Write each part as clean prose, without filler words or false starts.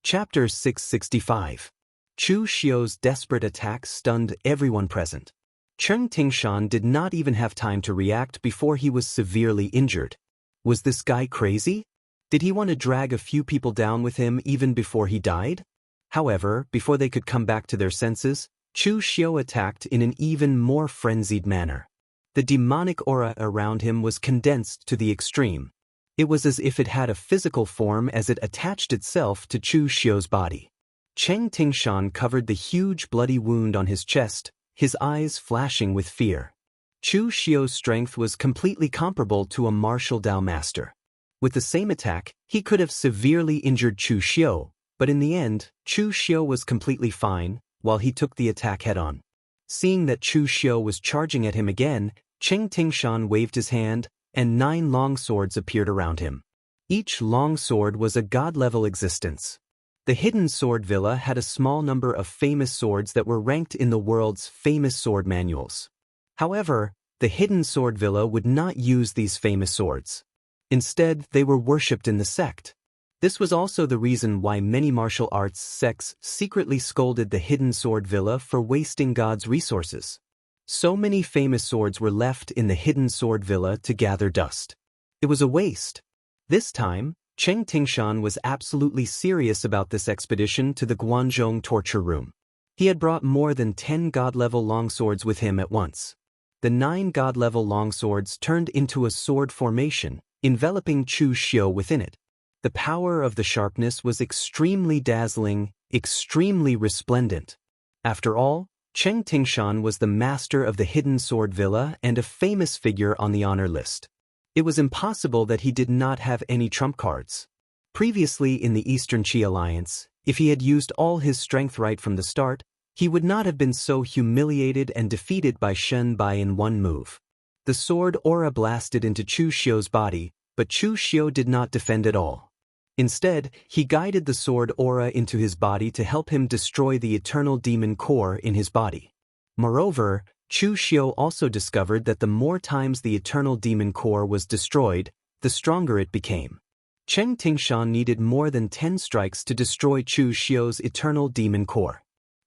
Chapter 665. Chu Xiu's desperate attack stunned everyone present. Cheng Tingshan did not even have time to react before he was severely injured. Was this guy crazy? Did he want to drag a few people down with him even before he died? However, before they could come back to their senses, Chu Xiu attacked in an even more frenzied manner. The demonic aura around him was condensed to the extreme. It was as if it had a physical form as it attached itself to Chu Xiu's body. Cheng Tingshan covered the huge bloody wound on his chest, his eyes flashing with fear. Chu Xiu's strength was completely comparable to a martial Dao master. With the same attack, he could have severely injured Chu Xiu, but in the end, Chu Xiu was completely fine, while he took the attack head-on. Seeing that Chu Xiu was charging at him again, Cheng Tingshan waved his hand, and 9 long swords appeared around him. Each long sword was a god-level existence. The Hidden Sword Villa had a small number of famous swords that were ranked in the world's famous sword manuals. However, the Hidden Sword Villa would not use these famous swords. Instead, they were worshipped in the sect. This was also the reason why many martial arts sects secretly scolded the Hidden Sword Villa for wasting God's resources. So many famous swords were left in the Hidden Sword Villa to gather dust. It was a waste. This time, Cheng Tingshan was absolutely serious about this expedition to the Guanzhong torture room. He had brought more than 10 god-level longswords with him at once. The 9 god-level longswords turned into a sword formation, enveloping Chu Xiu within it. The power of the sharpness was extremely dazzling, extremely resplendent. After all, Cheng Tingshan was the master of the Hidden Sword Villa and a famous figure on the honor list. It was impossible that he did not have any trump cards. Previously in the Eastern Qi Alliance, if he had used all his strength right from the start, he would not have been so humiliated and defeated by Shen Bai in one move. The sword aura blasted into Chu Xiu's body, but Chu Xiu did not defend at all. Instead, he guided the sword aura into his body to help him destroy the eternal demon core in his body. Moreover, Chu Xiu also discovered that the more times the eternal demon core was destroyed, the stronger it became. Cheng Tingshan needed more than 10 strikes to destroy Chu Xiu's eternal demon core.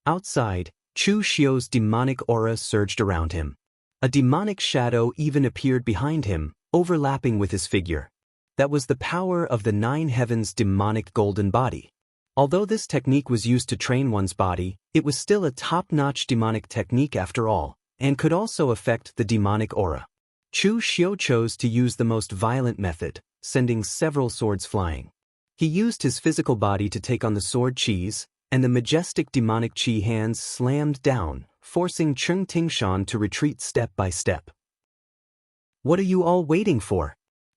Outside, Chu Xiu's demonic aura surged around him. A demonic shadow even appeared behind him, overlapping with his figure. That was the power of the 9 heavens' demonic golden body. Although this technique was used to train one's body, it was still a top-notch demonic technique after all, and could also affect the demonic aura. Chu Xiu chose to use the most violent method, sending several swords flying. He used his physical body to take on the sword qis, and the majestic demonic qi hands slammed down, forcing Cheng Tingshan to retreat step by step. What are you all waiting for?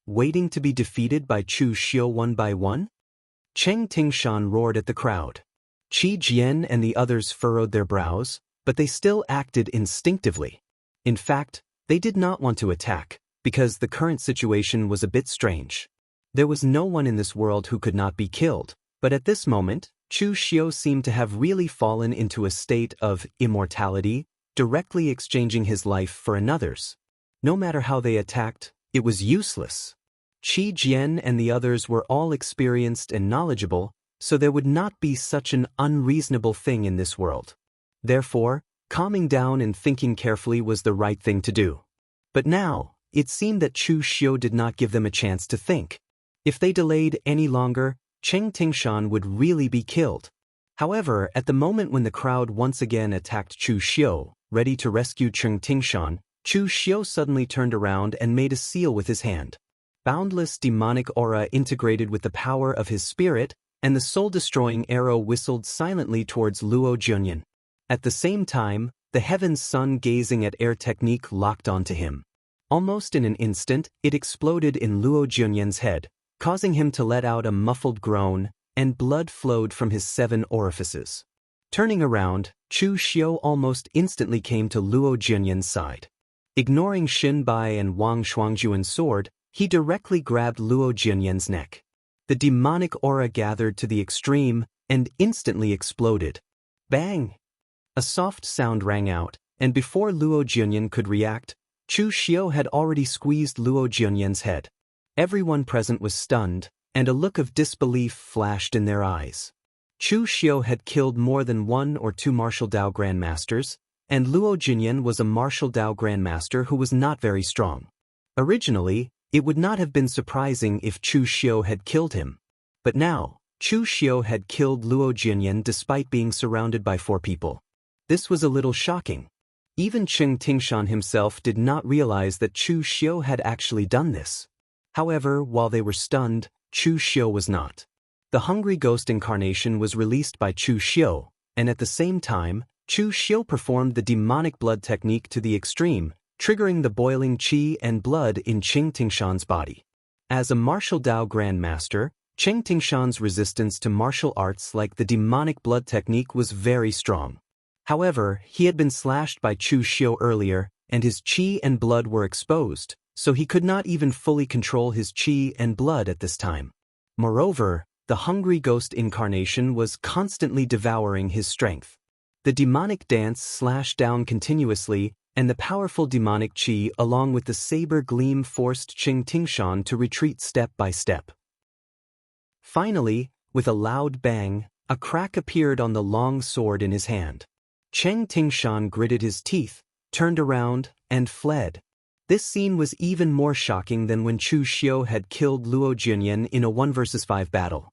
Waiting to be defeated by Chu Xiu one by one? Cheng Tingshan roared at the crowd. Qi Jian and the others furrowed their brows, but they still acted instinctively. In fact, they did not want to attack, because the current situation was a bit strange. There was no one in this world who could not be killed, but at this moment, Chu Xiu seemed to have really fallen into a state of immortality, directly exchanging his life for another's. No matter how they attacked, it was useless. Qi Jian and the others were all experienced and knowledgeable, so there would not be such an unreasonable thing in this world. Therefore, calming down and thinking carefully was the right thing to do. But now, it seemed that Chu Xiu did not give them a chance to think. If they delayed any longer, Cheng Tingshan would really be killed. However, at the moment when the crowd once again attacked Chu Xiu, ready to rescue Cheng Tingshan, Chu Xiu suddenly turned around and made a seal with his hand. Boundless demonic aura integrated with the power of his spirit, and the soul-destroying arrow whistled silently towards Luo Junyan. At the same time, the heaven's sun gazing at air technique locked onto him. Almost in an instant, it exploded in Luo Junyan's head, causing him to let out a muffled groan, and blood flowed from his 7 orifices. Turning around, Chu Xiu almost instantly came to Luo Junyan's side. Ignoring Xin Bai and Wang Shuangjuan's sword, he directly grabbed Luo Junyan's neck. The demonic aura gathered to the extreme and instantly exploded. Bang! A soft sound rang out, and before Luo Junyan could react, Chu Xiu had already squeezed Luo Junyan's head. Everyone present was stunned, and a look of disbelief flashed in their eyes. Chu Xiu had killed more than 1 or 2 martial Dao grandmasters, and Luo Jinyan was a martial Dao grandmaster who was not very strong. Originally, it would not have been surprising if Chu Xiu had killed him. But now, Chu Xiu had killed Luo Jinyan despite being surrounded by 4 people. This was a little shocking. Even Cheng Tingshan himself did not realize that Chu Xiu had actually done this. However, while they were stunned, Chu Xiu was not. The hungry ghost incarnation was released by Chu Xiu, and at the same time, Chu Xiu performed the demonic blood technique to the extreme, triggering the boiling qi and blood in Cheng Tingshan's body. As a martial Dao grandmaster, Cheng Tingshan's resistance to martial arts like the demonic blood technique was very strong. However, he had been slashed by Chu Xiu earlier, and his qi and blood were exposed, so he could not even fully control his qi and blood at this time. Moreover, the hungry ghost incarnation was constantly devouring his strength. The demonic dance slashed down continuously, and the powerful demonic qi along with the saber gleam forced Cheng Tingshan to retreat step by step. Finally, with a loud bang, a crack appeared on the long sword in his hand. Cheng Tingshan gritted his teeth, turned around, and fled. This scene was even more shocking than when Chu Xiu had killed Luo Jinyan in a 1 vs 5 battle.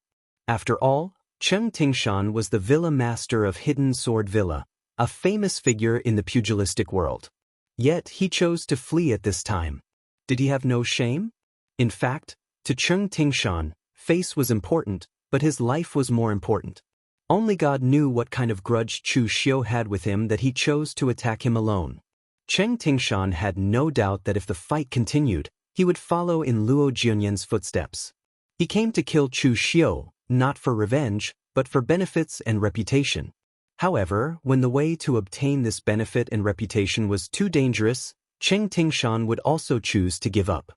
After all, Cheng Tingshan was the Villa Master of Hidden Sword Villa, a famous figure in the pugilistic world. Yet he chose to flee at this time. Did he have no shame? In fact, to Cheng Tingshan, face was important, but his life was more important. Only God knew what kind of grudge Chu Xiu had with him that he chose to attack him alone. Cheng Tingshan had no doubt that if the fight continued, he would follow in Luo Jinyan's footsteps. He came to kill Chu Xiu, not for revenge, but for benefits and reputation. However, when the way to obtain this benefit and reputation was too dangerous, Cheng Tingshan would also choose to give up.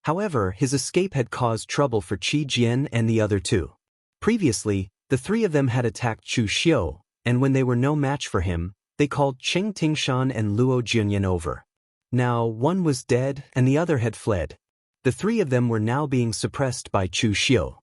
However, his escape had caused trouble for Qi Jian and the other 2. Previously, the 3 of them had attacked Chu Xiu, and when they were no match for him, they called Cheng Tingshan and Luo Jinyan over. Now, one was dead and the other had fled. The 3 of them were now being suppressed by Chu Xiu.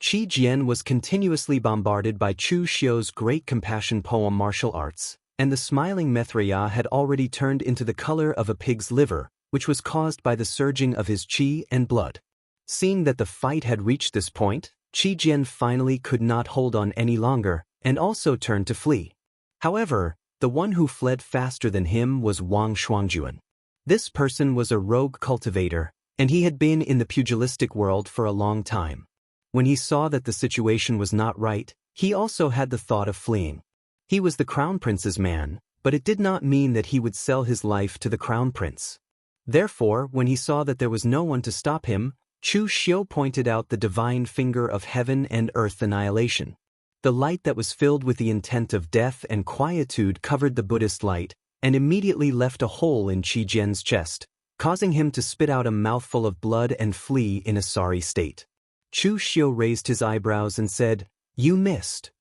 Qi Jian was continuously bombarded by Chu Xiu's great compassion poem martial arts, and the smiling Mithriya had already turned into the color of a pig's liver, which was caused by the surging of his qi and blood. Seeing that the fight had reached this point, Qi Jian finally could not hold on any longer, and also turned to flee. However, the one who fled faster than him was Wang Shuangjuan. This person was a rogue cultivator, and he had been in the pugilistic world for a long time. When he saw that the situation was not right, he also had the thought of fleeing. He was the crown prince's man, but it did not mean that he would sell his life to the crown prince. Therefore, when he saw that there was no one to stop him, Chu Xiu pointed out the divine finger of heaven and earth annihilation. The light that was filled with the intent of death and quietude covered the Buddhist light, and immediately left a hole in Qi Jian's chest, causing him to spit out a mouthful of blood and flee in a sorry state. Chu Xiu raised his eyebrows and said, "You missed."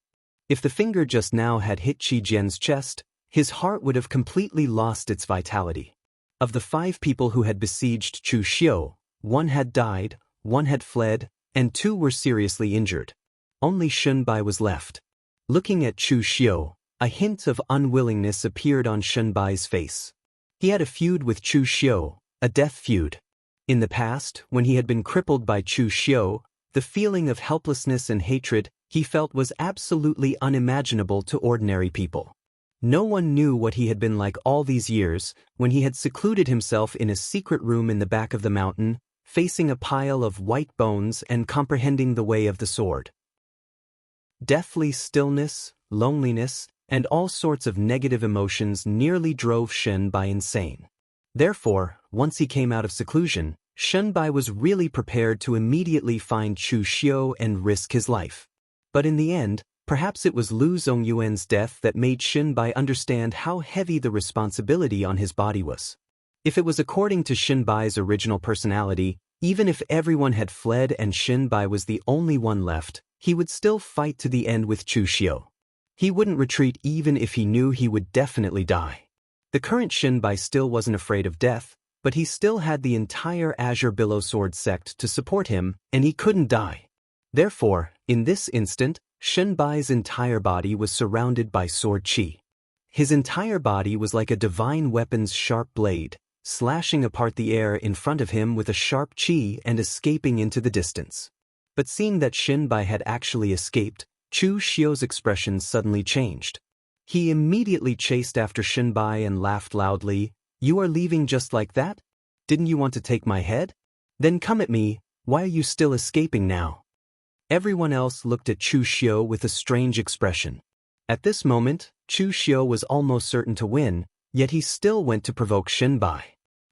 If the finger just now had hit Qi Jian's chest, his heart would have completely lost its vitality. Of the 5 people who had besieged Chu Xiu, 1 had died, 1 had fled, and 2 were seriously injured. Only Shunbai was left. Looking at Chu Xiu, a hint of unwillingness appeared on Shunbai's face. He had a feud with Chu Xiu, a death feud. In the past, when he had been crippled by Chu Xiu, the feeling of helplessness and hatred he felt was absolutely unimaginable to ordinary people. No one knew what he had been like all these years, when he had secluded himself in a secret room in the back of the mountain, facing a pile of white bones and comprehending the way of the sword. Deathly stillness, loneliness, and all sorts of negative emotions nearly drove Shunbai insane. Therefore, once he came out of seclusion, Shunbai was really prepared to immediately find Chu Xiu and risk his life. But in the end, perhaps it was Lu Zongyuan's death that made Shunbai understand how heavy the responsibility on his body was. If it was according to Shunbai's original personality, even if everyone had fled and Shunbai was the only one left, he would still fight to the end with Chu Xiu. He wouldn't retreat even if he knew he would definitely die. The current Shunbai still wasn't afraid of death, but he still had the entire Azure Billow Sword sect to support him, and he couldn't die. Therefore, in this instant, Shenbai's entire body was surrounded by sword qi. His entire body was like a divine weapon's sharp blade, slashing apart the air in front of him with a sharp qi and escaping into the distance. But seeing that Shenbai had actually escaped, Chu Xiu's expression suddenly changed. He immediately chased after Shenbai and laughed loudly. "You are leaving just like that? Didn't you want to take my head? Then come at me, why are you still escaping now?" Everyone else looked at Chu Xiu with a strange expression. At this moment, Chu Xiu was almost certain to win, yet he still went to provoke Shenbai.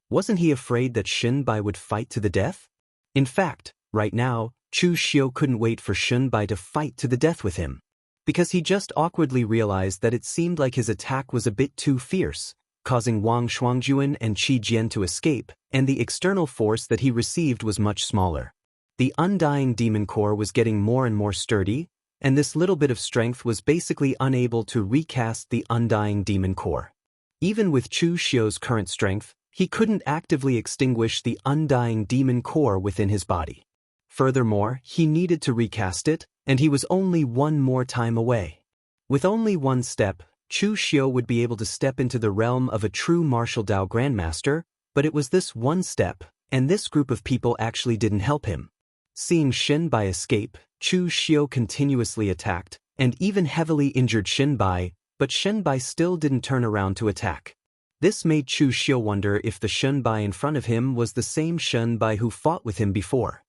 Wasn't he afraid that Shenbai would fight to the death? In fact, right now, Chu Xiu couldn't wait for Shenbai to fight to the death with him. Because he just awkwardly realized that it seemed like his attack was a bit too fierce, causing Wang Shuangjuan and Qi Jian to escape, and the external force that he received was much smaller. The undying demon core was getting more and more sturdy, and this little bit of strength was basically unable to recast the undying demon core. Even with Chu Xiu's current strength, he couldn't actively extinguish the undying demon core within his body. Furthermore, he needed to recast it, and he was only one more time away. With only one step, Chu Xiu would be able to step into the realm of a true martial Dao Grandmaster, but it was this one step, and this group of people actually didn't help him. Seeing Shenbai escape, Chu Xiu continuously attacked, and even heavily injured Shenbai, but Shenbai still didn't turn around to attack. This made Chu Xiu wonder if the Shenbai in front of him was the same Shenbai who fought with him before.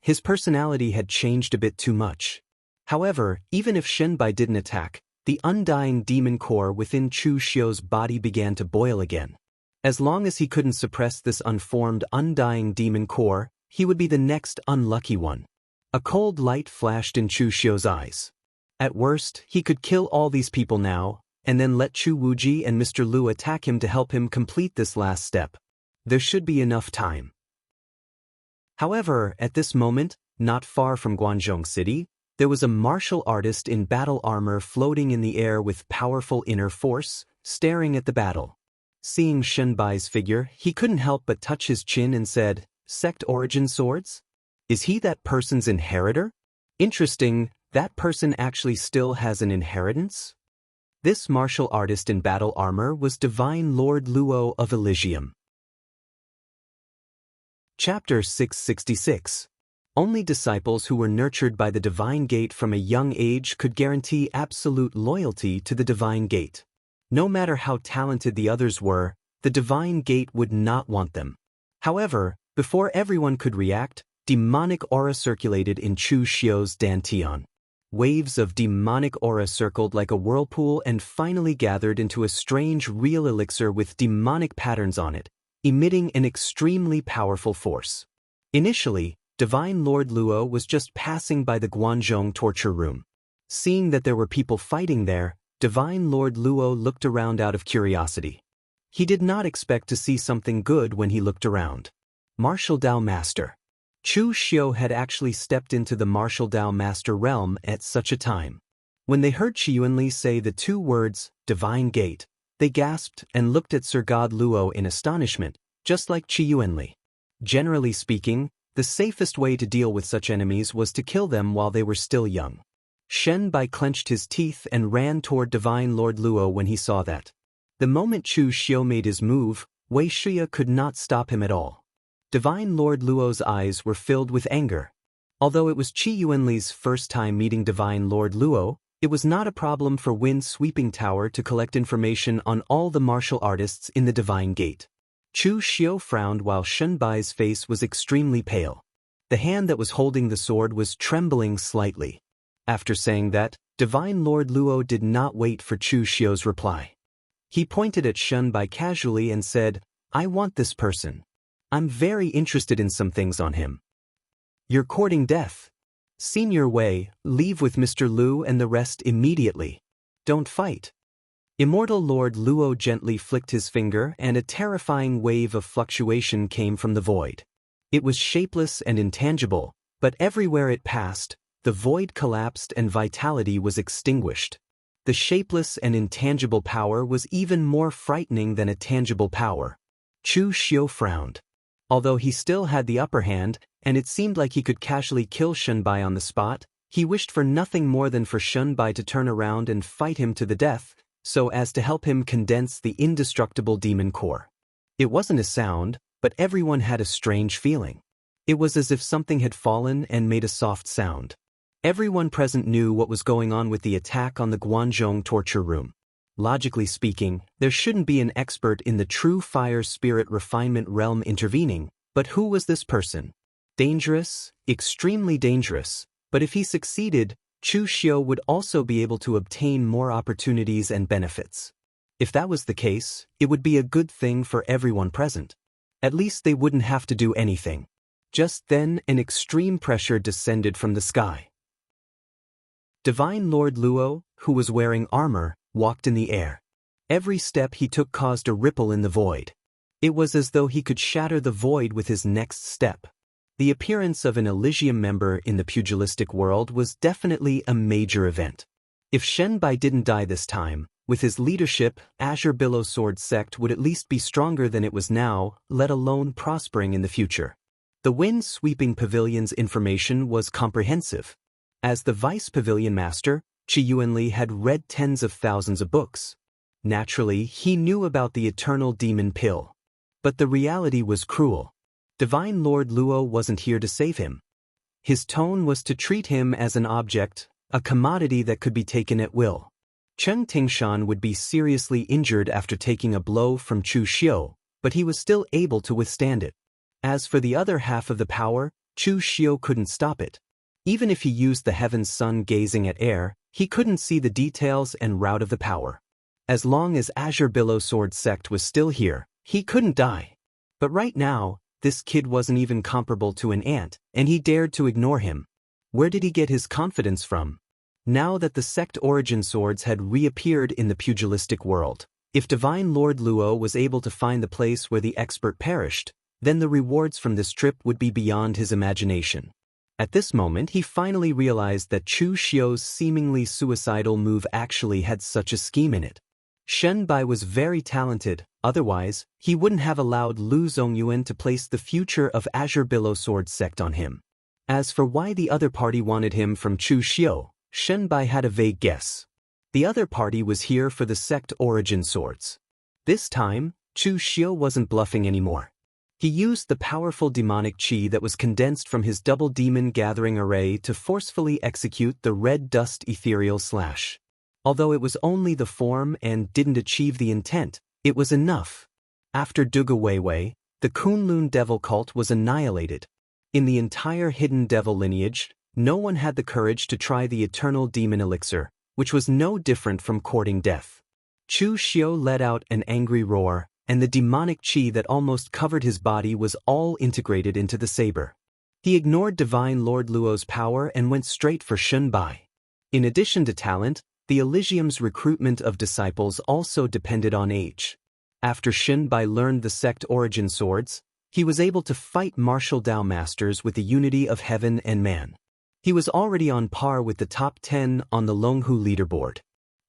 His personality had changed a bit too much. However, even if Shenbai didn't attack, the undying demon core within Chu Xiu's body began to boil again. As long as he couldn't suppress this unformed undying demon core, he would be the next unlucky one. A cold light flashed in Chu Xiu's eyes. At worst, he could kill all these people now, and then let Chu Wuji and Mr. Lu attack him to help him complete this last step. There should be enough time. However, at this moment, not far from Guangzhou City, there was a martial artist in battle armor floating in the air with powerful inner force, staring at the battle. Seeing Shenbai's figure, he couldn't help but touch his chin and said, "Sect origin swords? Is he that person's inheritor? Interesting, that person actually still has an inheritance?" This martial artist in battle armor was Divine Lord Luo of Elysium. Chapter 666. Only disciples who were nurtured by the Divine Gate from a young age could guarantee absolute loyalty to the Divine Gate. No matter how talented the others were, the Divine Gate would not want them. However, before everyone could react, demonic aura circulated in Chu Xiu's dantian. Waves of demonic aura circled like a whirlpool and finally gathered into a strange real elixir with demonic patterns on it, emitting an extremely powerful force. Initially, Divine Lord Luo was just passing by the Guangzhou torture room. Seeing that there were people fighting there, Divine Lord Luo looked around out of curiosity. He did not expect to see something good when he looked around. Martial Dao Master. Chu Xiu had actually stepped into the Martial Dao Master realm at such a time. When they heard Qi Yuanli say the two words, Divine Gate, they gasped and looked at Sir God Luo in astonishment, just like Qi Yuanli. Generally speaking, the safest way to deal with such enemies was to kill them while they were still young. Shenbai clenched his teeth and ran toward Divine Lord Luo when he saw that. The moment Chu Xiu made his move, Wei Shia could not stop him at all. Divine Lord Luo's eyes were filled with anger. Although it was Qi Yuanli's first time meeting Divine Lord Luo, it was not a problem for Wind Sweeping Tower to collect information on all the martial artists in the Divine Gate. Chu Xiu frowned while Shenbai's face was extremely pale. The hand that was holding the sword was trembling slightly. After saying that, Divine Lord Luo did not wait for Chu Xiu's reply. He pointed at Shenbai casually and said, "I want this person. I'm very interested in some things on him. You're courting death. Senior Wei, leave with Mr. Lu and the rest immediately. Don't fight." Immortal Lord Luo gently flicked his finger and a terrifying wave of fluctuation came from the void. It was shapeless and intangible, but everywhere it passed, the void collapsed and vitality was extinguished. The shapeless and intangible power was even more frightening than a tangible power. Chu Xiu frowned. Although he still had the upper hand, and it seemed like he could casually kill Shenbai on the spot, He wished for nothing more than for Shunbai to turn around and fight him to the death, so as to help him condense the indestructible demon core. It wasn't a sound, but everyone had a strange feeling. It was as if something had fallen and made a soft sound. Everyone present knew what was going on with the attack on the Guanzhong torture room. Logically speaking, there shouldn't be an expert in the true fire spirit refinement realm intervening, but who was this person? Dangerous, extremely dangerous, but if he succeeded, Chu Xiu would also be able to obtain more opportunities and benefits. If that was the case, it would be a good thing for everyone present. At least they wouldn't have to do anything. Just then, an extreme pressure descended from the sky. Divine Lord Luo, who was wearing armor, walked in the air. Every step he took caused a ripple in the void. It was as though he could shatter the void with his next step. The appearance of an Elysium member in the pugilistic world was definitely a major event. If Shenbai didn't die this time, with his leadership, Azure Billow Sword sect would at least be stronger than it was now, let alone prospering in the future. The wind-sweeping pavilion's information was comprehensive. As the vice pavilion master, Qi Yuanli had read tens of thousands of books. Naturally, he knew about the eternal demon pill. But the reality was cruel. Divine Lord Luo wasn't here to save him. His tone was to treat him as an object, a commodity that could be taken at will. Cheng Tingshan would be seriously injured after taking a blow from Chu Xiu, but he was still able to withstand it. As for the other half of the power, Chu Xiu couldn't stop it. Even if he used the heaven's sun gazing at air, he couldn't see the details and route of the power. As long as Azure Billow Sword sect was still here, he couldn't die. But right now, this kid wasn't even comparable to an ant, and he dared to ignore him. Where did he get his confidence from? Now that the sect origin swords had reappeared in the pugilistic world, if Divine Lord Luo was able to find the place where the expert perished, then the rewards from this trip would be beyond his imagination. At this moment he finally realized that Chu Xiu's seemingly suicidal move actually had such a scheme in it. Shenbai was very talented, otherwise, he wouldn't have allowed Lu Zongyuan to place the future of Azure Billow Sword sect on him. As for why the other party wanted him from Chu Xiu, Shenbai had a vague guess. The other party was here for the sect origin swords. This time, Chu Xiu wasn't bluffing anymore. He used the powerful demonic qi that was condensed from his double demon gathering array to forcefully execute the red dust ethereal slash. Although it was only the form and didn't achieve the intent, it was enough. After Duga Weiwei, the Kunlun devil cult was annihilated. In the entire hidden devil lineage, no one had the courage to try the eternal demon elixir, which was no different from courting death. Chu Xiu let out an angry roar, and the demonic qi that almost covered his body was all integrated into the saber. He ignored Divine Lord Luo's power and went straight for Shunbai. In addition to talent, the Elysium's recruitment of disciples also depended on age. After Shunbai learned the sect origin swords, he was able to fight martial Dao masters with the unity of heaven and man. He was already on par with the top 10 on the Longhu leaderboard.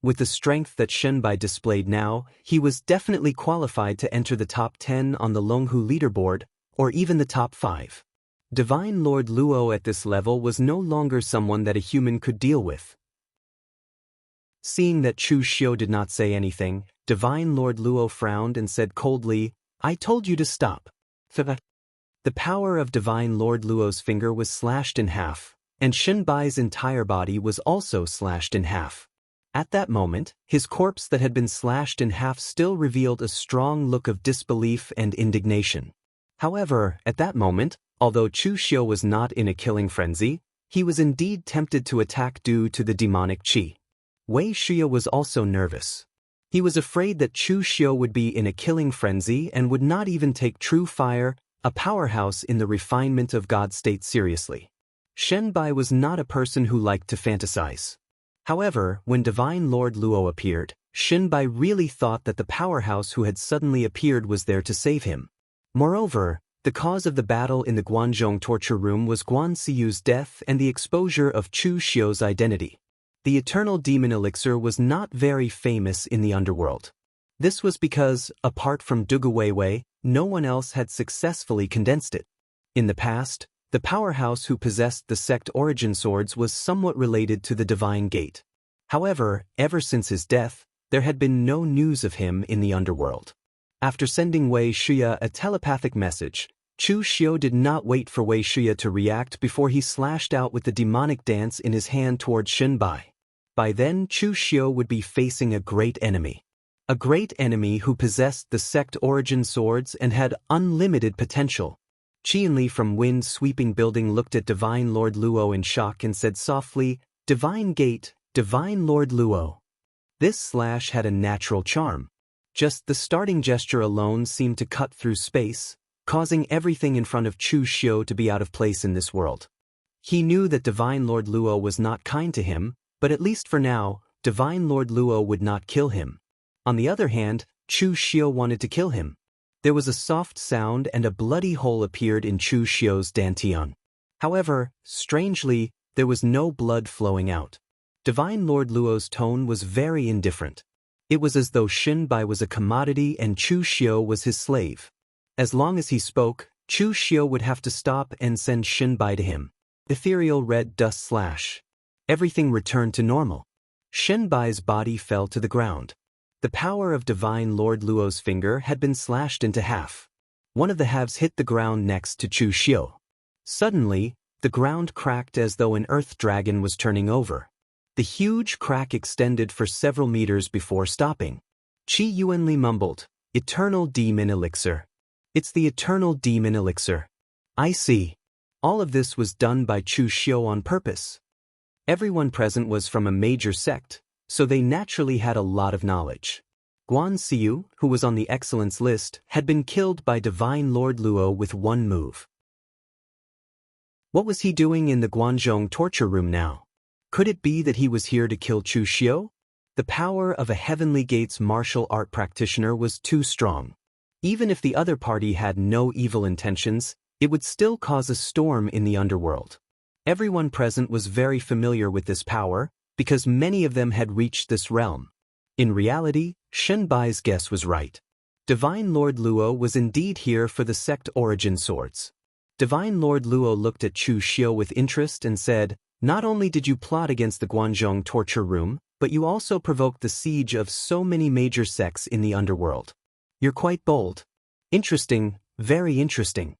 With the strength that Shunbai displayed now, he was definitely qualified to enter the top 10 on the Longhu leaderboard, or even the top 5. Divine Lord Luo at this level was no longer someone that a human could deal with. Seeing that Chu Xiu did not say anything, Divine Lord Luo frowned and said coldly, "I told you to stop." The power of Divine Lord Luo's finger was slashed in half, and Shenbai's entire body was also slashed in half. At that moment, his corpse that had been slashed in half still revealed a strong look of disbelief and indignation. However, at that moment, although Chu Xiu was not in a killing frenzy, he was indeed tempted to attack due to the demonic qi. Wei Xia was also nervous. He was afraid that Chu Xiu would be in a killing frenzy and would not even take True Fire, a powerhouse in the refinement of God state, seriously. Shenbai was not a person who liked to fantasize. However, when Divine Lord Luo appeared, Shenbai really thought that the powerhouse who had suddenly appeared was there to save him. Moreover, the cause of the battle in the Guanzhong torture room was Guan Siyu's death and the exposure of Chu Xiu's identity. The eternal demon elixir was not very famous in the underworld. This was because, apart from Duga Weiwei, no one else had successfully condensed it. In the past, the powerhouse who possessed the sect origin swords was somewhat related to the Divine Gate. However, ever since his death, there had been no news of him in the underworld. After sending Wei Shuya a telepathic message, Chu Xiu did not wait for Wei Shuya to react before he slashed out with the demonic dance in his hand toward Shenbai. By then, Chu Xiu would be facing a great enemy. A great enemy who possessed the sect origin swords and had unlimited potential. Qianli from Wind-Sweeping Building looked at Divine Lord Luo in shock and said softly, "Divine Gate, Divine Lord Luo." This slash had a natural charm. Just the starting gesture alone seemed to cut through space, causing everything in front of Chu Xiu to be out of place in this world. He knew that Divine Lord Luo was not kind to him, but at least for now, Divine Lord Luo would not kill him. On the other hand, Chu Xiu wanted to kill him. There was a soft sound and a bloody hole appeared in Chu Xiu's dantian. However, strangely, there was no blood flowing out. Divine Lord Luo's tone was very indifferent. It was as though Shenbai was a commodity and Chu Xiu was his slave. As long as he spoke, Chu Xiu would have to stop and send Shenbai to him. Ethereal red dust slash. Everything returned to normal. Shenbai's body fell to the ground. The power of Divine Lord Luo's finger had been slashed into half. One of the halves hit the ground next to Chu Xiu. Suddenly, the ground cracked as though an earth dragon was turning over. The huge crack extended for several meters before stopping. Qi Yuanli mumbled, "Eternal Demon Elixir. It's the Eternal Demon Elixir. I see." All of this was done by Chu Xiu on purpose. Everyone present was from a major sect, so they naturally had a lot of knowledge. Guan Xiu, who was on the excellence list, had been killed by Divine Lord Luo with one move. What was he doing in the Guanzhong torture room now? Could it be that he was here to kill Chu Xiu? The power of a Heavenly Gates martial art practitioner was too strong. Even if the other party had no evil intentions, it would still cause a storm in the underworld. Everyone present was very familiar with this power, because many of them had reached this realm. In reality, Shenbai's guess was right. Divine Lord Luo was indeed here for the sect origin swords. Divine Lord Luo looked at Chu Xiu with interest and said, "Not only did you plot against the Guanzhong torture room, but you also provoked the siege of so many major sects in the underworld. You're quite bold. Interesting, very interesting."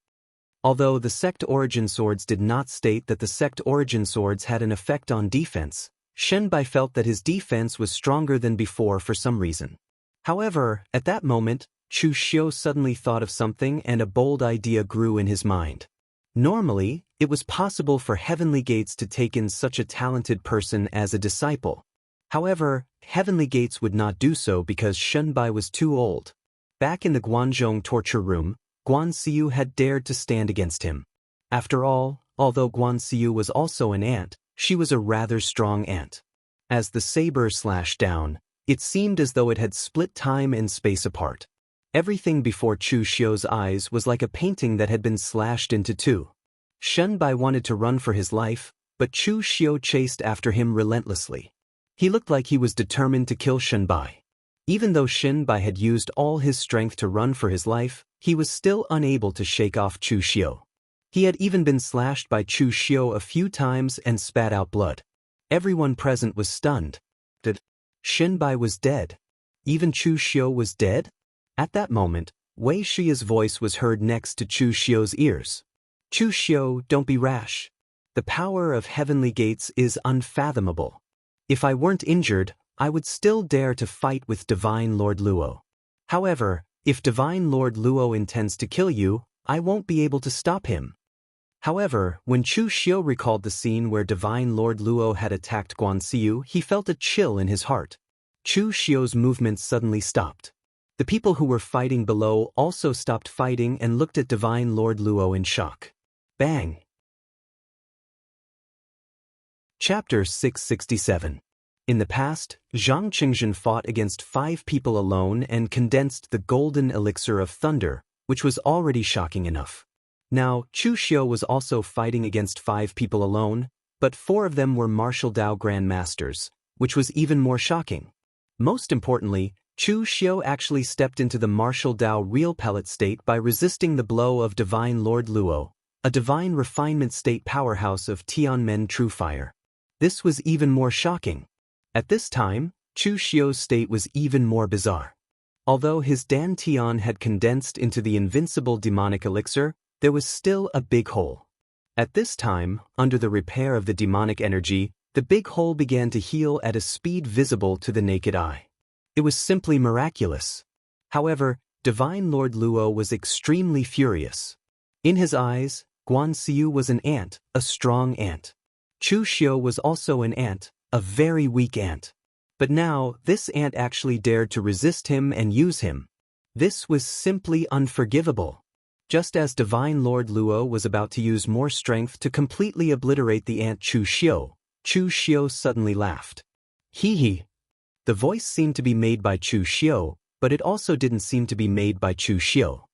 Although the sect origin swords did not state that the sect origin swords had an effect on defense, Shenbai felt that his defense was stronger than before for some reason. However, at that moment, Chu Xiu suddenly thought of something and a bold idea grew in his mind. Normally, it was possible for Heavenly Gates to take in such a talented person as a disciple. However, Heavenly Gates would not do so because Shenbai was too old. Back in the Guanzhong torture room, Guan Xiu had dared to stand against him. After all, although Guan Xiu was also an ant, she was a rather strong ant. As the saber slashed down, it seemed as though it had split time and space apart. Everything before Chu Xiu's eyes was like a painting that had been slashed into two. Shenbai wanted to run for his life, but Chu Xiu chased after him relentlessly. He looked like he was determined to kill Shenbai. Even though Shenbai had used all his strength to run for his life, he was still unable to shake off Chu Xiu. He had even been slashed by Chu Xiu a few times and spat out blood. Everyone present was stunned. Shenbai was dead. Even Chu Xiu was dead? At that moment, Wei Shiya's voice was heard next to Chu Xiu's ears. "Chu Xiu, don't be rash. The power of Heavenly Gates is unfathomable. If I weren't injured, I would still dare to fight with Divine Lord Luo. However, if Divine Lord Luo intends to kill you, I won't be able to stop him." However, when Chu Xiu recalled the scene where Divine Lord Luo had attacked Guan Xiu, he felt a chill in his heart. Chu Xiu's movements suddenly stopped. The people who were fighting below also stopped fighting and looked at Divine Lord Luo in shock. Bang! Chapter 667. In the past, Zhang Qingzhen fought against 5 people alone and condensed the golden elixir of thunder, which was already shocking enough. Now, Chu Xiu was also fighting against 5 people alone, but 4 of them were martial Dao grandmasters, which was even more shocking. Most importantly, Chu Xiu actually stepped into the martial Dao real pellet state by resisting the blow of Divine Lord Luo, a divine refinement state powerhouse of Tianmen true fire. This was even more shocking. At this time, Chu Xiu's state was even more bizarre. Although his Dan Tian had condensed into the invincible demonic elixir, there was still a big hole. At this time, under the repair of the demonic energy, the big hole began to heal at a speed visible to the naked eye. It was simply miraculous. However, Divine Lord Luo was extremely furious. In his eyes, Guanxiu was an ant, a strong ant. Chu Xiu was also an ant, a very weak ant. But now, this ant actually dared to resist him and use him. This was simply unforgivable. Just as Divine Lord Luo was about to use more strength to completely obliterate the ant Chu Xiu suddenly laughed. Hee hee. The voice seemed to be made by Chu Xiu, but it also didn't seem to be made by Chu Xiu.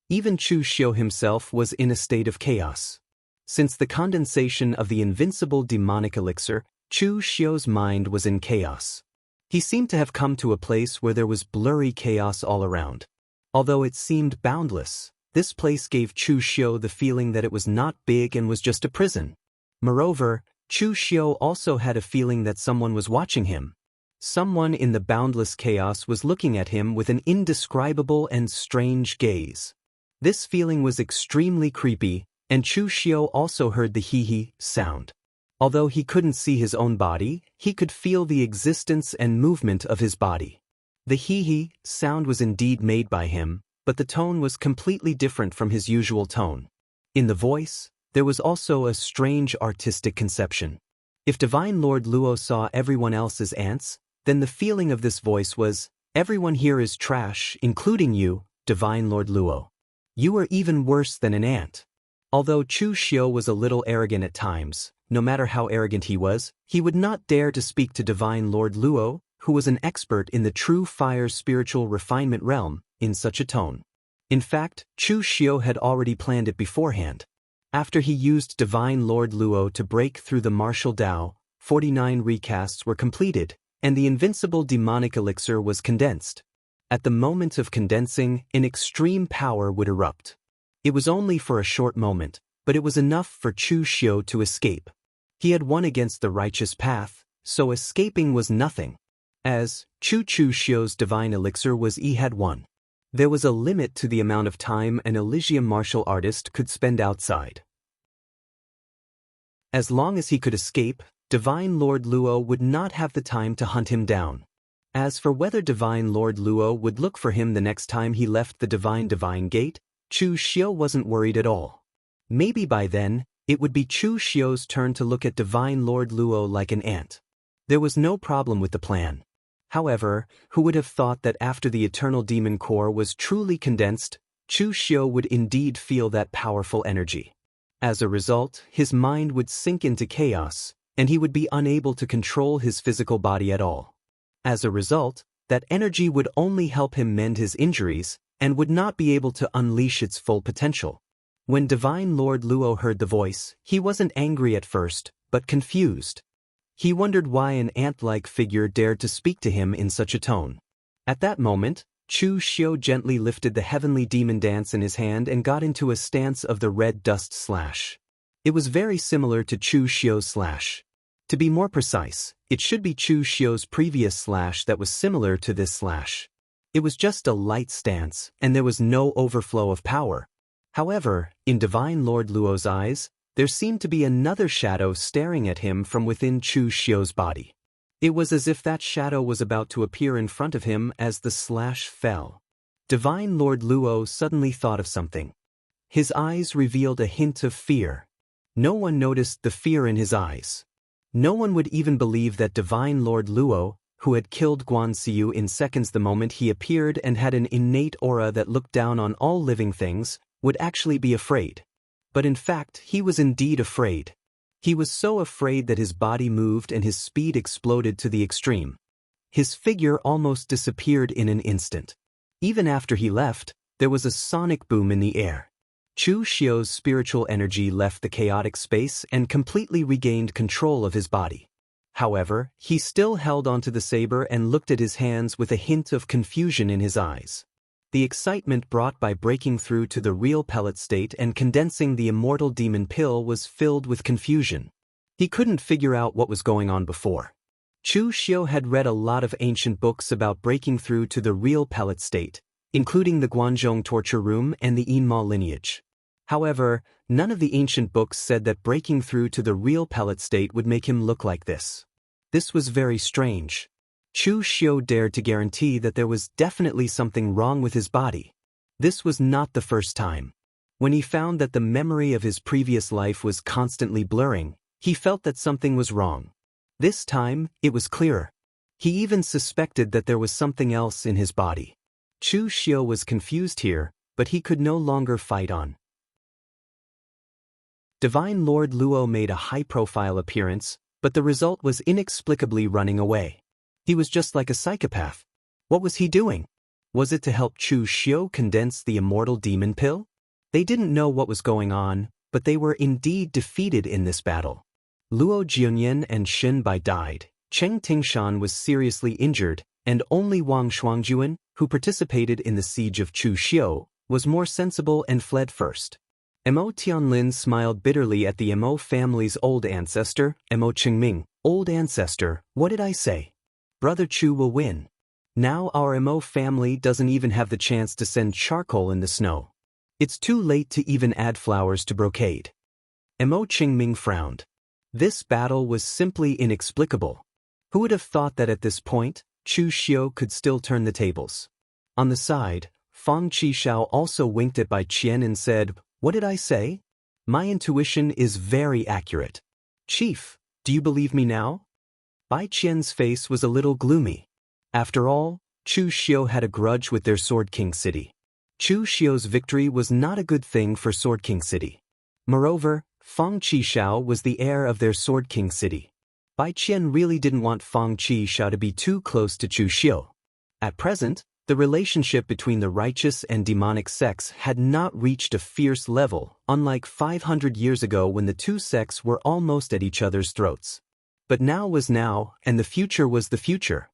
Even Chu Xiu himself was in a state of chaos. Since the condensation of the invincible demonic elixir, Chu Xiu's mind was in chaos. He seemed to have come to a place where there was blurry chaos all around. Although it seemed boundless, this place gave Chu Xiu the feeling that it was not big and was just a prison. Moreover, Chu Xiu also had a feeling that someone was watching him. Someone in the boundless chaos was looking at him with an indescribable and strange gaze. This feeling was extremely creepy, and Chu Xiu also heard the hee-hee sound. Although he couldn't see his own body, he could feel the existence and movement of his body. The hee-hee sound was indeed made by him, but the tone was completely different from his usual tone. In the voice, there was also a strange artistic conception. If Divine Lord Luo saw everyone else as ants, then the feeling of this voice was, everyone here is trash, including you, Divine Lord Luo. You are even worse than an ant. Although Chu Xiu was a little arrogant at times, no matter how arrogant he would not dare to speak to Divine Lord Luo, who was an expert in the true fire spiritual refinement realm, in such a tone. In fact, Chu Xiu had already planned it beforehand. After he used Divine Lord Luo to break through the martial Dao, 49 recasts were completed, and the invincible demonic elixir was condensed. At the moment of condensing, an extreme power would erupt. It was only for a short moment, but it was enough for Chu Xiu to escape. He had won against the righteous path, so escaping was nothing. As Chu Xiu's divine elixir was had won. There was a limit to the amount of time an Elysium martial artist could spend outside. As long as he could escape, Divine Lord Luo would not have the time to hunt him down. As for whether Divine Lord Luo would look for him the next time he left the Divine Gate, Chu Xiu wasn't worried at all. Maybe by then, it would be Chu Xiu's turn to look at Divine Lord Luo like an ant. There was no problem with the plan. However, who would have thought that after the Eternal Demon Core was truly condensed, Chu Xiu would indeed feel that powerful energy. As a result, his mind would sink into chaos, and he would be unable to control his physical body at all. As a result, that energy would only help him mend his injuries, and would not be able to unleash its full potential. When Divine Lord Luo heard the voice, he wasn't angry at first, but confused. He wondered why an ant-like figure dared to speak to him in such a tone. At that moment, Chu Xiu gently lifted the heavenly demon dance in his hand and got into a stance of the red dust slash. It was very similar to Chu Xiu's slash. To be more precise, it should be Chu Xiu's previous slash that was similar to this slash. It was just a light stance, and there was no overflow of power. However, in Divine Lord Luo's eyes, there seemed to be another shadow staring at him from within Chu Xiu's body. It was as if that shadow was about to appear in front of him as the slash fell. Divine Lord Luo suddenly thought of something. His eyes revealed a hint of fear. No one noticed the fear in his eyes. No one would even believe that Divine Lord Luo, who had killed Guanxiu in seconds the moment he appeared and had an innate aura that looked down on all living things, would actually be afraid. But in fact, he was indeed afraid. He was so afraid that his body moved and his speed exploded to the extreme. His figure almost disappeared in an instant. Even after he left, there was a sonic boom in the air. Chu Xiu's spiritual energy left the chaotic space and completely regained control of his body. However, he still held onto the saber and looked at his hands with a hint of confusion in his eyes. The excitement brought by breaking through to the real pellet state and condensing the immortal demon pill was filled with confusion. He couldn't figure out what was going on before. Chu Xiu had read a lot of ancient books about breaking through to the real pellet state, including the Guanzhong torture room and the Yinma lineage. However, none of the ancient books said that breaking through to the real pellet state would make him look like this. This was very strange. Chu Xiu dared to guarantee that there was definitely something wrong with his body. This was not the first time. When he found that the memory of his previous life was constantly blurring, he felt that something was wrong. This time, it was clearer. He even suspected that there was something else in his body. Chu Xiu was confused here, but he could no longer fight on. Divine Lord Luo made a high-profile appearance, but the result was inexplicably running away. He was just like a psychopath. What was he doing? Was it to help Chu Xiu condense the immortal demon pill? They didn't know what was going on, but they were indeed defeated in this battle. Luo Jianyan and Xin Bai died, Cheng Tingshan was seriously injured, and only Wang Shuangjuan, who participated in the siege of Chu Xiu, was more sensible and fled first. Mo Tianlin smiled bitterly at the Mo family's old ancestor, Mo Qingming. Old ancestor, what did I say? Brother Chu will win. Now our Mo family doesn't even have the chance to send charcoal in the snow. It's too late to even add flowers to brocade. Mo Qingming frowned. This battle was simply inexplicable. Who would have thought that at this point, Chu Xiu could still turn the tables? On the side, Fang Qishao also winked at Bai Qian and said, "What did I say? My intuition is very accurate. Chief, do you believe me now?" Bai Qian's face was a little gloomy. After all, Chu Xiu had a grudge with their Sword King city. Chu Xiu's victory was not a good thing for Sword King city. Moreover, Fang Qishao was the heir of their Sword King city. Bai Qian really didn't want Fang Qishao to be too close to Chu Xiu. At present, the relationship between the righteous and demonic sects had not reached a fierce level, unlike 500 years ago when the two sects were almost at each other's throats. But now was now, and the future was the future.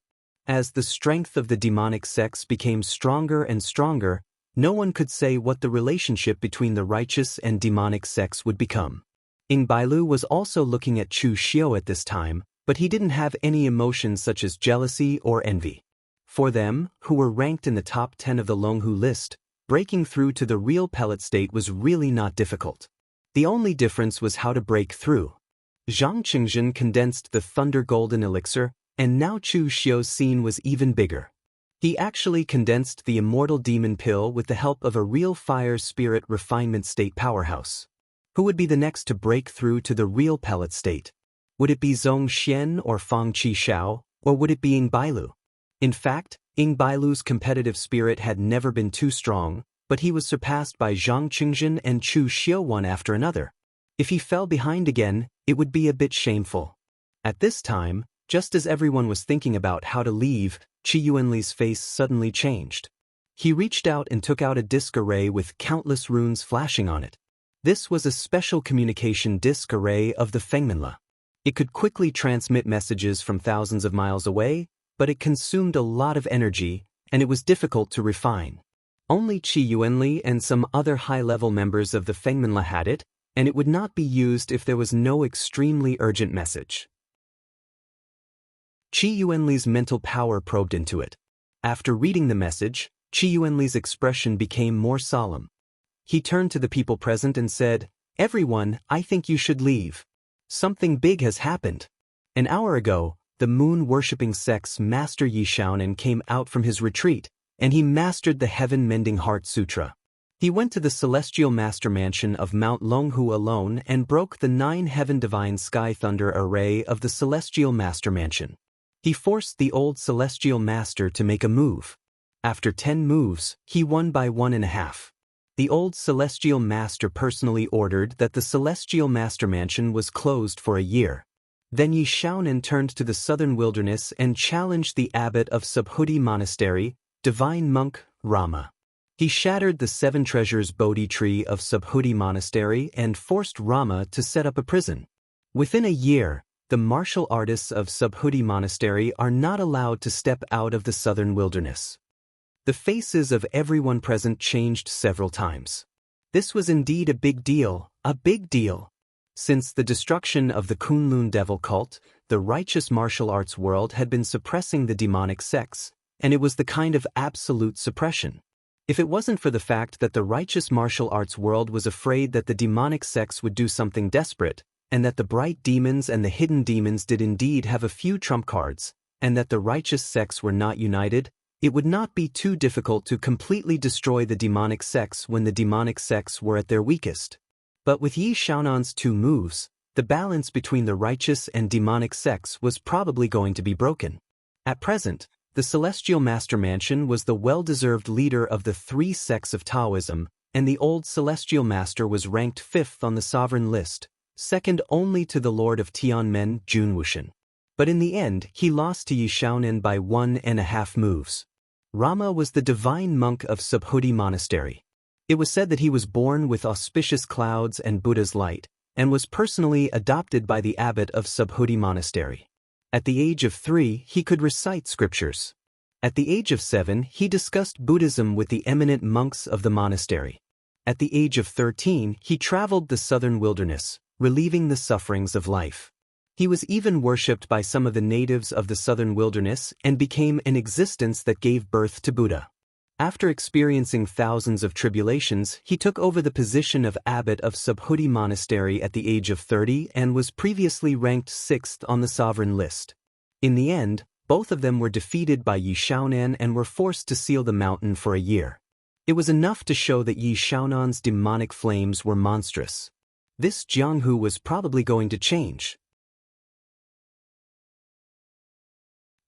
As the strength of the demonic sects became stronger and stronger, no one could say what the relationship between the righteous and demonic sects would become. Ying Bailu was also looking at Chu Xiu at this time, but he didn't have any emotions such as jealousy or envy. For them, who were ranked in the top 10 of the Longhu list, breaking through to the real pellet state was really not difficult. The only difference was how to break through. Zhang Qingzhen condensed the Thunder Golden Elixir, and now Chu Xiu's scene was even bigger. He actually condensed the immortal demon pill with the help of a real fire spirit refinement state powerhouse. Who would be the next to break through to the real pellet state? Would it be Zhong Xian or Fang Qishao, or would it be Ying Bailu? In fact, Ying Bailu's competitive spirit had never been too strong, but he was surpassed by Zhang Qingzhen and Chu Xiu one after another. If he fell behind again, it would be a bit shameful. At this time, just as everyone was thinking about how to leave, Qi Yuanli's face suddenly changed. He reached out and took out a disc array with countless runes flashing on it. This was a special communication disc array of the Fengmenla. It could quickly transmit messages from thousands of miles away, but it consumed a lot of energy, and it was difficult to refine. Only Qi Yuanli and some other high-level members of the Fengmenla had it, and it would not be used if there was no extremely urgent message. Qi Yuanli's mental power probed into it. After reading the message, Qi Yuanli's expression became more solemn. He turned to the people present and said, "Everyone, I think you should leave. Something big has happened. An hour ago, the moon-worshipping sect's Master Yi Shaonan came out from his retreat, and he mastered the Heaven-Mending Heart Sutra. He went to the Celestial Master Mansion of Mount Longhu alone and broke the 9 Heaven Divine Sky Thunder array of the Celestial Master Mansion. He forced the old Celestial Master to make a move. After 10 moves, he won by 1.5. The old Celestial Master personally ordered that the Celestial Master Mansion was closed for a year. Then Yi Shaonan turned to the southern wilderness and challenged the abbot of Subhuti Monastery, divine monk, Rama. He shattered the 7 treasures Bodhi tree of Subhuti Monastery and forced Rama to set up a prison. Within a year, the martial artists of Subhuti Monastery are not allowed to step out of the southern wilderness. The faces of everyone present changed several times. This was indeed a big deal, a big deal. Since the destruction of the Kunlun devil cult, the righteous martial arts world had been suppressing the demonic sects, and it was the kind of absolute suppression. If it wasn't for the fact that the righteous martial arts world was afraid that the demonic sects would do something desperate, and that the bright demons and the hidden demons did indeed have a few trump cards, and that the righteous sects were not united, it would not be too difficult to completely destroy the demonic sects when the demonic sects were at their weakest. But with Yi Xiaonan's 2 moves, the balance between the righteous and demonic sects was probably going to be broken. At present, the Celestial Master Mansion was the well-deserved leader of the 3 sects of Taoism, and the old Celestial Master was ranked 5th on the sovereign list, second only to the Lord of Tianmen, Junwushan. But in the end, he lost to Yi Xiaonan by 1.5 moves. Rama was the divine monk of Subhuti Monastery. It was said that he was born with auspicious clouds and Buddha's light, and was personally adopted by the abbot of Subhuti Monastery. At the age of 3, he could recite scriptures. At the age of 7, he discussed Buddhism with the eminent monks of the monastery. At the age of 13, he traveled the southern wilderness, relieving the sufferings of life. He was even worshipped by some of the natives of the southern wilderness and became an existence that gave birth to Buddha. After experiencing thousands of tribulations, he took over the position of abbot of Subhuti Monastery at the age of 30 and was previously ranked 6th on the sovereign list. In the end, both of them were defeated by Yi Xiaonan and were forced to seal the mountain for a year. It was enough to show that Yi Xiaonan's demonic flames were monstrous. This Jianghu was probably going to change.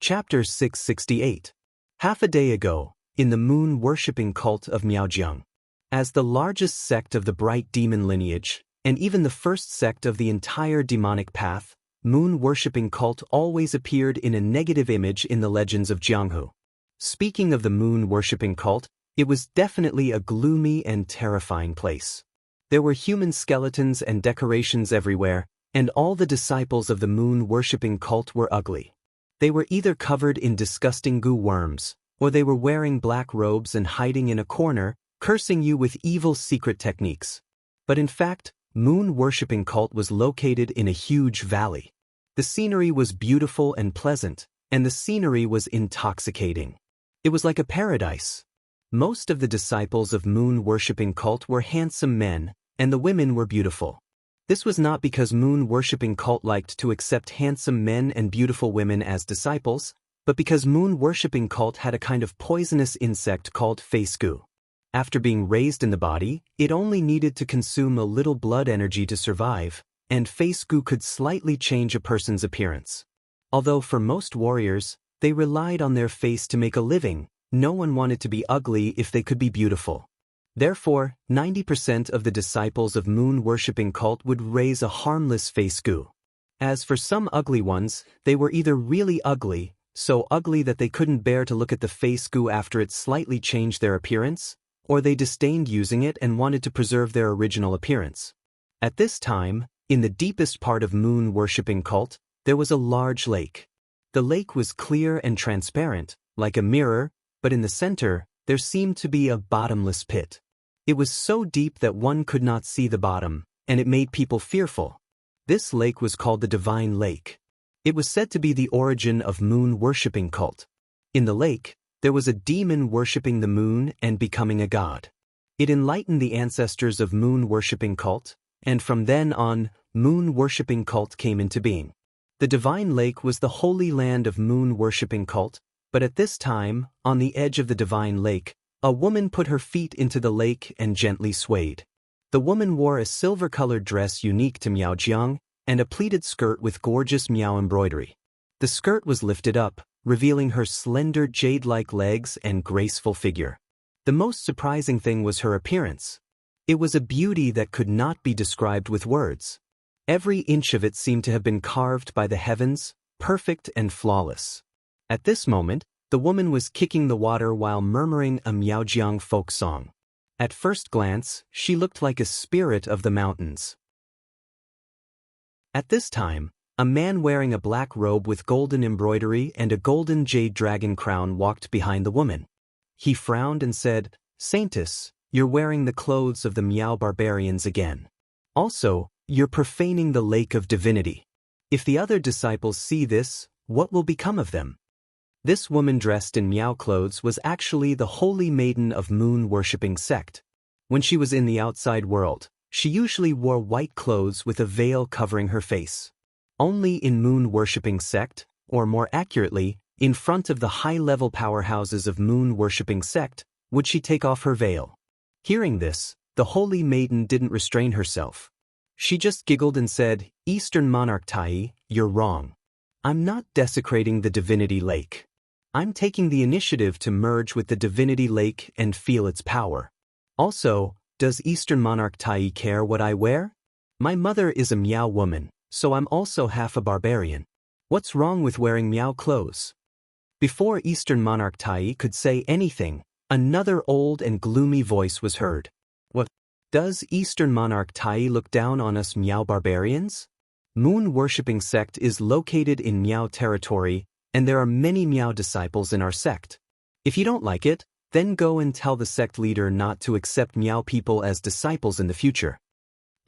Chapter 668. Half a day ago, in the moon-worshipping cult of Miaojiang. As the largest sect of the bright demon lineage, and even the first sect of the entire demonic path, moon-worshipping cult always appeared in a negative image in the legends of Jianghu. Speaking of the moon-worshipping cult, it was definitely a gloomy and terrifying place. There were human skeletons and decorations everywhere, and all the disciples of the moon-worshipping cult were ugly. They were either covered in disgusting goo worms, or they were wearing black robes and hiding in a corner, cursing you with evil secret techniques. But in fact, moon-worshipping cult was located in a huge valley. The scenery was beautiful and pleasant, and the scenery was intoxicating. It was like a paradise. Most of the disciples of moon-worshipping cult were handsome men, and the women were beautiful. This was not because moon-worshipping cult liked to accept handsome men and beautiful women as disciples, but because moon-worshipping cult had a kind of poisonous insect called face goo. After being raised in the body, it only needed to consume a little blood energy to survive, and face goo could slightly change a person's appearance. Although for most warriors, they relied on their face to make a living, no one wanted to be ugly if they could be beautiful. Therefore, 90% of the disciples of moon-worshipping cult would raise a harmless face goo. As for some ugly ones, they were either really ugly, so ugly that they couldn't bear to look at the face goo after it slightly changed their appearance, or they disdained using it and wanted to preserve their original appearance. At this time, in the deepest part of moon-worshipping cult, there was a large lake. The lake was clear and transparent, like a mirror, but in the center, there seemed to be a bottomless pit. It was so deep that one could not see the bottom, and it made people fearful. This lake was called the Divine Lake. It was said to be the origin of moon-worshipping cult. In the lake, there was a demon worshipping the moon and becoming a god. It enlightened the ancestors of moon-worshipping cult, and from then on, moon-worshipping cult came into being. The Divine Lake was the holy land of moon-worshipping cult, but at this time, on the edge of the Divine Lake, a woman put her feet into the lake and gently swayed. The woman wore a silver-colored dress unique to Miaojiang, and a pleated skirt with gorgeous Miao embroidery. The skirt was lifted up, revealing her slender jade-like legs and graceful figure. The most surprising thing was her appearance. It was a beauty that could not be described with words. Every inch of it seemed to have been carved by the heavens, perfect and flawless. At this moment, the woman was kicking the water while murmuring a Miaojiang folk song. At first glance, she looked like a spirit of the mountains. At this time, a man wearing a black robe with golden embroidery and a golden jade dragon crown walked behind the woman. He frowned and said, "Saintess, you're wearing the clothes of the Miao barbarians again. Also, you're profaning the lake of divinity. If the other disciples see this, what will become of them?" This woman dressed in Miao clothes was actually the holy maiden of moon-worshipping sect. When she was in the outside world, she usually wore white clothes with a veil covering her face. Only in moon-worshipping sect, or more accurately, in front of the high-level powerhouses of moon-worshipping sect, would she take off her veil. Hearing this, the holy maiden didn't restrain herself. She just giggled and said, "Eastern Monarch Tai, you're wrong. I'm not desecrating the Divinity Lake. I'm taking the initiative to merge with the Divinity Lake and feel its power. Also, does Eastern Monarch Tai care what I wear? My mother is a Miao woman, so I'm also half a barbarian. What's wrong with wearing Miao clothes?" Before Eastern Monarch Tai could say anything, another old and gloomy voice was heard. "What? Does Eastern Monarch Tai look down on us Miao barbarians? Moon-worshipping sect is located in Miao territory, and there are many Miao disciples in our sect. If you don't like it, then go and tell the sect leader not to accept Miao people as disciples in the future."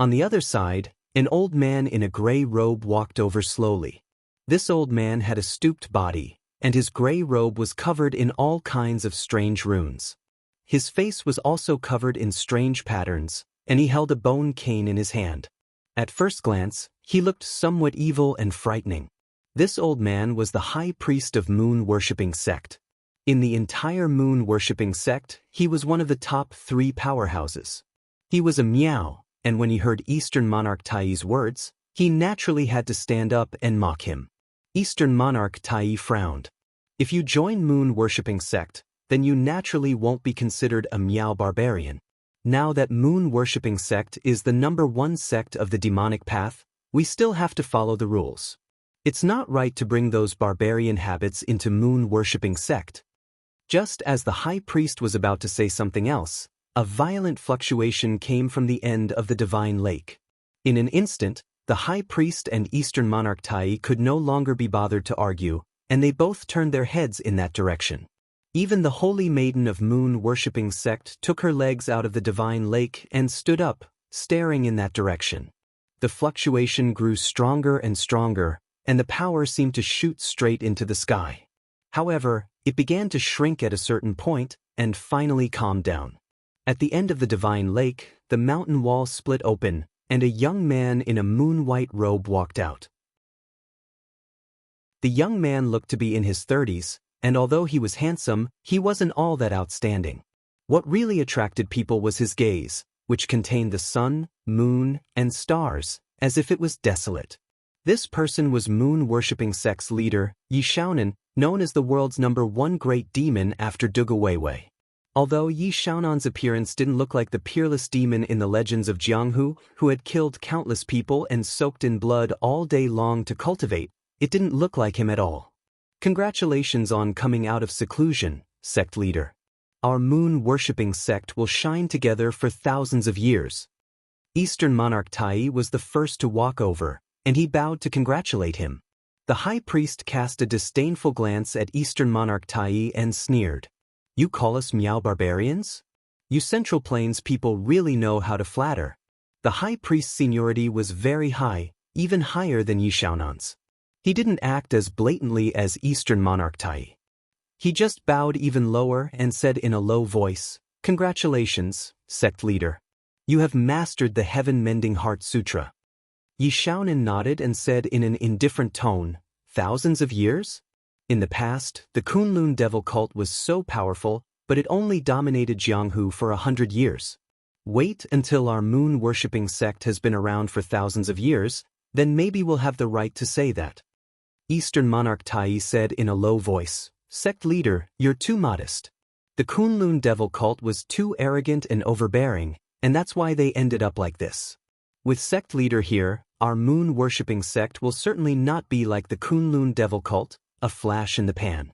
On the other side, an old man in a gray robe walked over slowly. This old man had a stooped body, and his gray robe was covered in all kinds of strange runes. His face was also covered in strange patterns, and he held a bone cane in his hand. At first glance, he looked somewhat evil and frightening. This old man was the high priest of moon-worshipping sect. In the entire moon-worshipping sect, he was one of the top 3 powerhouses. He was a Miao, and when he heard Eastern Monarch Tai's words, he naturally had to stand up and mock him. Eastern Monarch Tai frowned. "If you join moon-worshipping sect, then you naturally won't be considered a Miao barbarian. Now that moon-worshipping sect is the #1 sect of the demonic path, we still have to follow the rules. It's not right to bring those barbarian habits into moon-worshipping sect." Just as the high priest was about to say something else, a violent fluctuation came from the end of the divine lake. In an instant, the high priest and Eastern Monarch Tai could no longer be bothered to argue, and they both turned their heads in that direction. Even the holy maiden of moon-worshipping sect took her legs out of the divine lake and stood up, staring in that direction. The fluctuation grew stronger and stronger, and the power seemed to shoot straight into the sky. However, it began to shrink at a certain point, and finally calmed down. At the end of the divine lake, the mountain wall split open, and a young man in a moon-white robe walked out. The young man looked to be in his 30s, and although he was handsome, he wasn't all that outstanding. What really attracted people was his gaze, which contained the sun, moon, and stars, as if it was desolate. This person was moon-worshipping sect's leader, Yi Shaonan, known as the world's #1 great demon after Duge Weiwei. Although Yi Shaonan's appearance didn't look like the peerless demon in the legends of Jianghu, who had killed countless people and soaked in blood all day long to cultivate, it didn't look like him at all. "Congratulations on coming out of seclusion, sect leader. Our moon-worshipping sect will shine together for thousands of years." Eastern Monarch Tai was the first to walk over, and he bowed to congratulate him. The high priest cast a disdainful glance at Eastern Monarch Tai and sneered. "You call us Miao barbarians? You Central Plains people really know how to flatter." The high priest's seniority was very high, even higher than Yi Shaonan's. He didn't act as blatantly as Eastern Monarch Tai. He just bowed even lower and said in a low voice, "Congratulations, sect leader. You have mastered the Heaven-Mending Heart Sutra." Yi Shaonan nodded and said in an indifferent tone, "Thousands of years? In the past, the Kunlun devil cult was so powerful, but it only dominated Jianghu for 100 years. Wait until our moon-worshipping sect has been around for thousands of years, then maybe we'll have the right to say that." Eastern Monarch Tai said in a low voice, "Sect leader, you're too modest. The Kunlun devil cult was too arrogant and overbearing, and that's why they ended up like this. With sect leader here, our moon-worshipping sect will certainly not be like the Kunlun devil cult, a flash in the pan."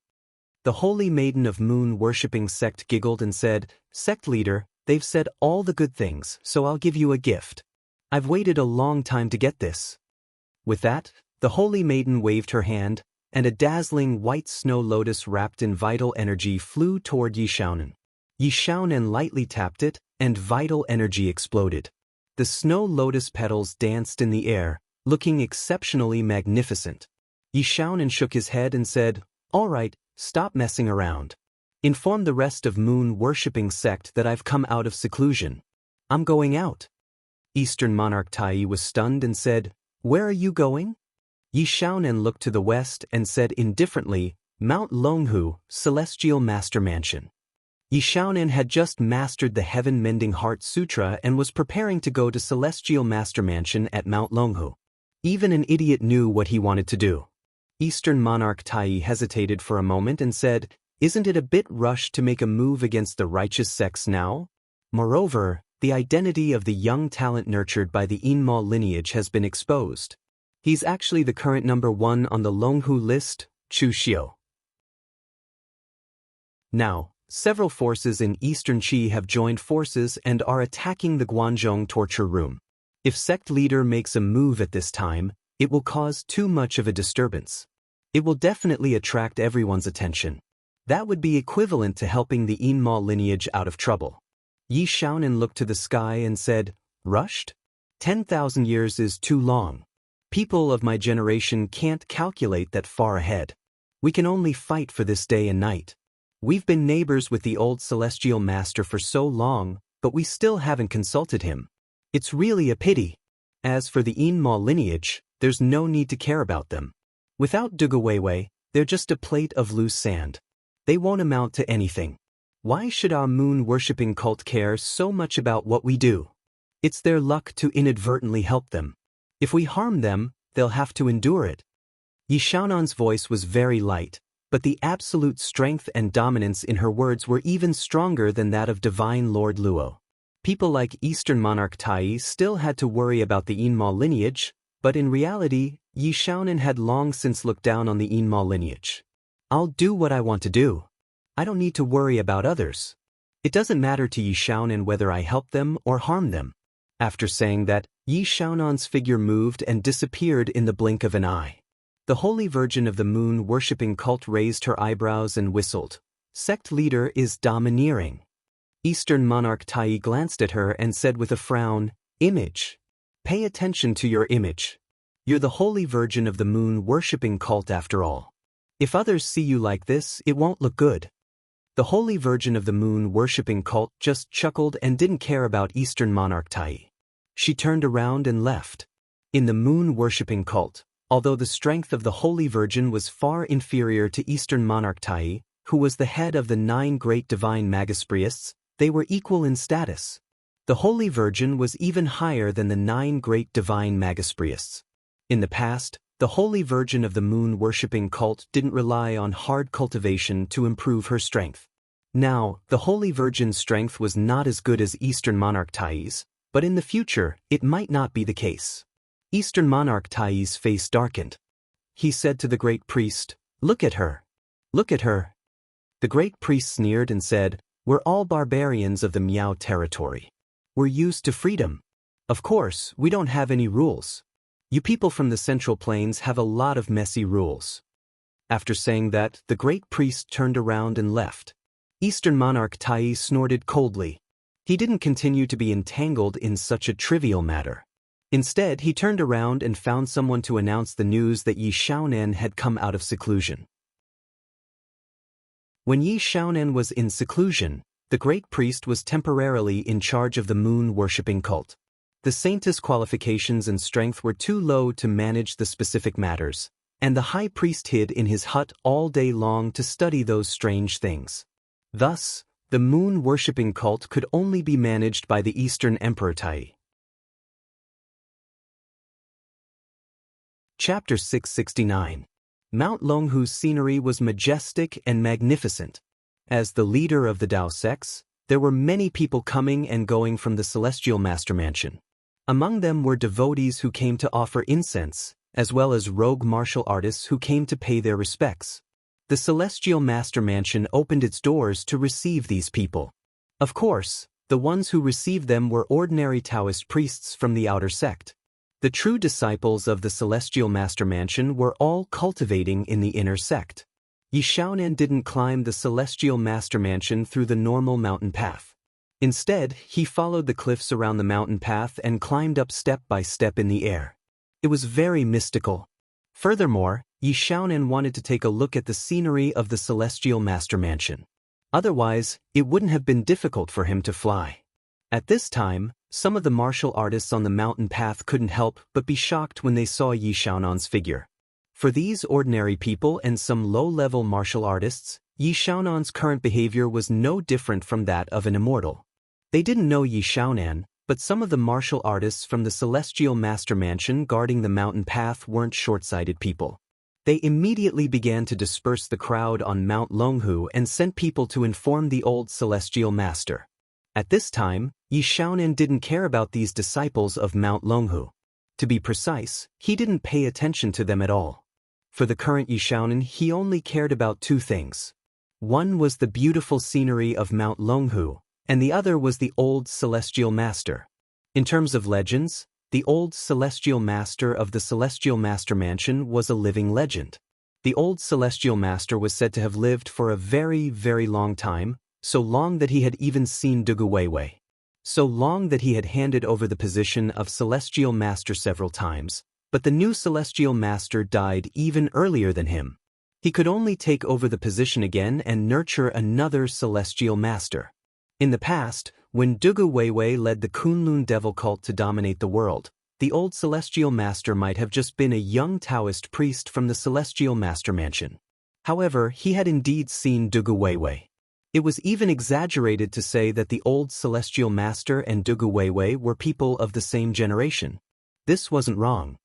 The holy maiden of moon-worshipping sect giggled and said, "Sect leader, they've said all the good things, so I'll give you a gift. I've waited a long time to get this." With that, the holy maiden waved her hand, and a dazzling white snow lotus wrapped in vital energy flew toward Yi Xiaonan. Yi Xiaonan lightly tapped it, and vital energy exploded. The snow lotus petals danced in the air, looking exceptionally magnificent. Yi Xiaonan shook his head and said, "All right, stop messing around. Inform the rest of moon-worshipping sect that I've come out of seclusion. I'm going out." Eastern Monarch Tai was stunned and said, "Where are you going?" Yi Xiaonan looked to the west and said indifferently, "Mount Longhu, Celestial Master Mansion." Yi Xiaonan had just mastered the Heaven-Mending Heart Sutra and was preparing to go to Celestial Master Mansion at Mount Longhu. Even an idiot knew what he wanted to do. Eastern Monarch Tai hesitated for a moment and said, "Isn't it a bit rushed to make a move against the righteous sects now? Moreover, the identity of the young talent nurtured by the Immortal lineage has been exposed. He's actually the current #1 on the Longhu list, Chu Xiu." Now, several forces in Eastern Qi have joined forces and are attacking the Guanzhong torture room. If sect leader makes a move at this time, it will cause too much of a disturbance. It will definitely attract everyone's attention. That would be equivalent to helping the Immortal lineage out of trouble. Yi Xiaonan looked to the sky and said, "Rushed? 10,000 years is too long. People of my generation can't calculate that far ahead. We can only fight for this day and night. We've been neighbors with the old celestial master for so long, but we still haven't consulted him. It's really a pity. As for the Immortal lineage, there's no need to care about them. Without Dugaweiwei, they're just a plate of loose sand. They won't amount to anything. Why should our moon-worshipping cult care so much about what we do? It's their luck to inadvertently help them. If we harm them, they'll have to endure it." Yi Xiaonan's voice was very light, but the absolute strength and dominance in her words were even stronger than that of Divine Lord Luo. People like Eastern Monarch Tai still had to worry about the Immortal lineage, but in reality, Yi Xiaonan had long since looked down on the Immortal lineage. "I'll do what I want to do. I don't need to worry about others. It doesn't matter to Yi Xiaonan whether I help them or harm them." After saying that, Yi Xiaonan's figure moved and disappeared in the blink of an eye. The Holy Virgin of the Moon-worshipping cult raised her eyebrows and whistled. "Sect leader is domineering." Eastern Monarch Tai glanced at her and said with a frown, "Image. Pay attention to your image. You're the Holy Virgin of the Moon-worshipping cult after all. If others see you like this, it won't look good." The Holy Virgin of the Moon-worshipping cult just chuckled and didn't care about Eastern Monarch Tai. She turned around and left. In the moon-worshipping cult, although the strength of the Holy Virgin was far inferior to Eastern Monarch Tai, who was the head of the 9 great divine magus priests, they were equal in status. The Holy Virgin was even higher than the 9 great divine magus priests. In the past, the Holy Virgin of the moon-worshipping cult didn't rely on hard cultivation to improve her strength. Now, the Holy Virgin's strength was not as good as Eastern Monarch Tai's, but in the future, it might not be the case. Eastern Monarch Tai's face darkened. He said to the great priest, "Look at her. Look at her." The great priest sneered and said, "We're all barbarians of the Miao territory. We're used to freedom. Of course, we don't have any rules. You people from the Central Plains have a lot of messy rules." After saying that, the great priest turned around and left. Eastern Monarch Tai snorted coldly. He didn't continue to be entangled in such a trivial matter. Instead, he turned around and found someone to announce the news that Yi Xiaonan had come out of seclusion. When Yi Xiaonan was in seclusion, the great priest was temporarily in charge of the moon-worshipping cult. The saintess' qualifications and strength were too low to manage the specific matters, and the high priest hid in his hut all day long to study those strange things. Thus, the moon-worshipping cult could only be managed by the Eastern Emperor Tai. Chapter 669. Mount Longhu's scenery was majestic and magnificent. As the leader of the Dao sects, there were many people coming and going from the Celestial Master Mansion. Among them were devotees who came to offer incense, as well as rogue martial artists who came to pay their respects. The Celestial Master Mansion opened its doors to receive these people. Of course, the ones who received them were ordinary Taoist priests from the outer sect. The true disciples of the Celestial Master Mansion were all cultivating in the inner sect. Yi Xiaonan didn't climb the Celestial Master Mansion through the normal mountain path. Instead, he followed the cliffs around the mountain path and climbed up step by step in the air. It was very mystical. Furthermore, Yi Xiaonan wanted to take a look at the scenery of the Celestial Master Mansion. Otherwise, it wouldn't have been difficult for him to fly. At this time, some of the martial artists on the mountain path couldn't help but be shocked when they saw Yi Xiaonan's figure. For these ordinary people and some low-level martial artists, Yi Xiaonan's current behavior was no different from that of an immortal. They didn't know Yi Xiaonan, but some of the martial artists from the Celestial Master Mansion guarding the mountain path weren't short-sighted people. They immediately began to disperse the crowd on Mount Longhu and sent people to inform the old Celestial Master. At this time, Yi Xiaonan didn't care about these disciples of Mount Longhu. To be precise, he didn't pay attention to them at all. For the current Yi Xiaonan, he only cared about two things. One was the beautiful scenery of Mount Longhu, and the other was the old Celestial Master. In terms of legends, the old Celestial Master of the Celestial Master Mansion was a living legend. The old Celestial Master was said to have lived for a very, very long time, so long that he had even seen Dugu Weiwei. So long that he had handed over the position of Celestial Master several times, but the new Celestial Master died even earlier than him. He could only take over the position again and nurture another Celestial Master. In the past, when Dugu Weiwei led the Kunlun Devil cult to dominate the world, the old Celestial Master might have just been a young Taoist priest from the Celestial Master Mansion. However, he had indeed seen Dugu Weiwei. It was even exaggerated to say that the old Celestial Master and Dugu Weiwei were people of the same generation. This wasn't wrong.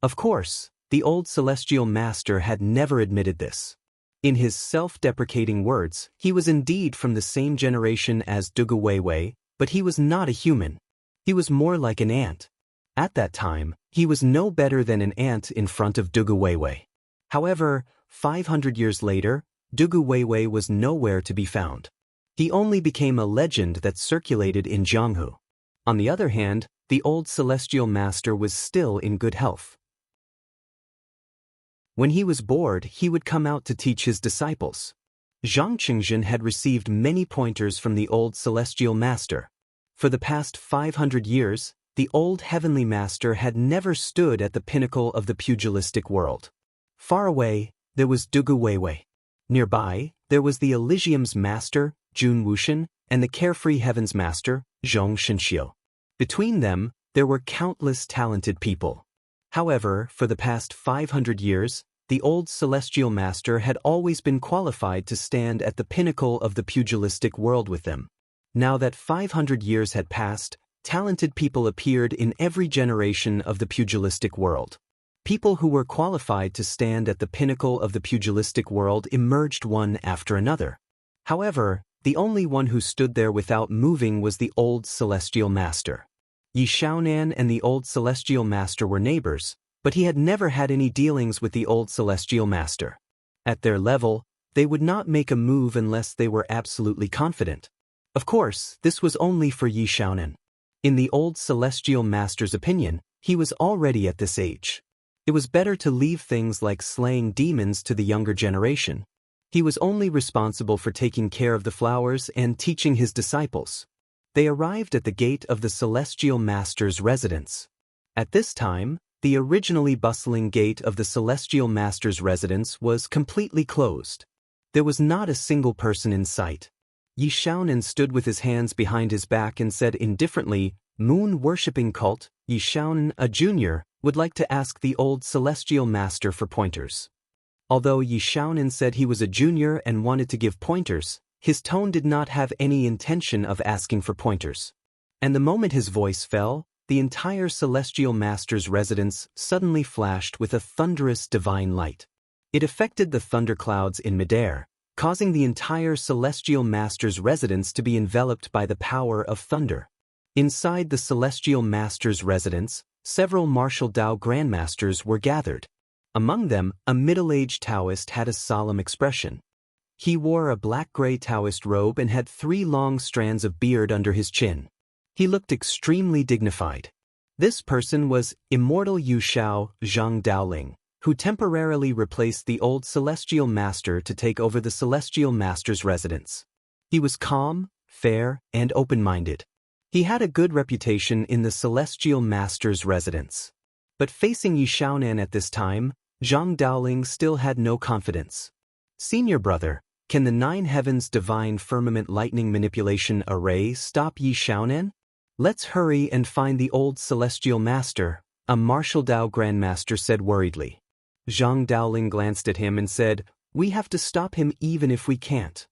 Of course, the old Celestial Master had never admitted this. In his self-deprecating words, he was indeed from the same generation as Dugu Weiwei, but he was not a human. He was more like an ant. At that time, he was no better than an ant in front of Dugu Weiwei. However, 500 years later, Dugu Weiwei was nowhere to be found. He only became a legend that circulated in Jianghu. On the other hand, the old Celestial Master was still in good health. When he was bored, he would come out to teach his disciples. Zhang Qingzhen had received many pointers from the old Celestial Master. For the past 500 years, the old Heavenly Master had never stood at the pinnacle of the pugilistic world. Far away, there was Dugu Weiwei. Nearby, there was the Elysium's Master, Jun Wuxian, and the Carefree Heaven's Master, Zhong Shenxiu. Between them, there were countless talented people. However, for the past 500 years, the old Celestial Master had always been qualified to stand at the pinnacle of the pugilistic world with them. Now that 500 years had passed, talented people appeared in every generation of the pugilistic world. People who were qualified to stand at the pinnacle of the pugilistic world emerged one after another. However, the only one who stood there without moving was the old Celestial Master. Yi Xiaonan and the old Celestial Master were neighbors, but he had never had any dealings with the old Celestial Master. At their level, they would not make a move unless they were absolutely confident. Of course, this was only for Yi Xiaonan. In the old Celestial Master's opinion, he was already at this age. It was better to leave things like slaying demons to the younger generation. He was only responsible for taking care of the flowers and teaching his disciples. They arrived at the gate of the Celestial Master's residence. At this time, the originally bustling gate of the Celestial Master's residence was completely closed. There was not a single person in sight. Yi Xiaonan stood with his hands behind his back and said indifferently, "Moon-worshipping cult, Yi Xiaonan, a junior, would like to ask the old Celestial Master for pointers." Although Yi Xiaonan said he was a junior and wanted to give pointers, his tone did not have any intention of asking for pointers. And the moment his voice fell, the entire Celestial Master's residence suddenly flashed with a thunderous divine light. It affected the thunderclouds in midair, causing the entire Celestial Master's residence to be enveloped by the power of thunder. Inside the Celestial Master's residence, several martial Dao grandmasters were gathered. Among them, a middle-aged Taoist had a solemn expression. He wore a black-gray Taoist robe and had 3 long strands of beard under his chin. He looked extremely dignified. This person was Immortal Yuxiao Zhang Daoling, who temporarily replaced the old Celestial Master to take over the Celestial Master's residence. He was calm, fair, and open-minded. He had a good reputation in the Celestial Master's residence. But facing Yi Xiaonan at this time, Zhang Daoling still had no confidence. Senior brother, can the 9 heavens divine firmament lightning manipulation array stop Yi Xiaonan? Let's hurry and find the old Celestial Master, a martial Dao Grandmaster said worriedly. Zhang Daoling glanced at him and said, we have to stop him even if we can't.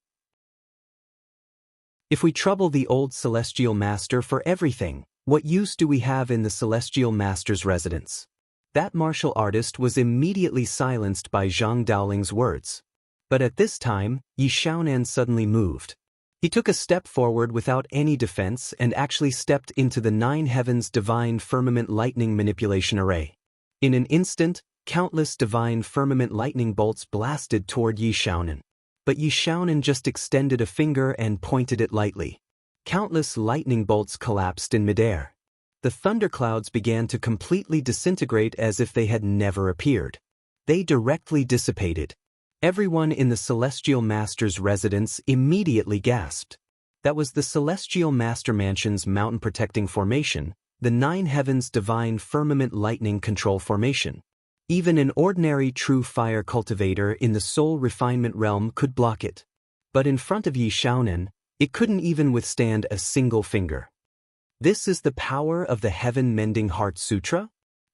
If we trouble the old Celestial Master for everything, what use do we have in the Celestial Master's residence? That martial artist was immediately silenced by Zhang Daoling's words. But at this time, Yi Xiaonan suddenly moved. He took a step forward without any defense and actually stepped into the 9 heavens divine firmament lightning manipulation array. In an instant, countless divine firmament lightning bolts blasted toward Yi Xiaonan. But Yi Xiaonan just extended a finger and pointed it lightly. Countless lightning bolts collapsed in midair. The thunderclouds began to completely disintegrate as if they had never appeared. They directly dissipated. Everyone in the Celestial Master's residence immediately gasped. That was the Celestial Master Mansion's mountain-protecting formation, the 9 heavens divine firmament lightning control formation. Even an ordinary true fire cultivator in the soul refinement realm could block it. But in front of Yi Xiaonan, it couldn't even withstand a single finger. This is the power of the Heaven-Mending Heart Sutra?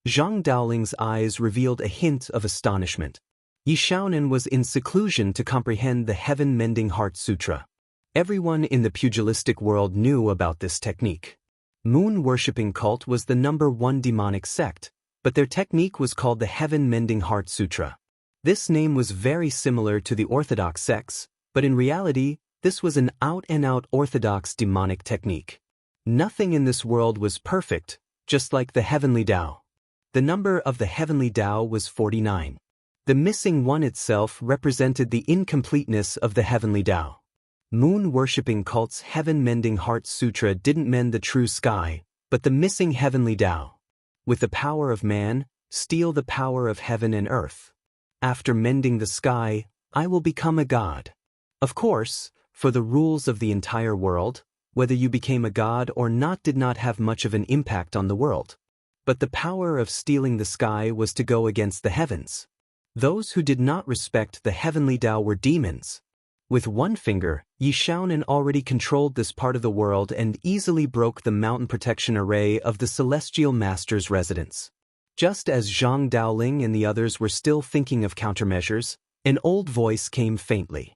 Zhang Daoling's eyes revealed a hint of astonishment. Yi Xiaonan was in seclusion to comprehend the Heaven-Mending Heart Sutra. Everyone in the pugilistic world knew about this technique. Moon-worshipping cult was the #1 demonic sect, but their technique was called the Heaven-Mending Heart Sutra. This name was very similar to the orthodox sects, but in reality, this was an out-and-out orthodox demonic technique. Nothing in this world was perfect, just like the Heavenly Tao. The number of the Heavenly Tao was 49. The missing one itself represented the incompleteness of the Heavenly Tao. Moon-worshipping cult's Heaven-Mending Heart Sutra didn't mend the true sky, but the missing Heavenly Tao. With the power of man, steal the power of heaven and earth. After mending the sky, I will become a god. Of course, for the rules of the entire world, whether you became a god or not did not have much of an impact on the world. But the power of stealing the sky was to go against the heavens. Those who did not respect the Heavenly Tao were demons. With one finger, Yi Xiaonan already controlled this part of the world and easily broke the mountain protection array of the Celestial Master's residence. Just as Zhang Daoling and the others were still thinking of countermeasures, an old voice came faintly.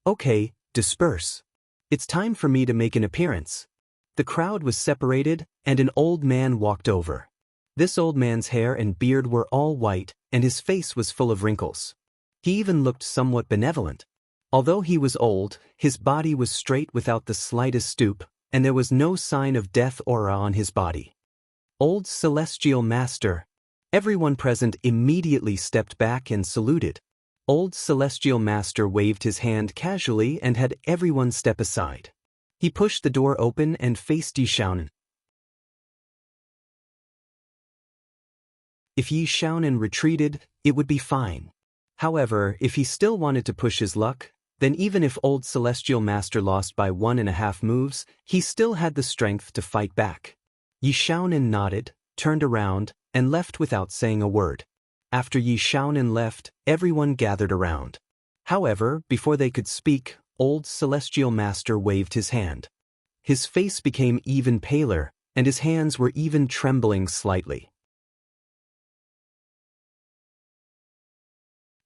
Okay, disperse. It's time for me to make an appearance. The crowd was separated, and an old man walked over. This old man's hair and beard were all white, and his face was full of wrinkles. He even looked somewhat benevolent. Although he was old, his body was straight without the slightest stoop, and there was no sign of death aura on his body. Old Celestial Master. Everyone present immediately stepped back and saluted. Old Celestial Master waved his hand casually and had everyone step aside. He pushed the door open and faced Yi Xiaonan. If Yi Xiaonan retreated, it would be fine. However, if he still wanted to push his luck, then even if old Celestial Master lost by 1.5 moves, he still had the strength to fight back. Yi Xiaonan nodded, turned around, and left without saying a word. After Yi Xiaonan left, everyone gathered around. However, before they could speak, old Celestial Master waved his hand. His face became even paler, and his hands were even trembling slightly.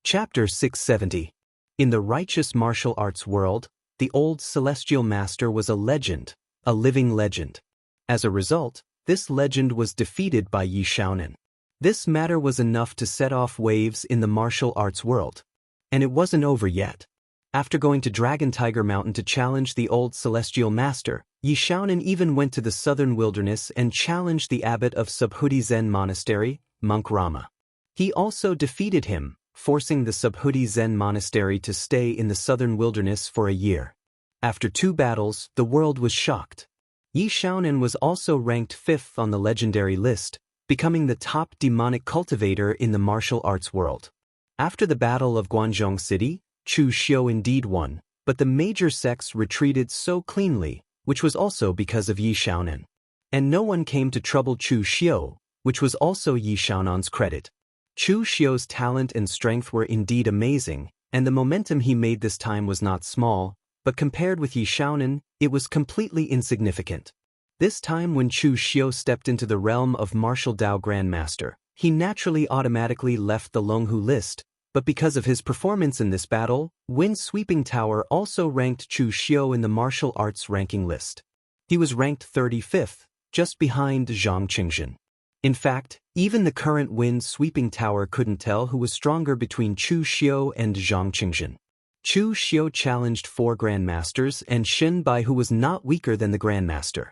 Chapter 670. In the righteous martial arts world, the old Celestial Master was a legend, a living legend. As a result, this legend was defeated by Yi Xiaonan. This matter was enough to set off waves in the martial arts world. And it wasn't over yet. After going to Dragon Tiger Mountain to challenge the old Celestial Master, Yi Xiaonan even went to the southern wilderness and challenged the abbot of Subhuti Zen Monastery, Monk Rama. He also defeated him, forcing the Subhuti Zen Monastery to stay in the southern wilderness for a year. After 2 battles, the world was shocked. Yi Xiaonan was also ranked 5th on the legendary list, becoming the top demonic cultivator in the martial arts world. After the Battle of Guanzhong City, Chu Xiu indeed won, but the major sects retreated so cleanly, which was also because of Yi Xiaonan. And no one came to trouble Chu Xiu, which was also Yi Xiaonan's credit. Chu Xiu's talent and strength were indeed amazing, and the momentum he made this time was not small, but compared with Yi Xiaonan, it was completely insignificant. This time when Chu Xiu stepped into the realm of Martial Dao Grandmaster, he naturally automatically left the Longhu list, but because of his performance in this battle, Wind Sweeping Tower also ranked Chu Xiu in the martial arts ranking list. He was ranked 35th, just behind Zhang Qingjin. In fact, even the current Wind Sweeping Tower couldn't tell who was stronger between Chu Xiu and Zhang Qingjin. Chu Xiu challenged 4 Grandmasters and Xin Bai, who was not weaker than the Grandmaster.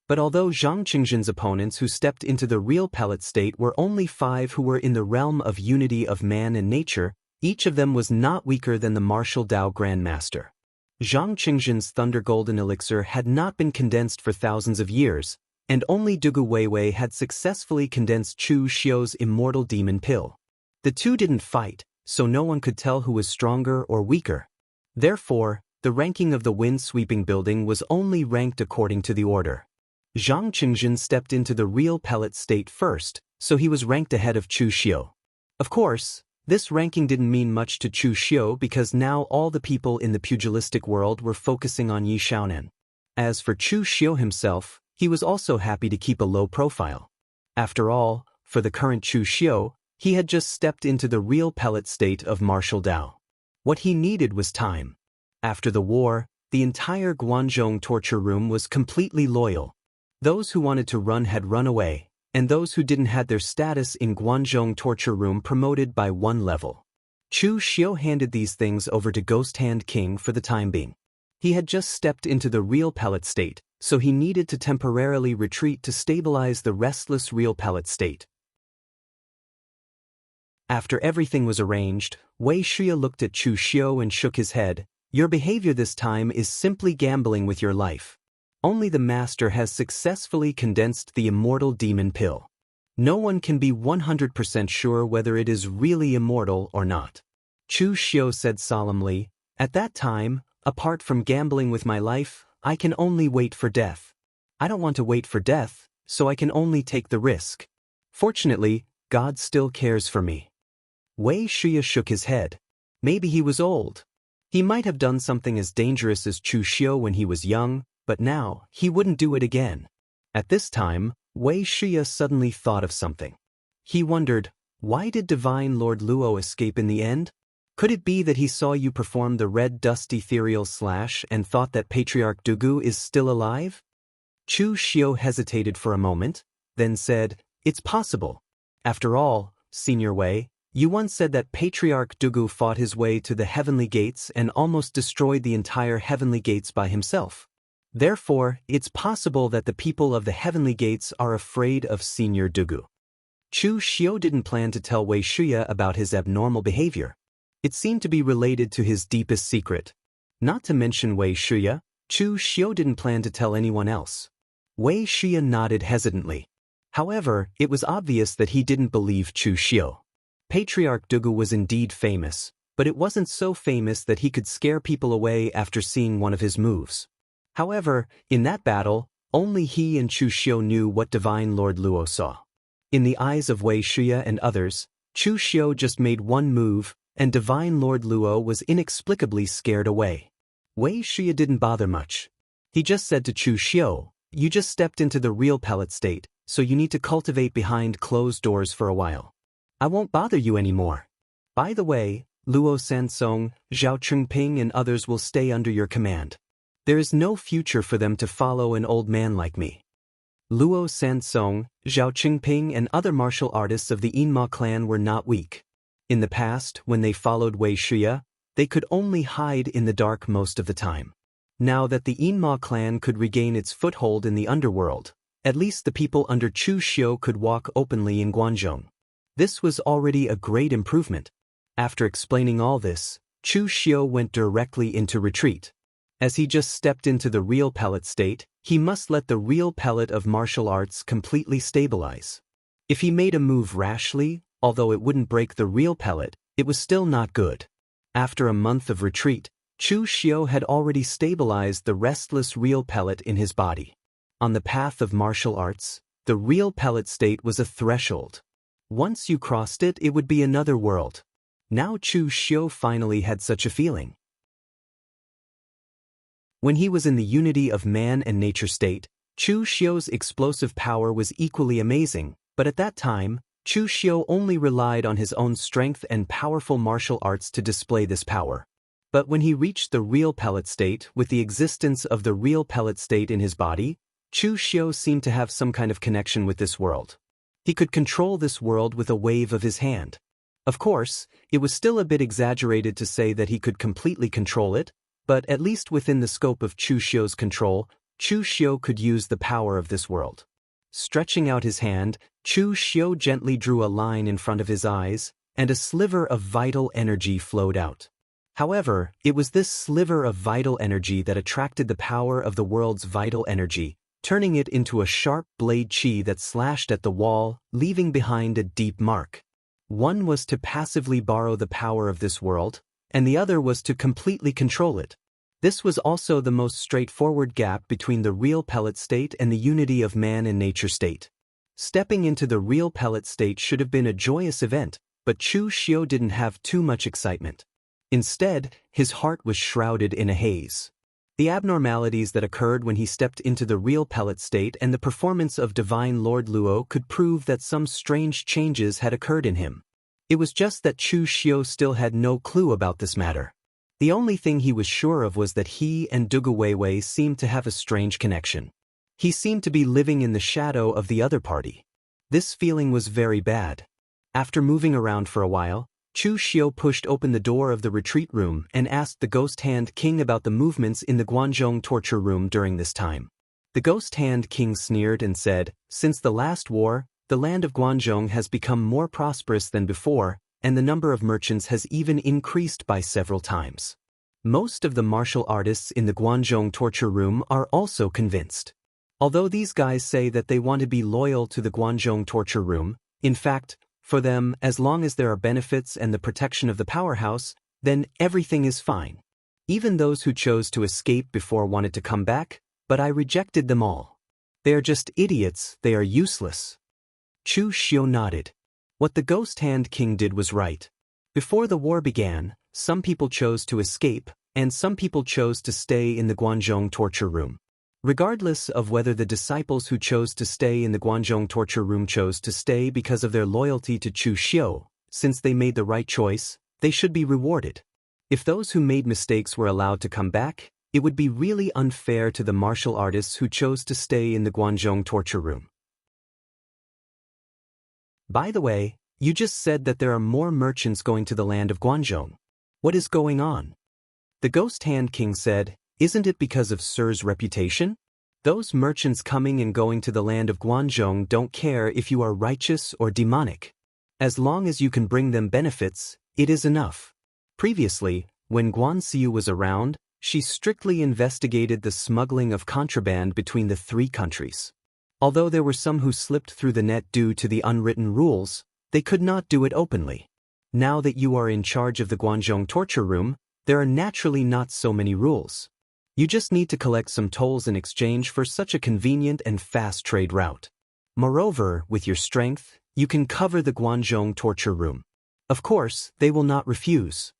But although Zhang Qingjin's opponents who stepped into the real pellet state were only 5 who were in the realm of unity of man and nature, each of them was not weaker than the Martial Dao Grandmaster. Zhang Qingjin's Thunder Golden Elixir had not been condensed for thousands of years, and only Dugu Weiwei had successfully condensed Chu Xiu's Immortal Demon Pill. The two didn't fight, so no one could tell who was stronger or weaker. Therefore, the ranking of the Wind Sweeping Building was only ranked according to the order. Zhang Qingjin stepped into the real pellet state first, so he was ranked ahead of Chu Xiu. Of course, this ranking didn't mean much to Chu Xiu because now all the people in the pugilistic world were focusing on Yi Xiaonan. As for Chu Xiu himself, he was also happy to keep a low profile. After all, for the current Chu Xiu, he had just stepped into the real pellet state of martial Dao. What he needed was time. After the war, the entire Guanzhong torture room was completely loyal. Those who wanted to run had run away, and those who didn't had their status in Guanzhong torture room promoted by 1 level. Chu Xiu handed these things over to Ghost Hand King for the time being. He had just stepped into the real pellet state, so he needed to temporarily retreat to stabilize the restless real pellet state. After everything was arranged, Wei Shia looked at Chu Xiu and shook his head. Your behavior this time is simply gambling with your life. Only the master has successfully condensed the Immortal Demon Pill. No one can be 100% sure whether it is really immortal or not. Chu Xiu said solemnly, at that time, apart from gambling with my life, I can only wait for death. I don't want to wait for death, so I can only take the risk. Fortunately, God still cares for me. Wei Shia shook his head. Maybe he was old. He might have done something as dangerous as Chu Xiu when he was young, but now, he wouldn't do it again. At this time, Wei Shia suddenly thought of something. He wondered, why did Divine Lord Luo escape in the end? Could it be that he saw you perform the red dust ethereal slash and thought that Patriarch Dugu is still alive? Chu Xiu hesitated for a moment, then said, it's possible. After all, Senior Wei, you once said that Patriarch Dugu fought his way to the heavenly gates and almost destroyed the entire heavenly gates by himself. Therefore, it's possible that the people of the heavenly gates are afraid of Senior Dugu. Chu Xiu didn't plan to tell Wei Shia about his abnormal behavior. It seemed to be related to his deepest secret. Not to mention Wei Shia, Chu Xiu didn't plan to tell anyone else. Wei Shia nodded hesitantly. However, it was obvious that he didn't believe Chu Xiu. Patriarch Dugu was indeed famous, but it wasn't so famous that he could scare people away after seeing one of his moves. However, in that battle, only he and Chu Xiu knew what Divine Lord Luo saw. In the eyes of Wei Shia and others, Chu Xiu just made one move, and Divine Lord Luo was inexplicably scared away. Wei Shia didn't bother much. He just said to Chu Xiu, you just stepped into the real pellet state, so you need to cultivate behind closed doors for a while. I won't bother you anymore. By the way, Luo Sansong, Zhao Chengping and others will stay under your command. There is no future for them to follow an old man like me. Luo Sansong, Zhao Chengping and other martial artists of the Yinma clan were not weak. In the past, when they followed Wei Shia, they could only hide in the dark most of the time. Now that the Yinma clan could regain its foothold in the underworld, at least the people under Chu Xiu could walk openly in Guanzhong. This was already a great improvement. After explaining all this, Chu Xiu went directly into retreat. As he just stepped into the real pellet state, he must let the real pellet of martial arts completely stabilize. If he made a move rashly, although it wouldn't break the real pellet, it was still not good. After a month of retreat, Chu Xiu had already stabilized the restless real pellet in his body. On the path of martial arts, the real pellet state was a threshold. Once you crossed it, it would be another world. Now Chu Xiu finally had such a feeling. When he was in the unity of man and nature state, Chu Xiu's explosive power was equally amazing, but at that time, Chu Xiu only relied on his own strength and powerful martial arts to display this power. But when he reached the real pellet state, with the existence of the real pellet state in his body, Chu Xiu seemed to have some kind of connection with this world. He could control this world with a wave of his hand. Of course, it was still a bit exaggerated to say that he could completely control it, but at least within the scope of Chu Xiu's control, Chu Xiu could use the power of this world. Stretching out his hand, Chu Xiu gently drew a line in front of his eyes, and a sliver of vital energy flowed out. However, it was this sliver of vital energy that attracted the power of the world's vital energy, turning it into a sharp blade qi that slashed at the wall, leaving behind a deep mark. One was to passively borrow the power of this world, and the other was to completely control it. This was also the most straightforward gap between the real pellet state and the unity of man and nature state. Stepping into the real pellet state should have been a joyous event, but Chu Xiu didn't have too much excitement. Instead, his heart was shrouded in a haze. The abnormalities that occurred when he stepped into the real pellet state and the performance of Divine Lord Luo could prove that some strange changes had occurred in him. It was just that Chu Xiu still had no clue about this matter. The only thing he was sure of was that he and Dugu Weiwei seemed to have a strange connection. He seemed to be living in the shadow of the other party. This feeling was very bad. After moving around for a while, Chu Xiu pushed open the door of the retreat room and asked the Ghost Hand King about the movements in the Guanzhong torture room during this time. The Ghost Hand King sneered and said, "Since the last war, the land of Guanzhong has become more prosperous than before, and the number of merchants has even increased by several times. Most of the martial artists in the Guanzhong torture room are also convinced. Although these guys say that they want to be loyal to the Guanzhong torture room, in fact, for them, as long as there are benefits and the protection of the powerhouse, then everything is fine. Even those who chose to escape before wanted to come back, but I rejected them all. They are just idiots, they are useless." Chu Xiu nodded. What the Ghost Hand King did was right. Before the war began, some people chose to escape, and some people chose to stay in the Guanzhong torture room. Regardless of whether the disciples who chose to stay in the Guanzhong torture room chose to stay because of their loyalty to Chu Xiu, since they made the right choice, they should be rewarded. If those who made mistakes were allowed to come back, it would be really unfair to the martial artists who chose to stay in the Guanzhong torture room. By the way, you just said that there are more merchants going to the land of Guanzhong. What is going on? The Ghost Hand King said, "Isn't it because of Sir's reputation? Those merchants coming and going to the land of Guanzhong don't care if you are righteous or demonic. As long as you can bring them benefits, it is enough." Previously, when Guanxiu was around, she strictly investigated the smuggling of contraband between the three countries. Although there were some who slipped through the net due to the unwritten rules, they could not do it openly. Now that you are in charge of the Guanzhong torture room, there are naturally not so many rules. You just need to collect some tolls in exchange for such a convenient and fast trade route. Moreover, with your strength, you can cover the Guanzhong torture room. Of course, they will not refuse.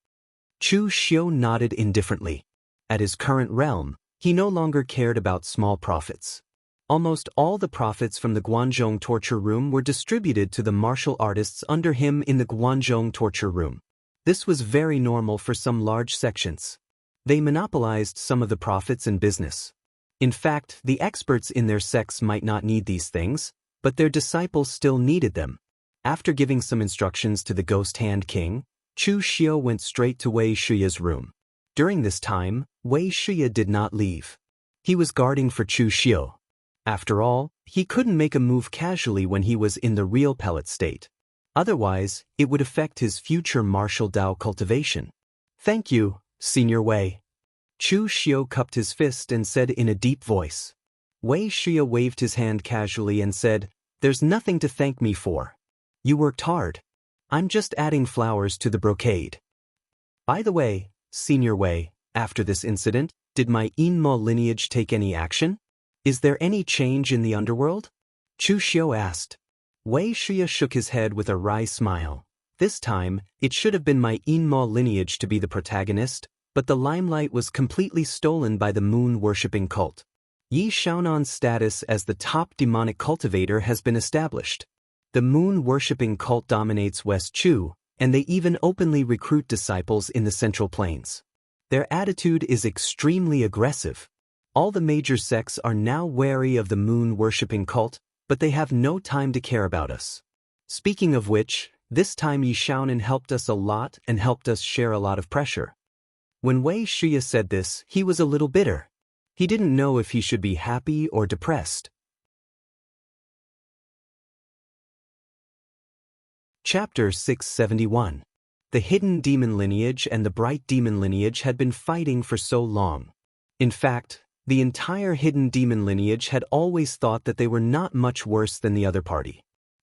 Chu Xiu nodded indifferently. At his current realm, he no longer cared about small profits. Almost all the profits from the Guanzhong torture room were distributed to the martial artists under him in the Guanzhong torture room. This was very normal for some large sections. They monopolized some of the profits and business. In fact, the experts in their sects might not need these things, but their disciples still needed them. After giving some instructions to the Ghost Hand King, Chu Xiu went straight to Wei Shuya's room. During this time, Wei Shuya did not leave. He was guarding for Chu Xiu. After all, he couldn't make a move casually when he was in the real pellet state. Otherwise, it would affect his future martial Dao cultivation. "Thank you, Senior Wei." Chu Xiu cupped his fist and said in a deep voice. Wei Xia waved his hand casually and said, "There's nothing to thank me for. You worked hard. I'm just adding flowers to the brocade. By the way, Senior Wei, after this incident, did my Inmo lineage take any action? Is there any change in the underworld?" Chu Xiu asked. Wei Xia shook his head with a wry smile. This time, it should have been my Inmo lineage to be the protagonist, but the limelight was completely stolen by the moon-worshipping cult. Yi Xiaonan's status as the top demonic cultivator has been established. The moon-worshipping cult dominates West Chu, and they even openly recruit disciples in the Central Plains. Their attitude is extremely aggressive. All the major sects are now wary of the moon-worshipping cult, but they have no time to care about us. Speaking of which, this time Yi Xiaonan helped us a lot and helped us share a lot of pressure. When Wei Xia said this, he was a little bitter. He didn't know if he should be happy or depressed. Chapter 671. The hidden demon lineage and the bright demon lineage had been fighting for so long. In fact, the entire hidden demon lineage had always thought that they were not much worse than the other party.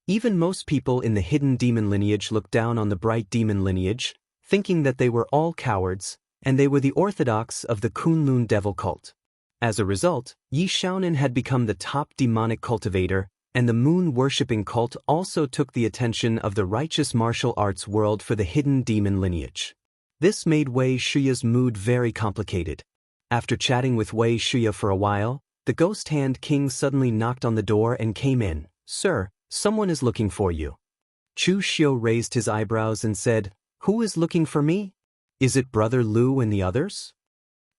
Even most people in the hidden demon lineage looked down on the bright demon lineage, thinking that they were all cowards, and they were the orthodox of the Kunlun devil cult. As a result, Yi Xiaonan had become the top demonic cultivator, and the moon-worshipping cult also took the attention of the righteous martial arts world for the hidden demon lineage. This made Wei Xia's mood very complicated. After chatting with Wei Xia for a while, the Ghost Hand King suddenly knocked on the door and came in. "Sir, someone is looking for you." Chu Xiu raised his eyebrows and said, "Who is looking for me? Is it Brother Lu and the others?"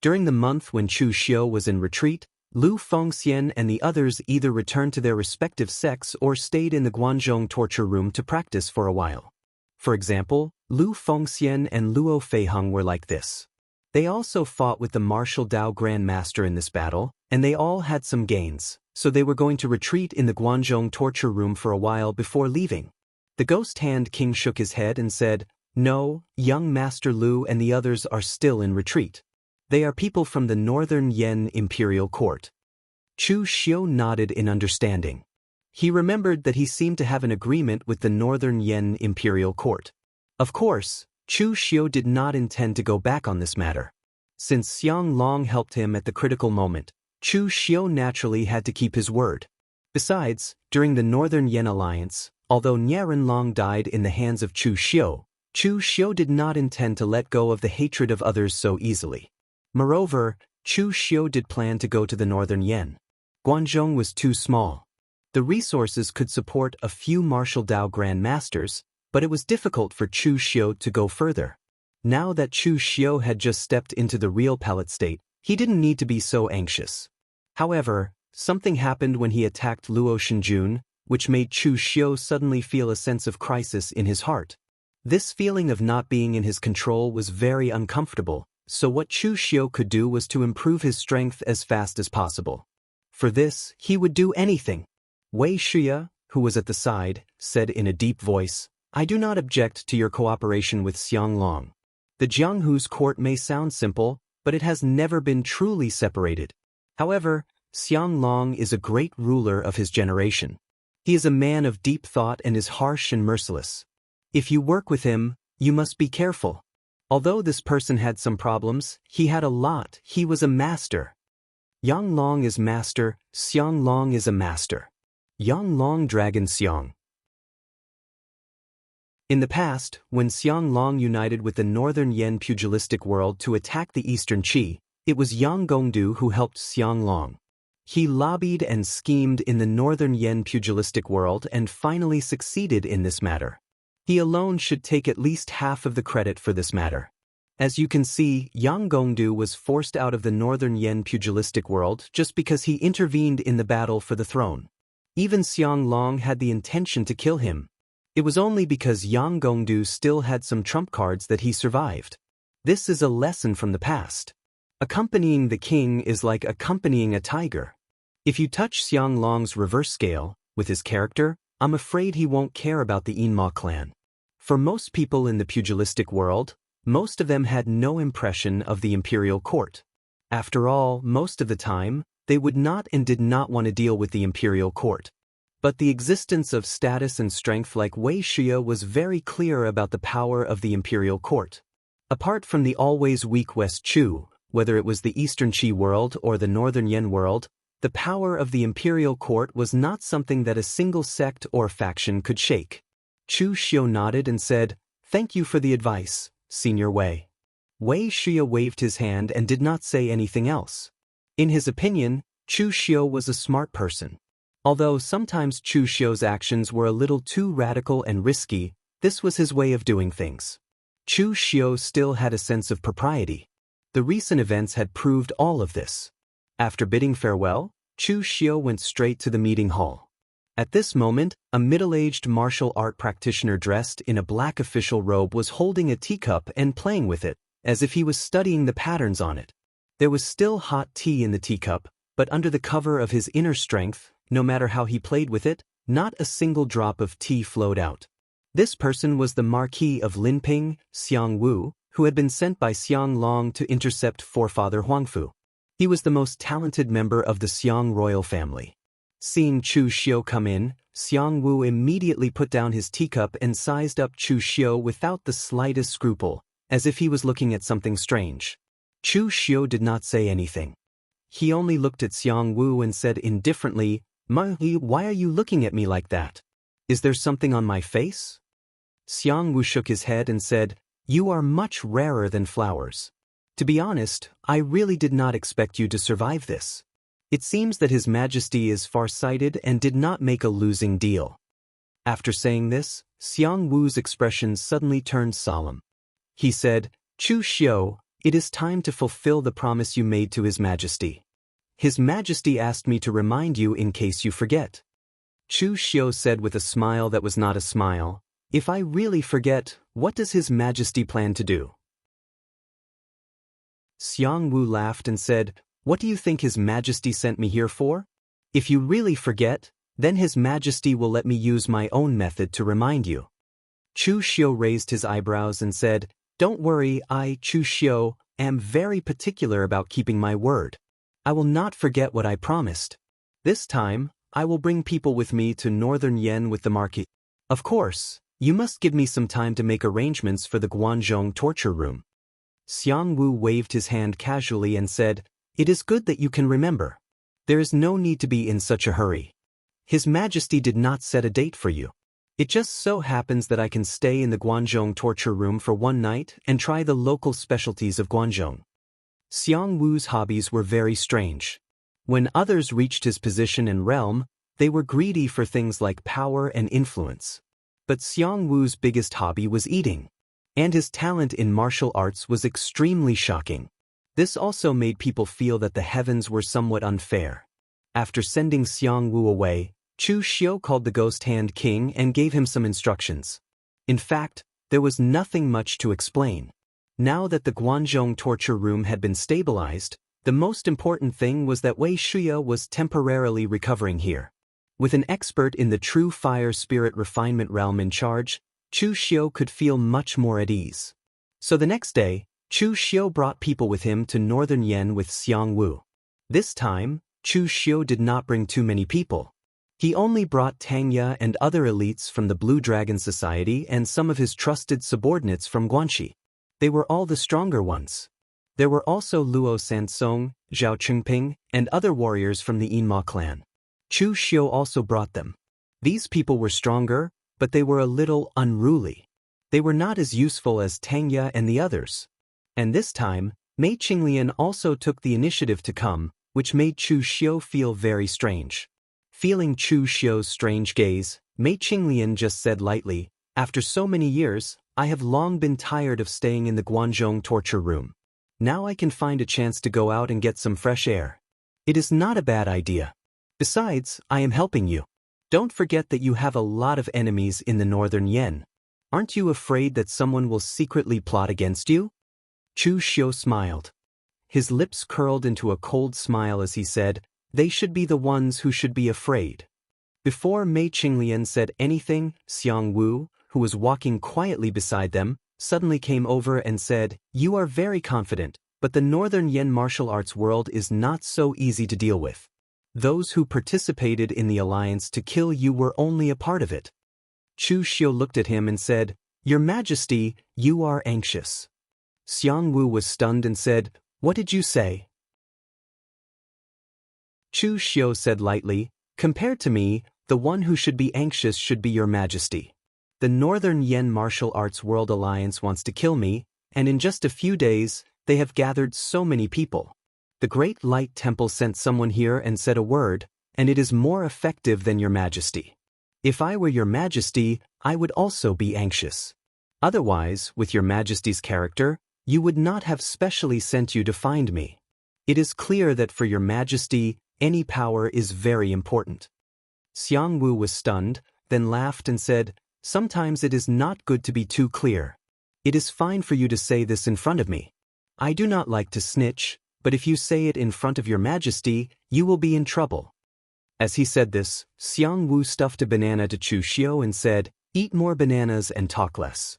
During the month when Chu Xiu was in retreat, Lu Fengxian and the others either returned to their respective sects or stayed in the Guanzhong torture room to practice for a while. For example, Lu Fengxian and Luo Feiheng were like this. They also fought with the martial Dao Grand Master in this battle, and they all had some gains, so they were going to retreat in the Guanzhong torture room for a while before leaving. The Ghost Hand King shook his head and said, "No, young Master Lu and the others are still in retreat. They are people from the Northern Yen Imperial Court." Chu Xiu nodded in understanding. He remembered that he seemed to have an agreement with the Northern Yen Imperial Court. Of course, Chu Xiu did not intend to go back on this matter. Since Xiang Long helped him at the critical moment, Chu Xiu naturally had to keep his word. Besides, during the Northern Yen Alliance, although Niaran Long died in the hands of Chu Xiu did not intend to let go of the hatred of others so easily. Moreover, Chu Xiu did plan to go to the Northern Yen. Guanzhong was too small. The resources could support a few martial Dao Grand Masters, but it was difficult for Chu Xiu to go further. Now that Chu Xiu had just stepped into the real palette state, he didn't need to be so anxious. However, something happened when he attacked Luo Shenjun, which made Chu Xiu suddenly feel a sense of crisis in his heart. This feeling of not being in his control was very uncomfortable. So what Chu Xiu could do was to improve his strength as fast as possible. For this, he would do anything. Wei Xia, who was at the side, said in a deep voice, "I do not object to your cooperation with Xiang Long. The Jianghu's court may sound simple, but it has never been truly separated. However, Xiang Long is a great ruler of his generation. He is a man of deep thought and is harsh and merciless. If you work with him, you must be careful. Although this person had some problems, he had a lot. He was a master. Yang Long is master, Xiang Long is a master. Yang Long Dragon Xiang." In the past, when Xiang Long united with the Northern Yen pugilistic world to attack the Eastern Qi, it was Yang Gongdu who helped Xiang Long. He lobbied and schemed in the Northern Yen pugilistic world and finally succeeded in this matter. He alone should take at least half of the credit for this matter. As you can see, Yang Gongdu was forced out of the Northern Yen pugilistic world just because he intervened in the battle for the throne. Even Xiang Long had the intention to kill him. It was only because Yang Gongdu still had some trump cards that he survived. This is a lesson from the past. Accompanying the king is like accompanying a tiger. If you touch Xiang Long's reverse scale, with his character, I'm afraid he won't care about the Yinma clan. For most people in the pugilistic world, most of them had no impression of the imperial court. After all, most of the time, they would not and did not want to deal with the imperial court. But the existence of status and strength like Wuxia was very clear about the power of the imperial court. Apart from the always weak West Chu, whether it was the Eastern Qi world or the Northern Yan world, the power of the imperial court was not something that a single sect or faction could shake. Chu Xiu nodded and said, "Thank you for the advice, Senior Wei." Wuxia waved his hand and did not say anything else. In his opinion, Chu Xiu was a smart person. Although sometimes Chu Xiu's actions were a little too radical and risky, this was his way of doing things. Chu Xiu still had a sense of propriety. The recent events had proved all of this. After bidding farewell, Chu Xiu went straight to the meeting hall. At this moment, a middle-aged martial art practitioner dressed in a black official robe was holding a teacup and playing with it, as if he was studying the patterns on it. There was still hot tea in the teacup, but under the cover of his inner strength, no matter how he played with it, not a single drop of tea flowed out. This person was the Marquis of Linping, Jianghu, who had been sent by Xiang Long to intercept forefather Huangfu. He was the most talented member of the Xiang royal family. Seeing Chu Xiu come in, Xianghu immediately put down his teacup and sized up Chu Xiu without the slightest scruple, as if he was looking at something strange. Chu Xiu did not say anything. He only looked at Xianghu and said indifferently, "Marquis, why are you looking at me like that? Is there something on my face?" Xianghu shook his head and said, "You are much rarer than flowers. To be honest, I really did not expect you to survive this." It seems that His Majesty is far-sighted and did not make a losing deal. After saying this, Xianghu's expression suddenly turned solemn. He said, "Chu Xiu, it is time to fulfill the promise you made to His Majesty. His Majesty asked me to remind you in case you forget." Chu Xiu said with a smile that was not a smile, "If I really forget, what does His Majesty plan to do?" Xianghu laughed and said, "What do you think His Majesty sent me here for? If you really forget, then His Majesty will let me use my own method to remind you." Chu Xiu raised his eyebrows and said, "Don't worry, I, Chu Xiu, am very particular about keeping my word. I will not forget what I promised. This time, I will bring people with me to Northern Yan with the Marquis. Of course, you must give me some time to make arrangements for the Guanzhong torture room." Xianghu waved his hand casually and said, "It is good that you can remember. There is no need to be in such a hurry. His Majesty did not set a date for you. It just so happens that I can stay in the Guanzhong torture room for one night and try the local specialties of Guanzhong." Xianghu's hobbies were very strange. When others reached his position and realm, they were greedy for things like power and influence. But Xianghu's biggest hobby was eating. And his talent in martial arts was extremely shocking. This also made people feel that the heavens were somewhat unfair. After sending Xianghu away, Chu Xiu called the Ghost Hand King and gave him some instructions. In fact, there was nothing much to explain. Now that the Guanzhong torture room had been stabilized, the most important thing was that Wuxia was temporarily recovering here. With an expert in the true fire spirit refinement realm in charge, Chu Xiu could feel much more at ease. So the next day, Chu Xiu brought people with him to Northern Yan with Xianghu. This time, Chu Xiu did not bring too many people. He only brought Tangya and other elites from the Blue Dragon Society and some of his trusted subordinates from Guanxi. They were all the stronger ones. There were also Luo Sansong, Zhao Chengping, and other warriors from the Yinma clan. Chu Xiu also brought them. These people were stronger, but they were a little unruly. They were not as useful as Tangya and the others. And this time, Mei Qinglian also took the initiative to come, which made Chu Xiu feel very strange. Feeling Chu Xiu's strange gaze, Mei Qinglian just said lightly, "After so many years, I have long been tired of staying in the Guanzhong torture room. Now I can find a chance to go out and get some fresh air. It is not a bad idea. Besides, I am helping you. Don't forget that you have a lot of enemies in the Northern Yan. Aren't you afraid that someone will secretly plot against you?" Chu Xiu smiled. His lips curled into a cold smile as he said, "They should be the ones who should be afraid." Before Mei Qinglian said anything, Xianghu, who was walking quietly beside them, suddenly came over and said, "You are very confident, but the Northern Yen martial arts world is not so easy to deal with. Those who participated in the alliance to kill you were only a part of it. Chu Xiu looked at him and said, "Your Majesty, you are anxious." Jianghu was stunned and said, "What did you say?" Chu Xiu said lightly, "Compared to me, the one who should be anxious should be your Majesty. The Northern Yen Martial Arts World Alliance wants to kill me, and in just a few days, they have gathered so many people. The Great Light Temple sent someone here and said a word, and it is more effective than your Majesty. If I were your Majesty, I would also be anxious. Otherwise, with your Majesty's character, you would not have specially sent you to find me. It is clear that for your Majesty, any power is very important." Jianghu was stunned, then laughed and said, "Sometimes it is not good to be too clear. It is fine for you to say this in front of me. I do not like to snitch, but if you say it in front of your Majesty, you will be in trouble." As he said this, Jianghu stuffed a banana to Chu Xiu and said, "Eat more bananas and talk less."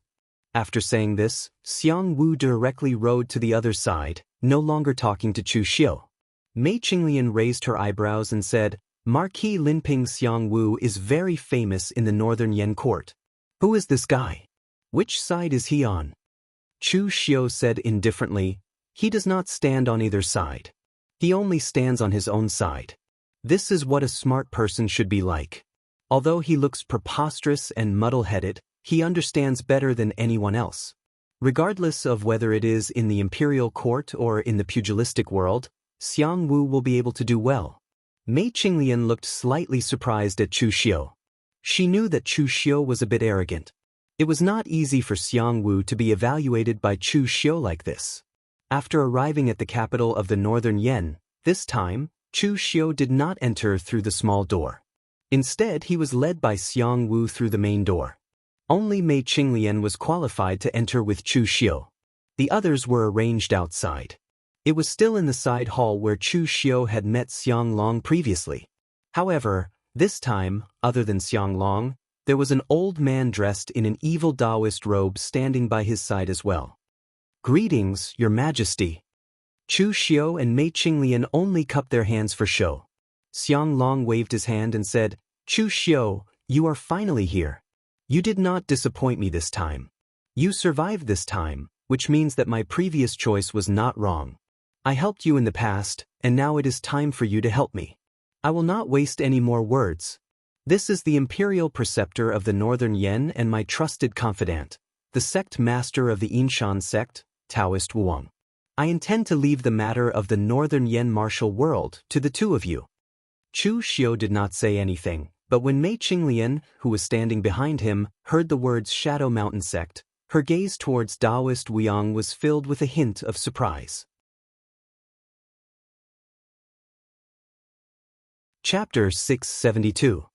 After saying this, Jianghu directly rode to the other side, no longer talking to Chu Xiu. Mei Qinglian raised her eyebrows and said, "Marquis Linping Jianghu is very famous in the Northern Yen court. Who is this guy? Which side is he on?" Chu Xiu said indifferently, "He does not stand on either side. He only stands on his own side. This is what a smart person should be like. Although he looks preposterous and muddle-headed, he understands better than anyone else. Regardless of whether it is in the imperial court or in the pugilistic world, Jianghu will be able to do well." Mei Qinglian looked slightly surprised at Chu Xiu. She knew that Chu Xiu was a bit arrogant. It was not easy for Jianghu to be evaluated by Chu Xiu like this. After arriving at the capital of the Northern Yen, this time, Chu Xiu did not enter through the small door. Instead, he was led by Jianghu through the main door. Only Mei Qinglian was qualified to enter with Chu Xiu. The others were arranged outside. It was still in the side hall where Chu Xiu had met Xiang Long previously. However, this time, other than Xiang Long, there was an old man dressed in an evil Taoist robe standing by his side as well. "Greetings, your Majesty." Chu Xiu and Mei Qinglian only cupped their hands for show. Xiang Long waved his hand and said, "Chu Xiu, you are finally here. You did not disappoint me this time. You survived this time, which means that my previous choice was not wrong. I helped you in the past, and now it is time for you to help me. I will not waste any more words. This is the Imperial Preceptor of the Northern Yen and my trusted confidant, the sect master of the Yinshan sect, Taoist Wuang. I intend to leave the matter of the Northern Yen martial world to the two of you." Chu Xiu did not say anything, but when Mei Qinglian, who was standing behind him, heard the words Shadow Mountain Sect, her gaze towards Taoist Wuang was filled with a hint of surprise. Chapter 672.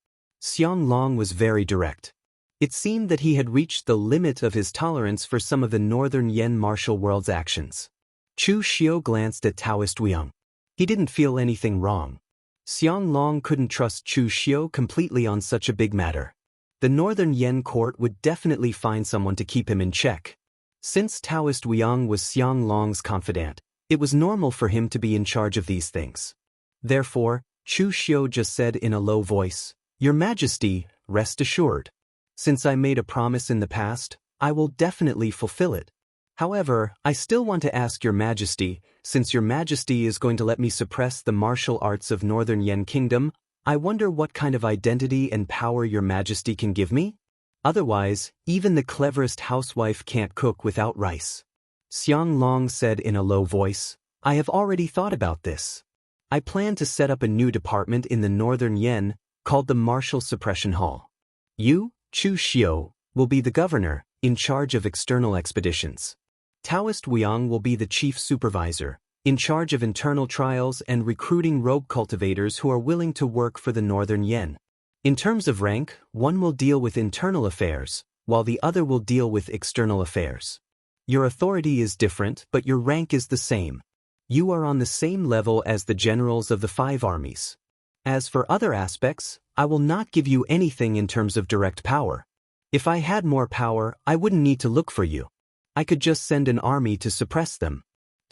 Xiang Long was very direct. It seemed that he had reached the limit of his tolerance for some of the Northern Yen martial world's actions. Chu Xiu glanced at Taoist Wuang. He didn't feel anything wrong. Xiang Long couldn't trust Chu Xiu completely on such a big matter. The Northern Yen court would definitely find someone to keep him in check. Since Taoist Wuang was Xiang Long's confidant, it was normal for him to be in charge of these things. Therefore, Chu Xiu just said in a low voice, "Your Majesty, rest assured. Since I made a promise in the past, I will definitely fulfill it. However, I still want to ask your Majesty, since your Majesty is going to let me suppress the martial arts of Northern Yen Kingdom, I wonder what kind of identity and power your Majesty can give me? Otherwise, even the cleverest housewife can't cook without rice." Xiang Long said in a low voice, "I have already thought about this. I plan to set up a new department in the Northern Yen, called the Martial Suppression Hall. You, Chu Xiu, will be the governor, in charge of external expeditions. Taoist Wuang will be the chief supervisor, in charge of internal trials and recruiting rogue cultivators who are willing to work for the Northern Yen. In terms of rank, one will deal with internal affairs, while the other will deal with external affairs. Your authority is different, but your rank is the same. You are on the same level as the generals of the 5 armies. As for other aspects, I will not give you anything in terms of direct power. If I had more power, I wouldn't need to look for you. I could just send an army to suppress them.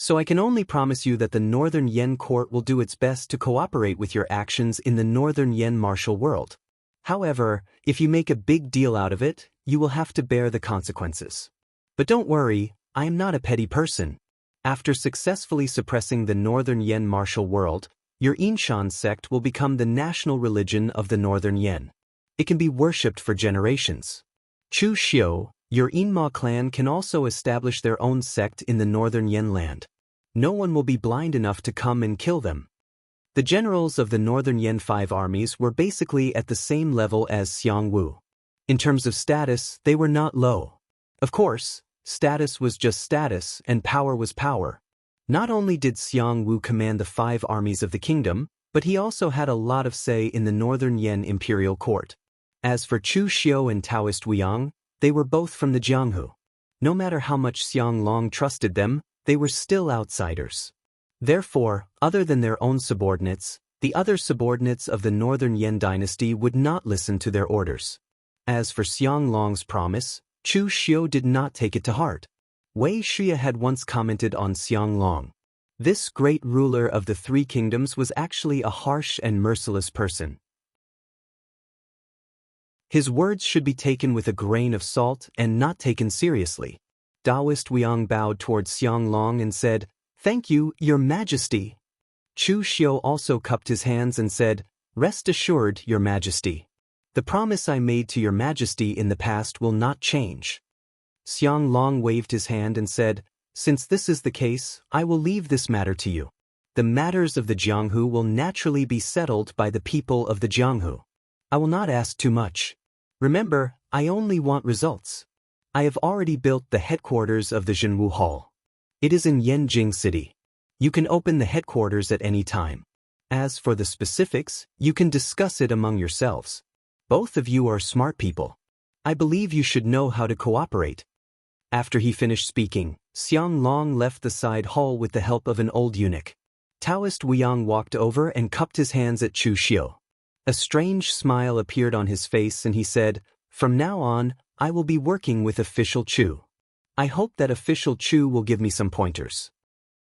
So I can only promise you that the Northern Yen court will do its best to cooperate with your actions in the Northern Yen martial world. However, if you make a big deal out of it, you will have to bear the consequences. But don't worry, I am not a petty person. After successfully suppressing the Northern Yen martial world, your Inshan sect will become the national religion of the Northern Yen. It can be worshipped for generations. Chu Xiu, your Inma clan can also establish their own sect in the Northern Yen land. No one will be blind enough to come and kill them. The generals of the Northern Yen 5 armies were basically at the same level as Jianghu. In terms of status, they were not low. Of course, status was just status and power was power. Not only did Jianghu command the 5 armies of the kingdom, but he also had a lot of say in the Northern Yen imperial court. As for Chu Xiu and Taoist Wuyang, they were both from the Jianghu. No matter how much Xiang Long trusted them, they were still outsiders. Therefore, other than their own subordinates, the other subordinates of the Northern Yen dynasty would not listen to their orders. As for Xiang Long's promise, Chu Xiu did not take it to heart. Wei Xia had once commented on Xiang Long. This great ruler of the 3 kingdoms was actually a harsh and merciless person. His words should be taken with a grain of salt and not taken seriously. Taoist Wuyang bowed towards Xiang Long and said, "Thank you, Your Majesty." Chu Xiu also cupped his hands and said, "Rest assured, Your Majesty. The promise I made to Your Majesty in the past will not change." Xiang Long waved his hand and said, "Since this is the case, I will leave this matter to you. The matters of the Jianghu will naturally be settled by the people of the Jianghu. I will not ask too much. Remember, I only want results. I have already built the headquarters of the Jianghu Hall. It is in Yanjing City. You can open the headquarters at any time. As for the specifics, you can discuss it among yourselves. Both of you are smart people. I believe you should know how to cooperate." After he finished speaking, Xiang Long left the side hall with the help of an old eunuch. Taoist Wuyang walked over and cupped his hands at Chu Xiu. A strange smile appeared on his face and he said, "From now on, I will be working with Official Chu. I hope that Official Chu will give me some pointers."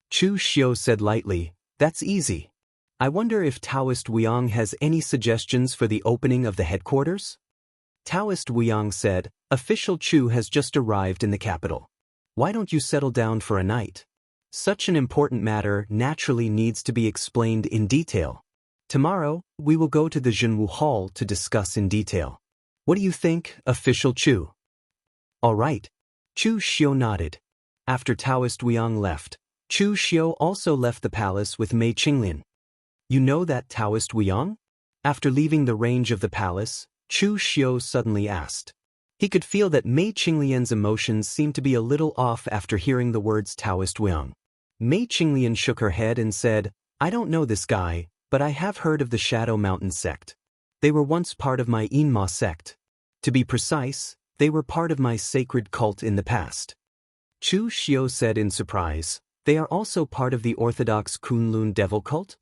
Chu Xiu said lightly, "That's easy. I wonder if Taoist Wuyang has any suggestions for the opening of the headquarters?" Taoist Wuyang said, "Official Chu has just arrived in the capital. Why don't you settle down for a night? Such an important matter naturally needs to be explained in detail. Tomorrow, we will go to the Jianghu Hall to discuss in detail. What do you think, Official Chu?" "All right." Chu Xiu nodded. After Taoist Wuyang left, Chu Xiu also left the palace with Mei Qinglian. "You know that Taoist Wuyang?" After leaving the range of the palace, Chu Xiu suddenly asked. He could feel that Mei Qinglian's emotions seemed to be a little off after hearing the words Taoist Wuyang. Mei Qinglian shook her head and said, "I don't know this guy, but I have heard of the Shadow Mountain sect. They were once part of my Inma sect. To be precise, they were part of my sacred cult in the past." Chu Xiu said in surprise, "They are also part of the orthodox Kunlun devil cult?"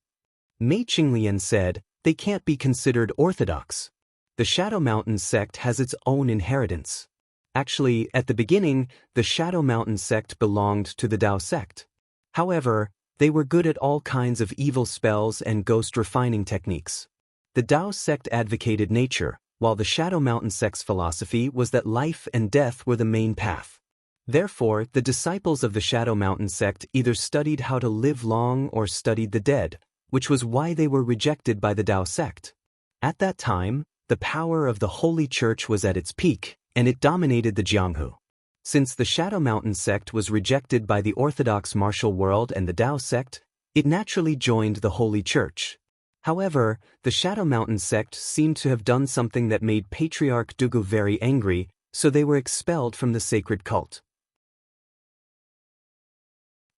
Mei Qinglian said, "They can't be considered orthodox. The Shadow Mountain sect has its own inheritance. Actually, at the beginning, the Shadow Mountain sect belonged to the Dao sect. However, they were good at all kinds of evil spells and ghost refining techniques. The Dao sect advocated nature, while the Shadow Mountain sect's philosophy was that life and death were the main path. Therefore, the disciples of the Shadow Mountain sect either studied how to live long or studied the dead, which was why they were rejected by the Dao sect. At that time, the power of the Holy Church was at its peak, and it dominated the Jianghu. Since the Shadow Mountain sect was rejected by the orthodox martial world and the Dao sect, it naturally joined the Holy Church. However, the Shadow Mountain sect seemed to have done something that made Patriarch Dugu very angry, so they were expelled from the sacred cult.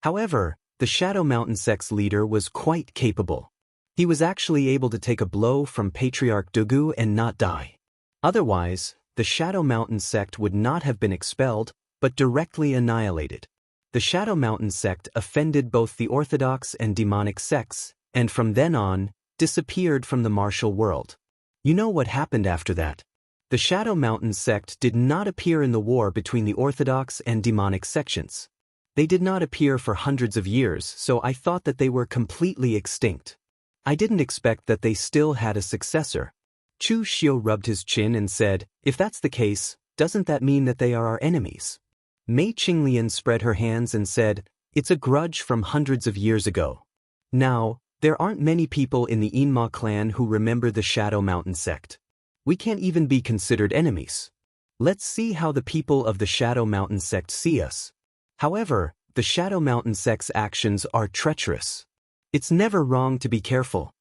However, the Shadow Mountain sect's leader was quite capable. He was actually able to take a blow from Patriarch Dugu and not die. Otherwise, the Shadow Mountain sect would not have been expelled, but directly annihilated. The Shadow Mountain sect offended both the orthodox and demonic sects, and from then on, disappeared from the martial world. You know what happened after that? The Shadow Mountain sect did not appear in the war between the orthodox and demonic sections. They did not appear for hundreds of years, so I thought that they were completely extinct. I didn't expect that they still had a successor. Chu Xiu rubbed his chin and said, if that's the case, doesn't that mean that they are our enemies? Mei Qinglian spread her hands and said, it's a grudge from hundreds of years ago. Now, there aren't many people in the Yinma clan who remember the Shadow Mountain sect. We can't even be considered enemies. Let's see how the people of the Shadow Mountain sect see us. However, the Shadow Mountain sect's actions are treacherous. It's never wrong to be careful.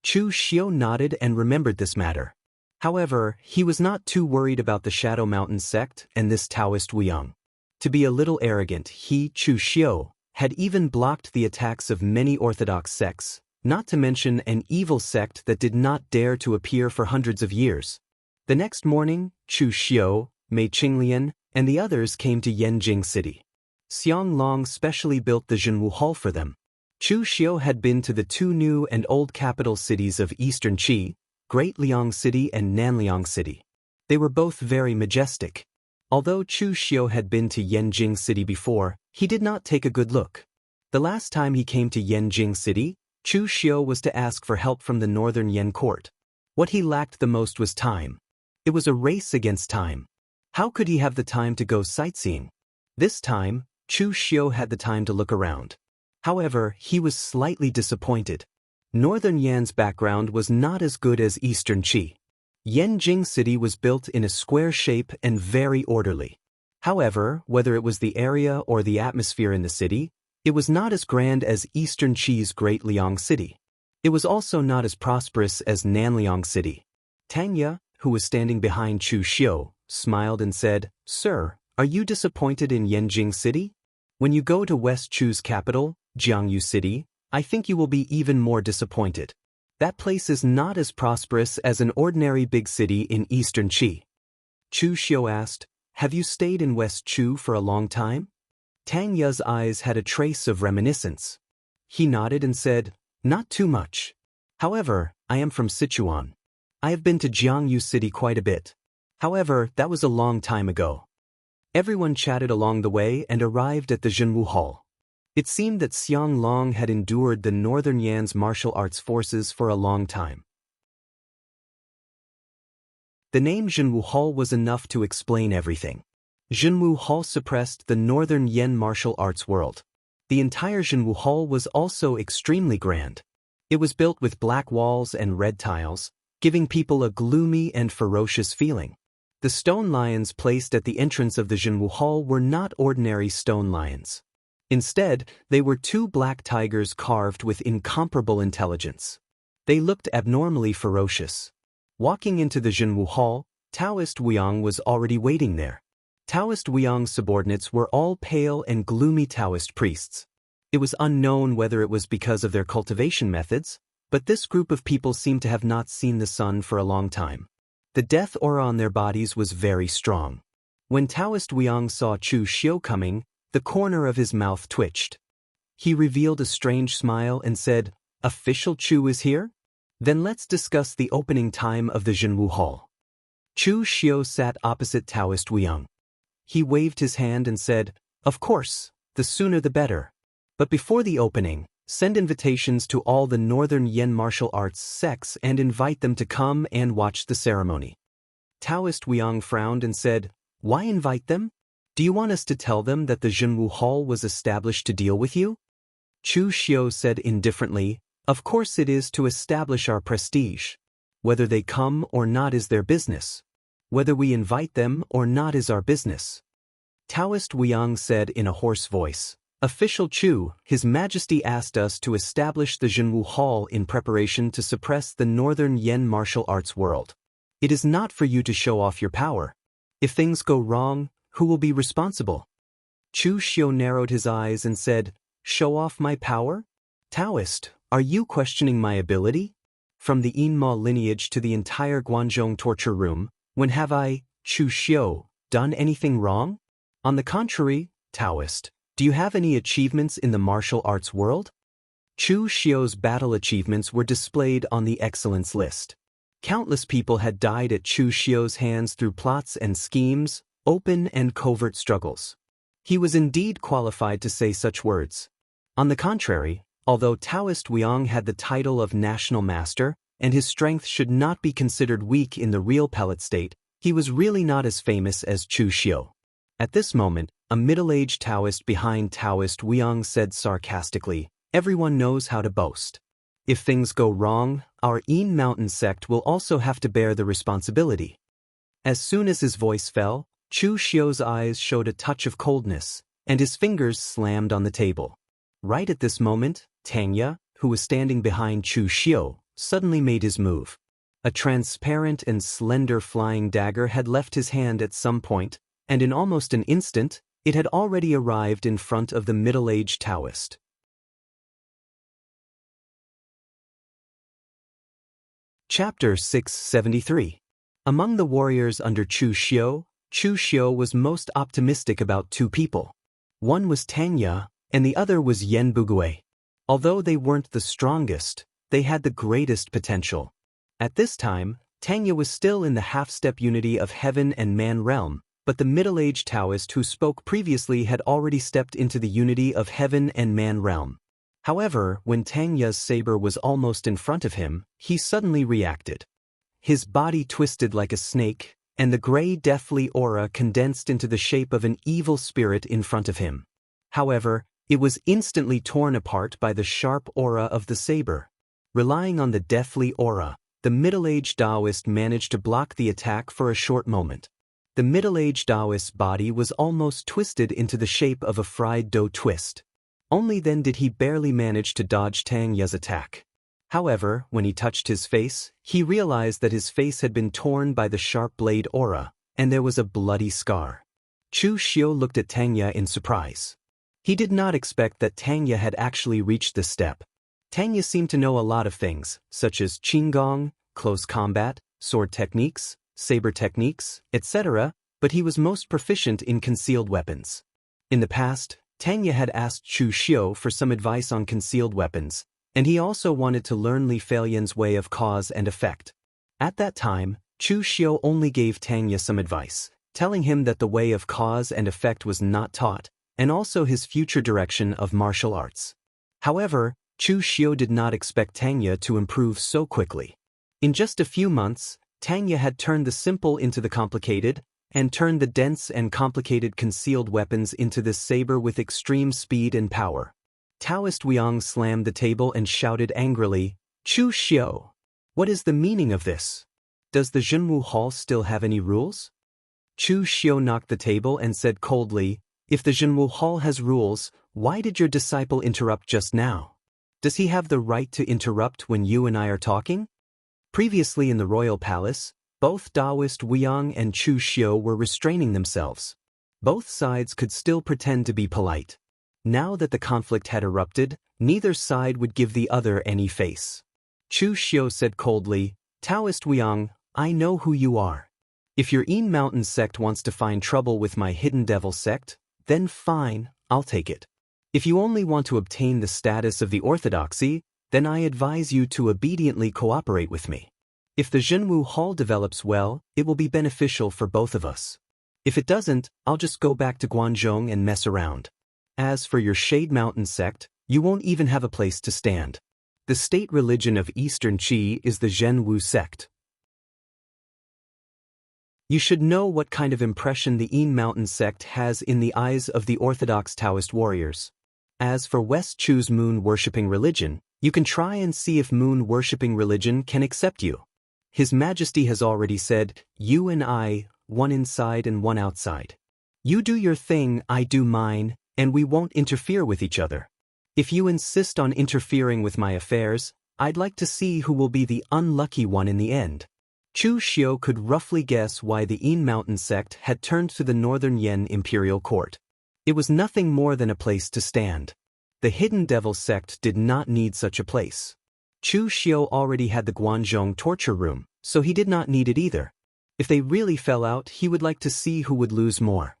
Chu Xiu nodded and remembered this matter. However, he was not too worried about the Shadow Mountain sect and this Taoist Wuyang. To be a little arrogant, he, Chu Xiu, had even blocked the attacks of many orthodox sects, not to mention an evil sect that did not dare to appear for hundreds of years. The next morning, Chu Xiu, Mei Qinglian, and the others came to Yanjing City. Xiang Long specially built the Jianghu Hall for them. Chu Xiu had been to the two new and old capital cities of Eastern Qi, Great Liang City and Nanliang City. They were both very majestic. Although Chu Xiu had been to Yanjing City before, he did not take a good look. The last time he came to Yanjing City, Chu Xiu was to ask for help from the northern Yan court. What he lacked the most was time. It was a race against time. How could he have the time to go sightseeing? This time, Chu Xiu had the time to look around. However, he was slightly disappointed. Northern Yan's background was not as good as Eastern Qi. Yanjing City was built in a square shape and very orderly. However, whether it was the area or the atmosphere in the city, it was not as grand as Eastern Qi's Great Liang City. It was also not as prosperous as Nanliang City. Tanya, who was standing behind Chu Xiu, smiled and said, Sir, are you disappointed in Yanjing City? When you go to West Chu's capital, Jianghu City, I think you will be even more disappointed. That place is not as prosperous as an ordinary big city in Eastern Qi. Chu Xiu asked, have you stayed in West Chu for a long time? Tang Ya's eyes had a trace of reminiscence. He nodded and said, not too much. However, I am from Sichuan. I have been to Jianghu City quite a bit. However, that was a long time ago. Everyone chatted along the way and arrived at the Jianghu Hall. It seemed that Xiang Long had endured the Northern Yan's martial arts forces for a long time. The name Jianghu Hall was enough to explain everything. Jianghu Hall suppressed the Northern Yan martial arts world. The entire Jianghu Hall was also extremely grand. It was built with black walls and red tiles, giving people a gloomy and ferocious feeling. The stone lions placed at the entrance of the Jianghu Hall were not ordinary stone lions. Instead, they were two black tigers carved with incomparable intelligence. They looked abnormally ferocious. Walking into the Jianghu Hall, Taoist Wuyang was already waiting there. Taoist Wuyang's subordinates were all pale and gloomy Taoist priests. It was unknown whether it was because of their cultivation methods, but this group of people seemed to have not seen the sun for a long time. The death aura on their bodies was very strong. When Taoist Wuyang saw Chu Xiu coming, the corner of his mouth twitched. He revealed a strange smile and said, Official Chu is here? Then let's discuss the opening time of the Jianghu Hall. Chu Xiu sat opposite Taoist Wuyang. He waved his hand and said, Of course, the sooner the better. But before the opening, send invitations to all the Northern Yan martial arts sects and invite them to come and watch the ceremony. Taoist Wuyang frowned and said, Why invite them? Do you want us to tell them that the Jianghu Hall was established to deal with you? Chu Xiu said indifferently, Of course it is to establish our prestige. Whether they come or not is their business. Whether we invite them or not is our business. Taoist Wuyang said in a hoarse voice, Official Chu, His Majesty asked us to establish the Jianghu Hall in preparation to suppress the Northern Yan martial arts world. It is not for you to show off your power. If things go wrong, who will be responsible? Chu Xiu narrowed his eyes and said, Show off my power? Taoist, are you questioning my ability? From the Yinma lineage to the entire Guanzhong torture room, when have I, Chu Xiu, done anything wrong? On the contrary, Taoist, do you have any achievements in the martial arts world? Chu Xiu's battle achievements were displayed on the excellence list. Countless people had died at Chu Xiu's hands through plots and schemes, open and covert struggles. He was indeed qualified to say such words. On the contrary, although Taoist Wuyong had the title of national master, and his strength should not be considered weak in the real pellet state, he was really not as famous as Chu Xiu. At this moment, a middle-aged Taoist behind Taoist Wuyong said sarcastically, "Everyone knows how to boast. If things go wrong, our Yin Mountain sect will also have to bear the responsibility." As soon as his voice fell, Chu Xiu's eyes showed a touch of coldness, and his fingers slammed on the table. Right at this moment, Tanya, who was standing behind Chu Xiu, suddenly made his move. A transparent and slender flying dagger had left his hand at some point, and in almost an instant, it had already arrived in front of the middle-aged Taoist. Chapter 673. Among the warriors under Chu Xiu was most optimistic about two people. One was Tanya, and the other was Yen Bugui. Although they weren't the strongest, they had the greatest potential. At this time, Tanya was still in the half-step unity of heaven and man realm, but the middle-aged Taoist who spoke previously had already stepped into the unity of heaven and man realm. However, when Tanya's saber was almost in front of him, he suddenly reacted. His body twisted like a snake, and the gray deathly aura condensed into the shape of an evil spirit in front of him. However, it was instantly torn apart by the sharp aura of the saber. Relying on the deathly aura, the middle-aged Taoist managed to block the attack for a short moment. The middle-aged Taoist's body was almost twisted into the shape of a fried dough twist. Only then did he barely manage to dodge Tanya's attack. However, when he touched his face, he realized that his face had been torn by the sharp blade aura, and there was a bloody scar. Chu Xiu looked at Tanya in surprise. He did not expect that Tanya had actually reached this step. Tanya seemed to know a lot of things, such as qinggong, close combat, sword techniques, saber techniques, etc., but he was most proficient in concealed weapons. In the past, Tanya had asked Chu Xiu for some advice on concealed weapons, and he also wanted to learn Li Feiyan's way of cause and effect. At that time, Chu Xiu only gave Tanya some advice, telling him that the way of cause and effect was not taught, and also his future direction of martial arts. However, Chu Xiu did not expect Tanya to improve so quickly. In just a few months, Tanya had turned the simple into the complicated, and turned the dense and complicated concealed weapons into this saber with extreme speed and power. Taoist Wuyong slammed the table and shouted angrily, "Chu Xiu! What is the meaning of this? Does the Jianghu Hall still have any rules?" Chu Xiu knocked the table and said coldly, "If the Jianghu Hall has rules, why did your disciple interrupt just now? Does he have the right to interrupt when you and I are talking?" Previously in the royal palace, both Taoist Wuyong and Chu Xiu were restraining themselves. Both sides could still pretend to be polite. Now that the conflict had erupted, neither side would give the other any face. Chu Xiu said coldly, "Taoist Wuyong, I know who you are. If your Yin Mountain sect wants to find trouble with my Hidden Devil sect, then fine, I'll take it. If you only want to obtain the status of the orthodoxy, then I advise you to obediently cooperate with me. If the Jianghu Hall develops well, it will be beneficial for both of us. If it doesn't, I'll just go back to Guangzhou and mess around. As for your Shade Mountain sect, you won't even have a place to stand. The state religion of Eastern Qi is the Zhenwu sect. You should know what kind of impression the Yin Mountain sect has in the eyes of the Orthodox Taoist warriors. As for West Chu's moon-worshipping religion, you can try and see if moon-worshipping religion can accept you. His Majesty has already said, you and I, one inside and one outside. You do your thing, I do mine, and we won't interfere with each other. If you insist on interfering with my affairs, I'd like to see who will be the unlucky one in the end." Chu Xiu could roughly guess why the Yin Mountain sect had turned to the Northern Yen imperial court. It was nothing more than a place to stand. The Hidden Devil sect did not need such a place. Chu Xiu already had the Guangzhou torture room, so he did not need it either. If they really fell out, he would like to see who would lose more.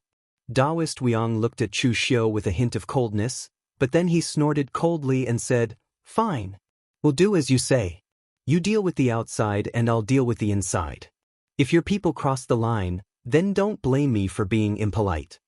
Taoist Wuyong looked at Chu Xiu with a hint of coldness, but then he snorted coldly and said, "Fine. We'll do as you say. You deal with the outside and I'll deal with the inside. If your people cross the line, then don't blame me for being impolite."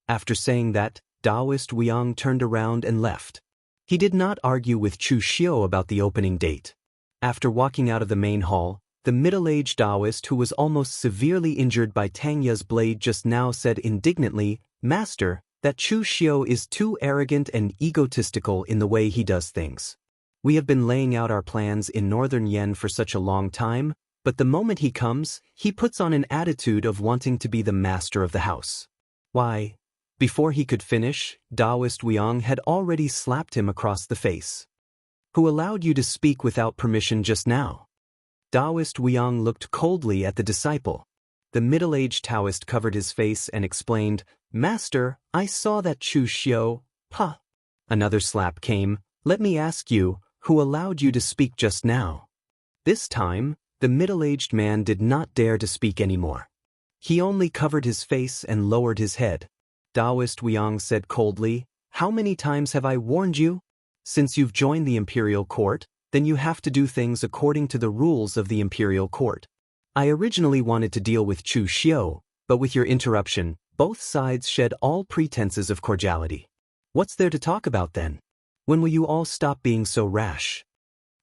After saying that, Taoist Wuyang turned around and left. He did not argue with Chu Xiu about the opening date. After walking out of the main hall, the middle-aged Taoist who was almost severely injured by Tang Ye's blade just now said indignantly, "Master, that Chu Xiu is too arrogant and egotistical in the way he does things. We have been laying out our plans in Northern Yen for such a long time, but the moment he comes, he puts on an attitude of wanting to be the master of the house." Why? Before he could finish, Taoist Wuyang had already slapped him across the face. "Who allowed you to speak without permission just now?" Taoist Wuyang looked coldly at the disciple. The middle-aged Taoist covered his face and explained, "Master, I saw that Chu Xiu, pa." Another slap came. "Let me ask you, who allowed you to speak just now?" This time, the middle-aged man did not dare to speak anymore. He only covered his face and lowered his head. Taoist Wuyang said coldly, "How many times have I warned you? Since you've joined the imperial court, then you have to do things according to the rules of the imperial court. I originally wanted to deal with Chu Xiu, but with your interruption, both sides shed all pretenses of cordiality. What's there to talk about then? When will you all stop being so rash?"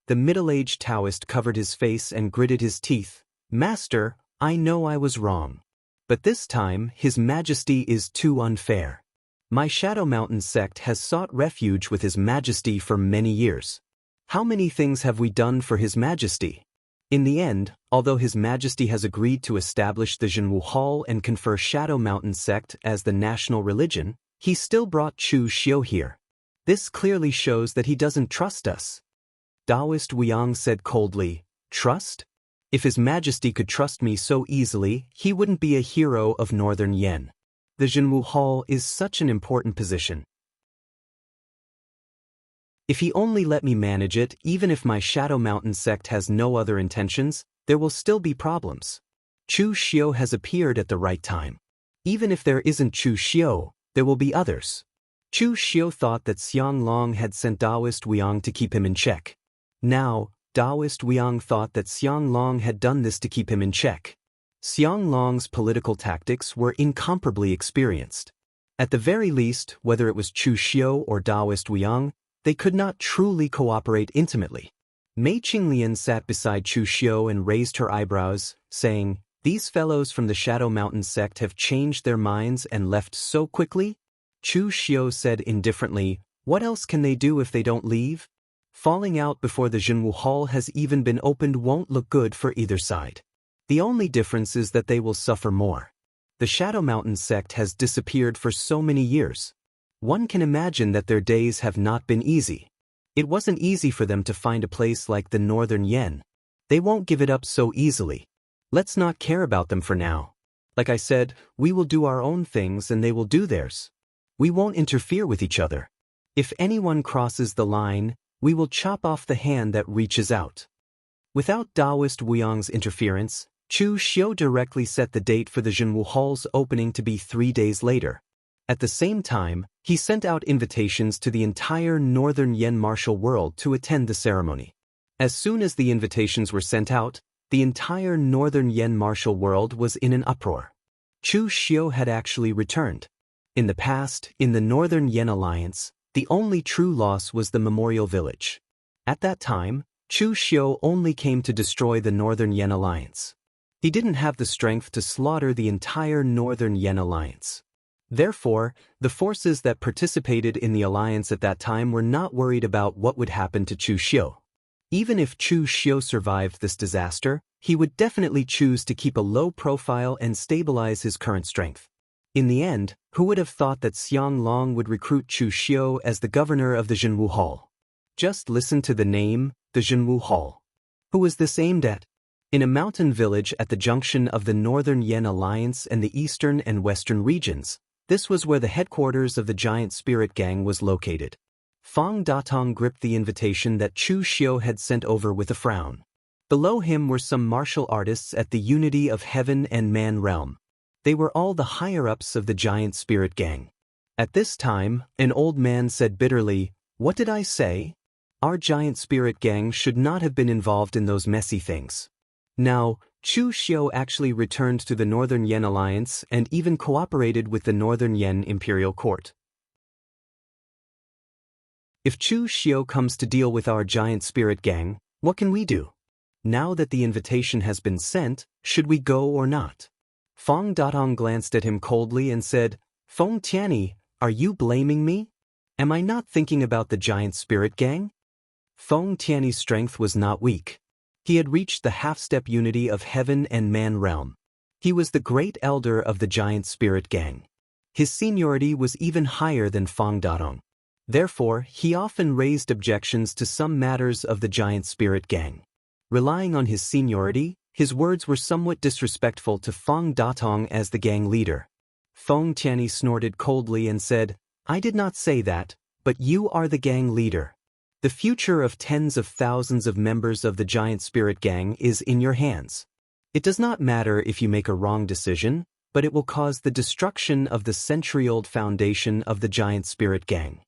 The middle-aged Taoist covered his face and gritted his teeth. "Master, I know I was wrong. But this time, His Majesty is too unfair. My Shadow Mountain sect has sought refuge with His Majesty for many years. How many things have we done for His Majesty? In the end, although His Majesty has agreed to establish the Jianghu Hall and confer Shadow Mountain sect as the national religion, he still brought Chu Xiu here. This clearly shows that he doesn't trust us." Taoist Wuyang said coldly, "Trust? If His Majesty could trust me so easily, he wouldn't be a hero of Northern Yen. The Jianghu Hall is such an important position. If he only let me manage it, even if my Shadow Mountain sect has no other intentions, there will still be problems. Chu Xiu has appeared at the right time. Even if there isn't Chu Xiu, there will be others." Chu Xiu thought that Xiang Long had sent Taoist Wuyang to keep him in check. Now, Taoist Wuyang thought that Xiang Long had done this to keep him in check. Xiang Long's political tactics were incomparably experienced. At the very least, whether it was Chu Xiu or Taoist Wuyang, they could not truly cooperate intimately. Mei Qinglian sat beside Chu Xiu and raised her eyebrows, saying, "These fellows from the Shadow Mountain sect have changed their minds and left so quickly?" Chu Xiu said indifferently, "What else can they do if they don't leave? Falling out before the Jianghu Hall has even been opened won't look good for either side. The only difference is that they will suffer more. The Shadow Mountain sect has disappeared for so many years. One can imagine that their days have not been easy. It wasn't easy for them to find a place like the Northern Yen. They won't give it up so easily. Let's not care about them for now. Like I said, we will do our own things and they will do theirs. We won't interfere with each other. If anyone crosses the line, we will chop off the hand that reaches out." Without Taoist Wuyang's interference, Chu Xiu directly set the date for the Jianghu Hall's opening to be 3 days later. At the same time, he sent out invitations to the entire Northern Yen martial world to attend the ceremony. As soon as the invitations were sent out, the entire Northern Yen martial world was in an uproar. Chu Xiu had actually returned. In the past, in the Northern Yen alliance, the only true loss was the Memorial Village. At that time, Chu Xiu only came to destroy the Northern Yen alliance. He didn't have the strength to slaughter the entire Northern Yen alliance. Therefore, the forces that participated in the alliance at that time were not worried about what would happen to Chu Xiu. Even if Chu Xiu survived this disaster, he would definitely choose to keep a low profile and stabilize his current strength. In the end, who would have thought that Xiang Long would recruit Chu Xiu as the governor of the Jianghu Hall? Just listen to the name, the Jianghu Hall. Who was this aimed at? In a mountain village at the junction of the Northern Yen Alliance and the eastern and western regions, this was where the headquarters of the giant spirit gang was located. Fang Datong gripped the invitation that Chu Xiu had sent over with a frown. Below him were some martial artists at the Unity of Heaven and Man realm. They were all the higher-ups of the giant spirit gang. At this time, an old man said bitterly, "What did I say? Our giant spirit gang should not have been involved in those messy things." Now, Chu Xiu actually returned to the Northern Yen alliance and even cooperated with the Northern Yen imperial court. If Chu Xiu comes to deal with our giant spirit gang, what can we do? Now that the invitation has been sent, should we go or not? Feng Datong glanced at him coldly and said, Feng Tianyi, are you blaming me? Am I not thinking about the giant spirit gang? Feng Tianyi's strength was not weak. He had reached the half-step unity of heaven and man realm. He was the great elder of the giant spirit gang. His seniority was even higher than Feng Datong. Therefore, he often raised objections to some matters of the giant spirit gang. Relying on his seniority, his words were somewhat disrespectful to Feng Datong as the gang leader. Feng Tianyi snorted coldly and said, I did not say that, but you are the gang leader. The future of tens of thousands of members of the giant spirit gang is in your hands. It does not matter if you make a wrong decision, but it will cause the destruction of the century-old foundation of the giant spirit gang.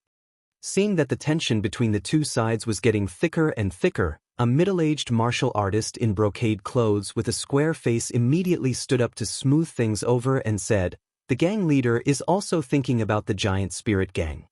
Seeing that the tension between the two sides was getting thicker and thicker, a middle-aged martial artist in brocade clothes with a square face immediately stood up to smooth things over and said, the gang leader is also thinking about the giant spirit gang.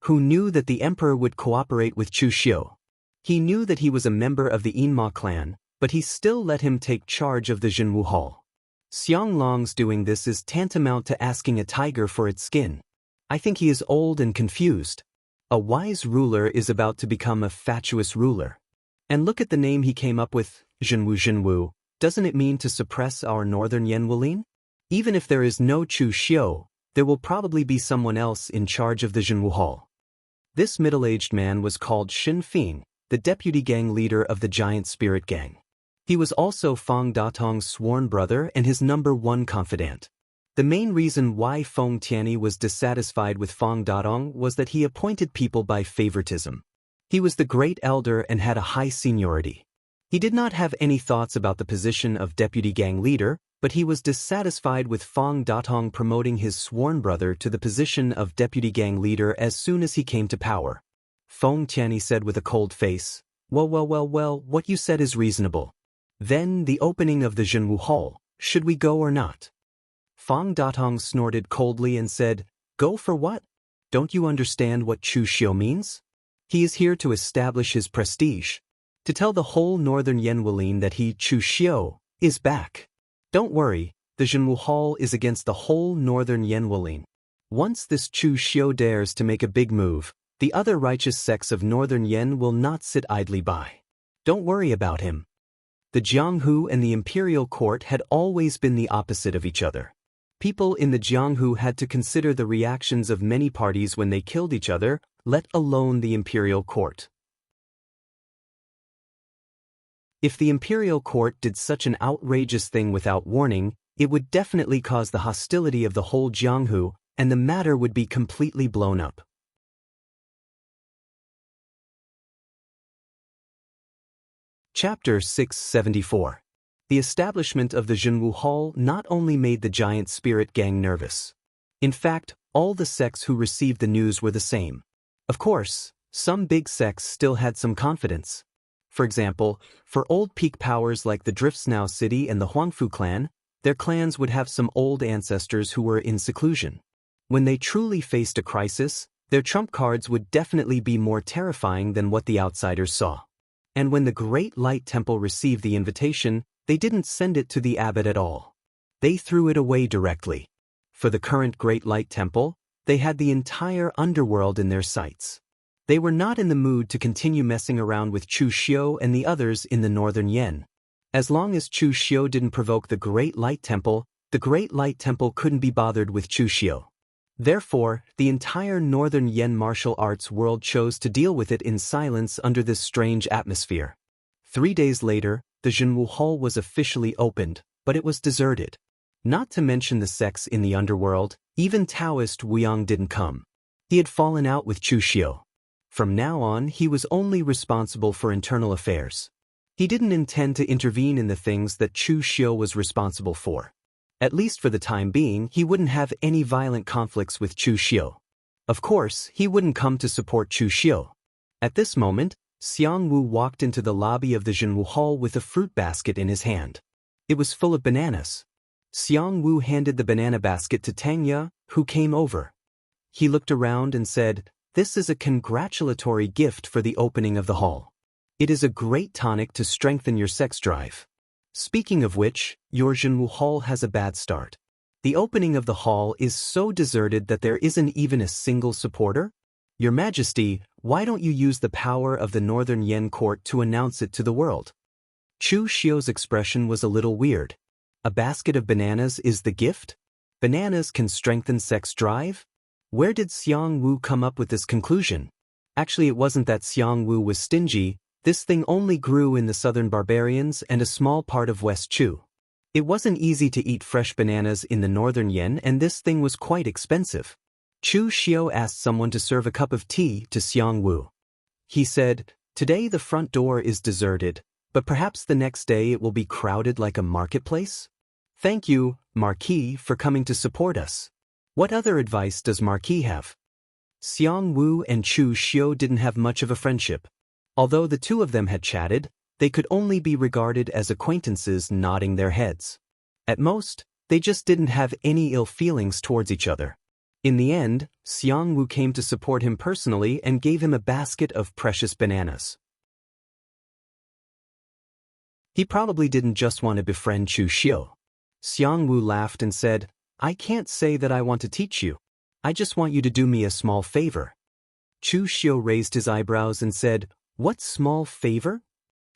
Who knew that the emperor would cooperate with Chu Xiu? He knew that he was a member of the Yinma clan, but he still let him take charge of the Jianghu hall. Xiang Long's doing this is tantamount to asking a tiger for its skin. I think he is old and confused. A wise ruler is about to become a fatuous ruler. And look at the name he came up with, Jianghu. Doesn't it mean to suppress our northern Yanwulin? Even if there is no Chu Xiu, there will probably be someone else in charge of the Jianghu hall. This middle-aged man was called Xin Feng, the deputy gang leader of the giant spirit gang. He was also Feng Datong's sworn brother and his #1 confidant. The main reason why Feng Tianyi was dissatisfied with Feng Datong was that he appointed people by favoritism. He was the great elder and had a high seniority. He did not have any thoughts about the position of deputy gang leader, but he was dissatisfied with Feng Datong promoting his sworn brother to the position of deputy gang leader as soon as he came to power. Feng Tianyi said with a cold face, Well, what you said is reasonable. Then the opening of the Jianghu hall, should we go or not? Feng Datong snorted coldly and said, Go for what? Don't you understand what Chu Xiu means? He is here to establish his prestige. To tell the whole northern Yanwulin that he, Chu Xiu, is back. Don't worry, the Jianghu hall is against the whole northern Yanwulin. Once this Chu Xiu dares to make a big move, the other righteous sects of northern Yen will not sit idly by. Don't worry about him. The Jianghu and the imperial court had always been the opposite of each other. People in the Jianghu had to consider the reactions of many parties when they killed each other, let alone the imperial court. If the imperial court did such an outrageous thing without warning, it would definitely cause the hostility of the whole Jianghu, and the matter would be completely blown up. Chapter 674. The establishment of the Jianghu hall not only made the giant spirit gang nervous. In fact, all the sects who received the news were the same. Of course, some big sects still had some confidence. For example, for old peak powers like the Driftsnow city and the Huangfu clan, their clans would have some old ancestors who were in seclusion. When they truly faced a crisis, their trump cards would definitely be more terrifying than what the outsiders saw. And when the Great Light Temple received the invitation, they didn't send it to the abbot at all. They threw it away directly. For the current Great Light Temple, they had the entire underworld in their sights. They were not in the mood to continue messing around with Chu Xiu and the others in the northern Yen. As long as Chu Xiu didn't provoke the Great Light Temple, the Great Light Temple couldn't be bothered with Chu Xiu. Therefore, the entire northern Yen martial arts world chose to deal with it in silence under this strange atmosphere. 3 days later, the Jianghu hall was officially opened, but it was deserted. Not to mention the sects in the underworld, even Taoist Wuyang didn't come. He had fallen out with Chu Xiu. From now on, he was only responsible for internal affairs. He didn't intend to intervene in the things that Chu Xiu was responsible for. At least for the time being, he wouldn't have any violent conflicts with Chu Xiu. Of course, he wouldn't come to support Chu Xiu. At this moment, Xiangwu walked into the lobby of the Jianghu hall with a fruit basket in his hand. It was full of bananas. Jianghu handed the banana basket to Tang Ye, who came over. He looked around and said, "This is a congratulatory gift for the opening of the hall. It is a great tonic to strengthen your sex drive. Speaking of which, your Jianghu hall has a bad start. The opening of the hall is so deserted that there isn't even a single supporter. Your Majesty, why don't you use the power of the Northern Yen court to announce it to the world?" Chu Xiu's expression was a little weird. A basket of bananas is the gift? Bananas can strengthen sex drive? Where did Jianghu come up with this conclusion? Actually, it wasn't that Jianghu was stingy. This thing only grew in the southern barbarians and a small part of West Chu. It wasn't easy to eat fresh bananas in the northern Yen, and this thing was quite expensive. Chu Xiu asked someone to serve a cup of tea to Jianghu. He said, "Today the front door is deserted, but perhaps the next day it will be crowded like a marketplace? Thank you, Marquis, for coming to support us. What other advice does Marquis have?" Jianghu and Chu Xiu didn't have much of a friendship. Although the two of them had chatted, they could only be regarded as acquaintances nodding their heads. At most, they just didn't have any ill feelings towards each other. In the end, Jianghu came to support him personally and gave him a basket of precious bananas. He probably didn't just want to befriend Chu Xiu. Jianghu laughed and said, "I can't say that I want to teach you. I just want you to do me a small favor." Chu Xiu raised his eyebrows and said, "What small favor?"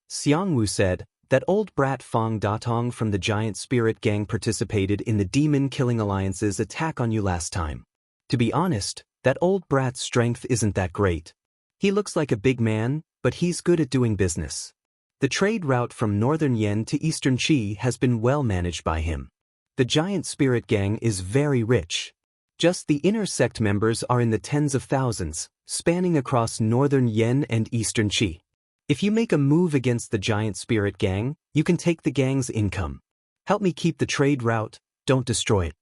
Jianghu said, "That old brat Fang Datong from the Giant Spirit Gang participated in the Demon Killing Alliance's attack on you last time. To be honest, that old brat's strength isn't that great. He looks like a big man, but he's good at doing business. The trade route from northern Yen to eastern Qi has been well managed by him. The Giant Spirit Gang is very rich. Just the inner sect members are in the tens of thousands, spanning across northern Yen and eastern Qi. If you make a move against the Giant Spirit Gang, you can take the gang's income. Help me keep the trade route, don't destroy it."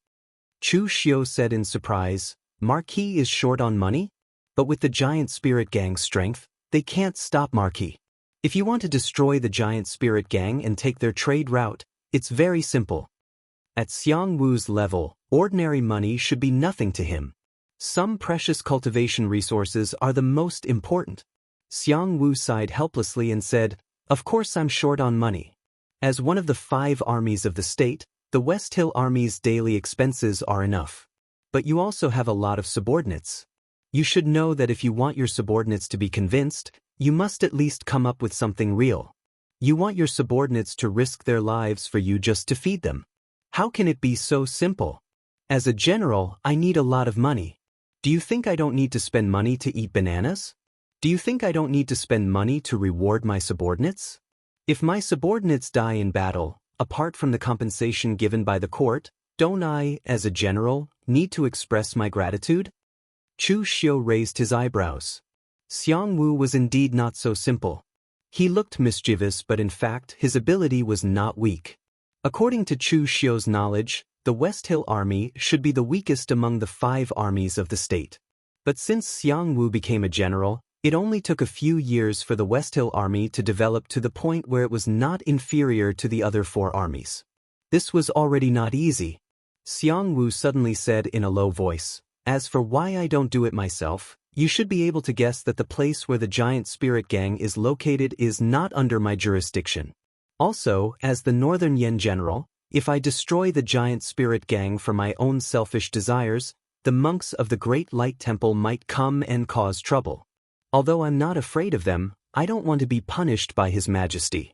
Chu Xiu said in surprise, "Marquis is short on money? But with the Giant Spirit Gang's strength, they can't stop Marquis. If you want to destroy the Giant Spirit Gang and take their trade route, it's very simple. At Jianghu's level, ordinary money should be nothing to him. Some precious cultivation resources are the most important." Jianghu sighed helplessly and said, "Of course I'm short on money. As one of the 5 armies of the state, the West Hill Army's daily expenses are enough. But you also have a lot of subordinates. You should know that if you want your subordinates to be convinced, you must at least come up with something real. You want your subordinates to risk their lives for you just to feed them. How can it be so simple? As a general, I need a lot of money. Do you think I don't need to spend money to eat bananas? Do you think I don't need to spend money to reward my subordinates? If my subordinates die in battle, apart from the compensation given by the court, don't I, as a general, need to express my gratitude?" Chu Xiu raised his eyebrows. Jianghu was indeed not so simple. He looked mischievous, but in fact his ability was not weak. According to Chu Xiu's knowledge, the West Hill Army should be the weakest among the 5 armies of the state. But since Jianghu became a general, it only took a few years for the West Hill Army to develop to the point where it was not inferior to the other 4 armies. This was already not easy. Jianghu suddenly said in a low voice, "As for why I don't do it myself, you should be able to guess that the place where the Giant Spirit Gang is located is not under my jurisdiction. Also, as the Northern Yen general, if I destroy the Giant Spirit Gang for my own selfish desires, the monks of the Great Light Temple might come and cause trouble. Although I'm not afraid of them, I don't want to be punished by His Majesty."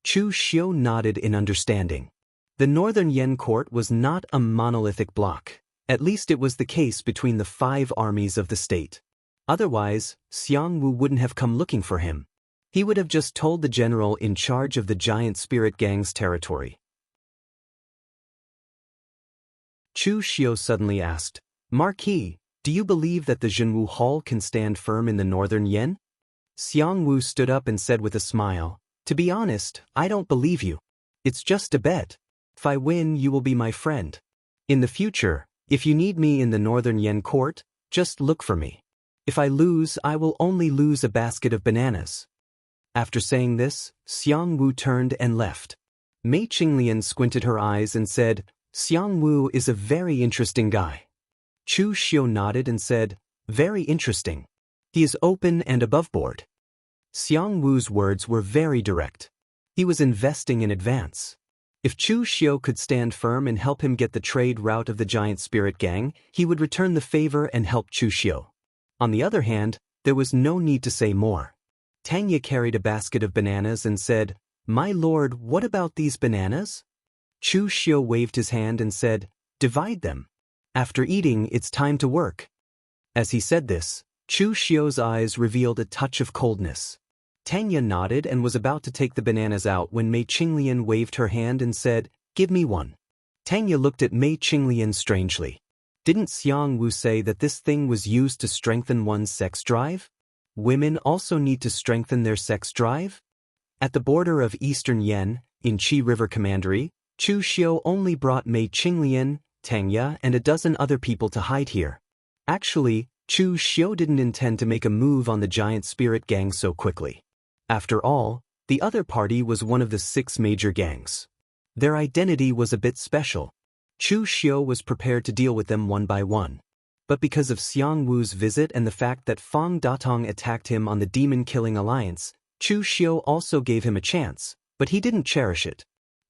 Chu Xiu nodded in understanding. The Northern Yen court was not a monolithic block. At least it was the case between the 5 armies of the state. Otherwise, Jianghu wouldn't have come looking for him. He would have just told the general in charge of the Giant Spirit Gang's territory. Chu Xiu suddenly asked, "Marquis, do you believe that the Jianghu Hall can stand firm in the northern Yen?" Jianghu stood up and said with a smile, "To be honest, I don't believe you. It's just a bet. If I win, you will be my friend. In the future, if you need me in the northern Yen court, just look for me. If I lose, I will only lose a basket of bananas." After saying this, Jianghu turned and left. Mei Qinglian squinted her eyes and said, Jianghu is a very interesting guy. Chu Xiu nodded and said, very interesting. He is open and above board. Jianghu's words were very direct. He was investing in advance. If Chu Xiu could stand firm and help him get the trade route of the giant spirit gang, he would return the favor and help Chu Xiu. On the other hand, there was no need to say more. Tanya carried a basket of bananas and said, My lord, what about these bananas? Chu Xiu waved his hand and said, divide them. After eating, it's time to work. As he said this, Chu Xiu's eyes revealed a touch of coldness. Tanya nodded and was about to take the bananas out when Mei Qinglian waved her hand and said, give me one. Tanya looked at Mei Qinglian strangely. Didn't Jianghu say that this thing was used to strengthen one's sex drive? Women also need to strengthen their sex drive? At the border of eastern Yen, in Qi River Commandery, Chu Xiu only brought Mei Qinglian, Tanya, and a dozen other people to hide here. Actually, Chu Xiu didn't intend to make a move on the giant spirit gang so quickly. After all, the other party was one of the 6 major gangs. Their identity was a bit special. Chu Xiu was prepared to deal with them one by one. But because of Xiangwu's visit and the fact that Fang Datong attacked him on the demon-killing alliance, Chu Xiu also gave him a chance, but he didn't cherish it.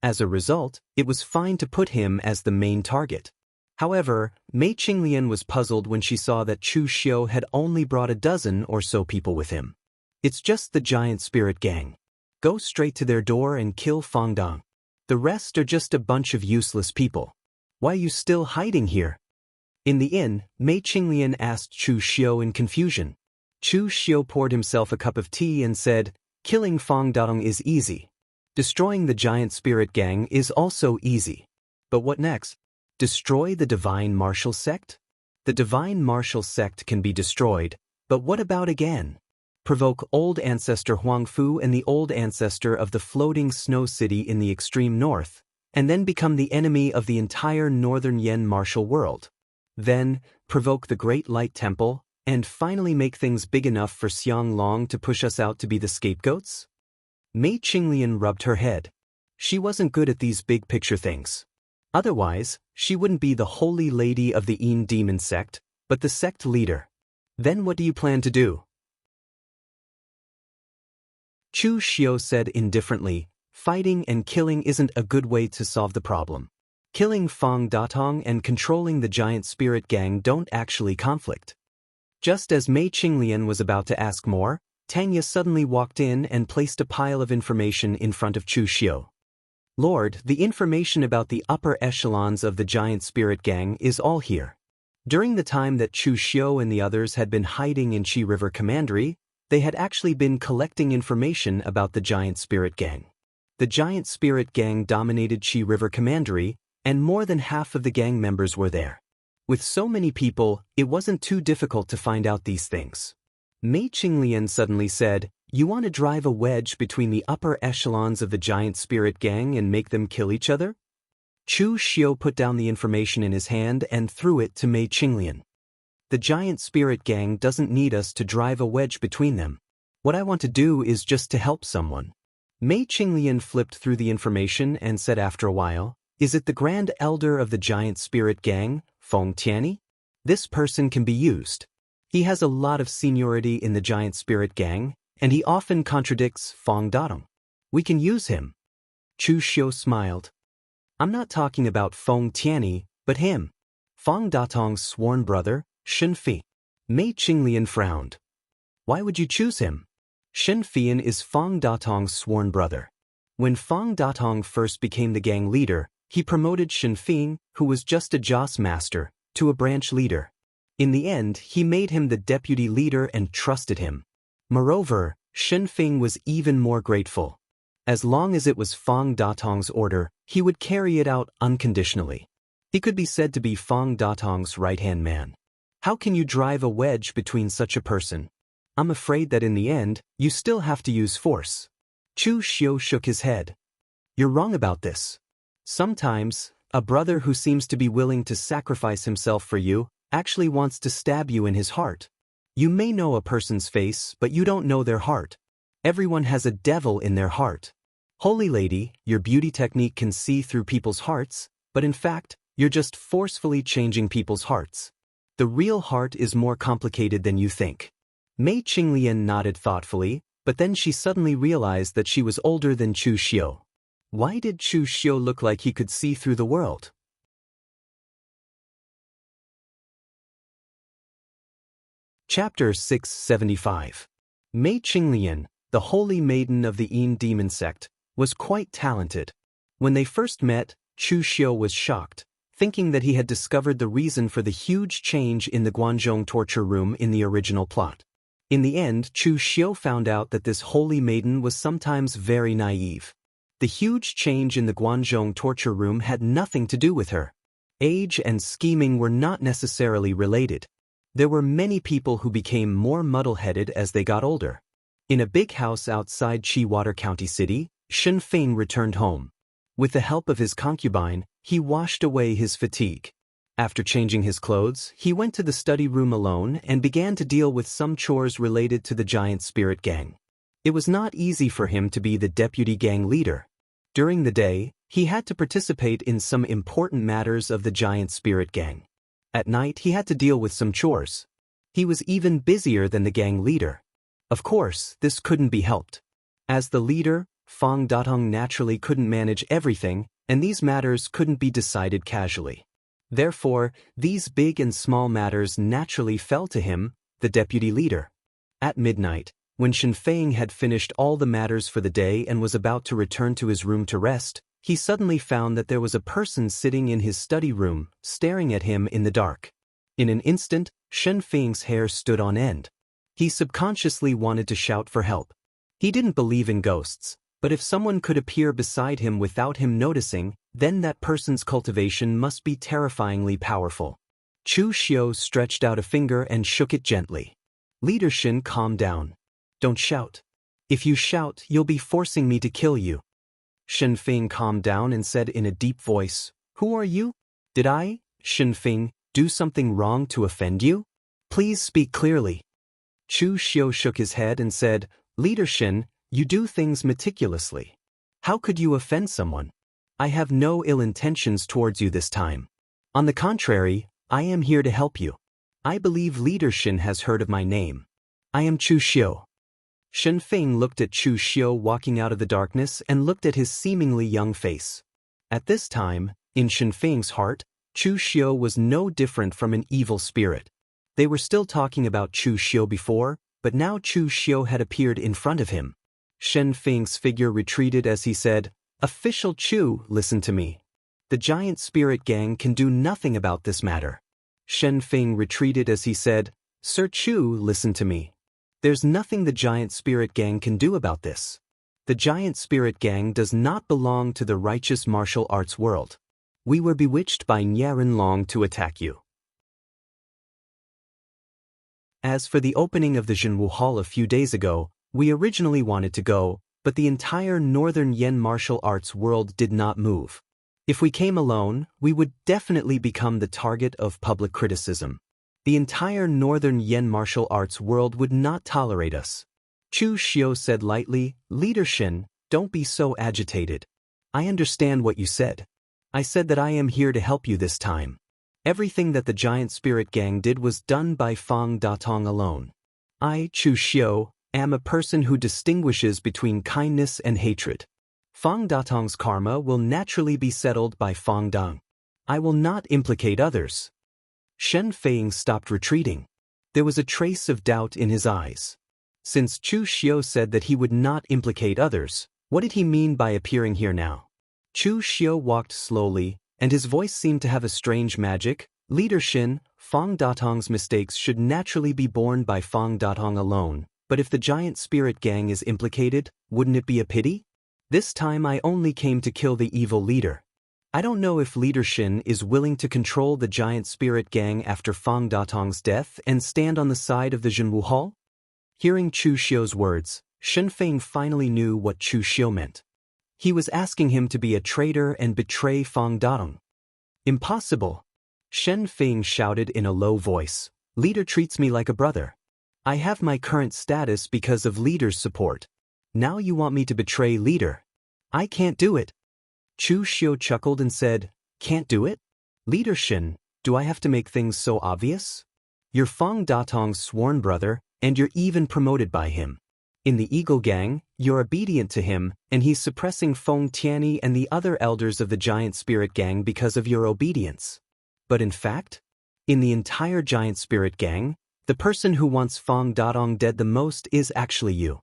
As a result, it was fine to put him as the main target. However, Mei Qinglian was puzzled when she saw that Chu Xiu had only brought a dozen or so people with him. It's just the giant spirit gang. Go straight to their door and kill Fang Dong. The rest are just a bunch of useless people. Why are you still hiding here? In the inn, Mei Qinglian asked Chu Xiu in confusion. Chu Xiu poured himself a cup of tea and said, killing Fang Dong is easy. Destroying the giant spirit gang is also easy. But what next? Destroy the divine martial sect? The divine martial sect can be destroyed, but what about again? Provoke old ancestor Huangfu and the old ancestor of the floating snow city in the extreme north, and then become the enemy of the entire northern Yen martial world. Then, provoke the Great Light Temple, and finally make things big enough for Xiang Long to push us out to be the scapegoats? Mei Qinglian rubbed her head. She wasn't good at these big picture things. Otherwise, she wouldn't be the holy lady of the Yin demon sect, but the sect leader. Then what do you plan to do? Chu Xiu said indifferently, fighting and killing isn't a good way to solve the problem. Killing Fang Datong and controlling the giant spirit gang don't actually conflict. Just as Mei Qinglian was about to ask more, Tanya suddenly walked in and placed a pile of information in front of Chu Xiu. Lord, the information about the upper echelons of the giant spirit gang is all here. During the time that Chu Xiu and the others had been hiding in Qi River Commandery, they had actually been collecting information about the giant spirit gang. The giant spirit gang dominated Qi River Commandery, and more than half of the gang members were there. With so many people, it wasn't too difficult to find out these things. Mei Qinglian suddenly said, you want to drive a wedge between the upper echelons of the giant spirit gang and make them kill each other? Chu Xiu put down the information in his hand and threw it to Mei Qinglian. The giant spirit gang doesn't need us to drive a wedge between them. What I want to do is just to help someone. Mei Qinglian flipped through the information and said after a while, is it the Grand Elder of the giant spirit gang, Feng Tianyi? This person can be used. He has a lot of seniority in the giant spirit gang, and he often contradicts Fang Datong. We can use him. Chu Xiu smiled. I'm not talking about Feng Tianyi, but him. Fang Datong's sworn brother, Shen Fi. Mei Qinglian frowned. Why would you choose him? Shen Fian is Fang Datong's sworn brother. When Fang Datong first became the gang leader, he promoted Shen Fi, who was just a Joss master, to a branch leader. In the end, he made him the deputy leader and trusted him. Moreover, Shen Fi was even more grateful. As long as it was Fang Datong's order, he would carry it out unconditionally. He could be said to be Fang Datong's right-hand man. How can you drive a wedge between such a person? I'm afraid that in the end, you still have to use force. Chu Xiu shook his head. You're wrong about this. Sometimes, a brother who seems to be willing to sacrifice himself for you actually wants to stab you in his heart. You may know a person's face, but you don't know their heart. Everyone has a devil in their heart. Holy lady, your beauty technique can see through people's hearts, but in fact, you're just forcefully changing people's hearts. The real heart is more complicated than you think. Mei Qinglian nodded thoughtfully, but then she suddenly realized that she was older than Chu Xiu. Why did Chu Xiu look like he could see through the world? Chapter 675. Mei Qinglian, the holy maiden of the Yin demon sect, was quite talented. When they first met, Chu Xiu was shocked, thinking that he had discovered the reason for the huge change in the Guanzhong torture room in the original plot. In the end, Chu Xiu found out that this holy maiden was sometimes very naive. The huge change in the Guanzhong torture room had nothing to do with her. Age and scheming were not necessarily related. There were many people who became more muddle-headed as they got older. In a big house outside Chiwater County City, Shen Feng returned home. With the help of his concubine, he washed away his fatigue. After changing his clothes, he went to the study room alone and began to deal with some chores related to the giant spirit gang. It was not easy for him to be the deputy gang leader. During the day, he had to participate in some important matters of the giant spirit gang. At night, he had to deal with some chores. He was even busier than the gang leader. Of course, this couldn't be helped. As the leader, Fang Datong naturally couldn't manage everything, and these matters couldn't be decided casually. Therefore, these big and small matters naturally fell to him, the deputy leader. At midnight, when Shen Feng had finished all the matters for the day and was about to return to his room to rest, he suddenly found that there was a person sitting in his study room, staring at him in the dark. In an instant, Shen Feng's hair stood on end. He subconsciously wanted to shout for help. He didn't believe in ghosts, but if someone could appear beside him without him noticing, then that person's cultivation must be terrifyingly powerful. Chu Xiu stretched out a finger and shook it gently. Leader Shen, calm down. Don't shout. If you shout, you'll be forcing me to kill you. Shen Feng calmed down and said in a deep voice, Who are you? Did I, Shen Feng, do something wrong to offend you? Please speak clearly. Chu Xiu shook his head and said, Leader Shen, you do things meticulously. How could you offend someone? I have no ill intentions towards you this time. On the contrary, I am here to help you. I believe Leader Shen has heard of my name. I am Chu Xiu. Shen Feng looked at Chu Xiu walking out of the darkness and looked at his seemingly young face. At this time, in Shen Feng's heart, Chu Xiu was no different from an evil spirit. They were still talking about Chu Xiu before, but now Chu Xiu had appeared in front of him. Shen Feng's figure retreated as he said, Official Chu, listen to me. The giant spirit gang can do nothing about this matter. Shen Feng retreated as he said, Sir Chu, listen to me. There's nothing the giant spirit gang can do about this. The giant spirit gang does not belong to the righteous martial arts world. We were bewitched by Niaran Long to attack you. As for the opening of the Jianghu Hall a few days ago, we originally wanted to go, but the entire northern Yen martial arts world did not move. If we came alone, we would definitely become the target of public criticism. The entire northern Yen martial arts world would not tolerate us. Chu Xiu said lightly, Leader Shen, don't be so agitated. I understand what you said. I said that I am here to help you this time. Everything that the giant spirit gang did was done by Fang Datong alone. I, Chu Xiu, am a person who distinguishes between kindness and hatred. Fang Datong's karma will naturally be settled by Fang Dang. I will not implicate others. Shen Feng stopped retreating. There was a trace of doubt in his eyes. Since Chu Xiu said that he would not implicate others, what did he mean by appearing here now? Chu Xiu walked slowly, and his voice seemed to have a strange magic. Leader Shen, Fang Datong's mistakes should naturally be borne by Fang Datong alone, but if the giant spirit gang is implicated, wouldn't it be a pity? This time I only came to kill the evil leader. I don't know if Leader Shen is willing to control the giant spirit gang after Fang Datong's death and stand on the side of the Jianghu Hall? Hearing Chu Xiu's words, Shen Feng finally knew what Chu Xiu meant. He was asking him to be a traitor and betray Fang Datong. Impossible! Shen Feng shouted in a low voice. Leader treats me like a brother. I have my current status because of Leader's support. Now you want me to betray Leader. I can't do it. Chu Xiu chuckled and said, can't do it? Leader Shen, do I have to make things so obvious? You're Fang Datong's sworn brother, and you're even promoted by him. In the Eagle Gang, you're obedient to him, and he's suppressing Feng Tianyi and the other elders of the Giant Spirit Gang because of your obedience. But in fact, in the entire Giant Spirit Gang, the person who wants Fang Datong dead the most is actually you.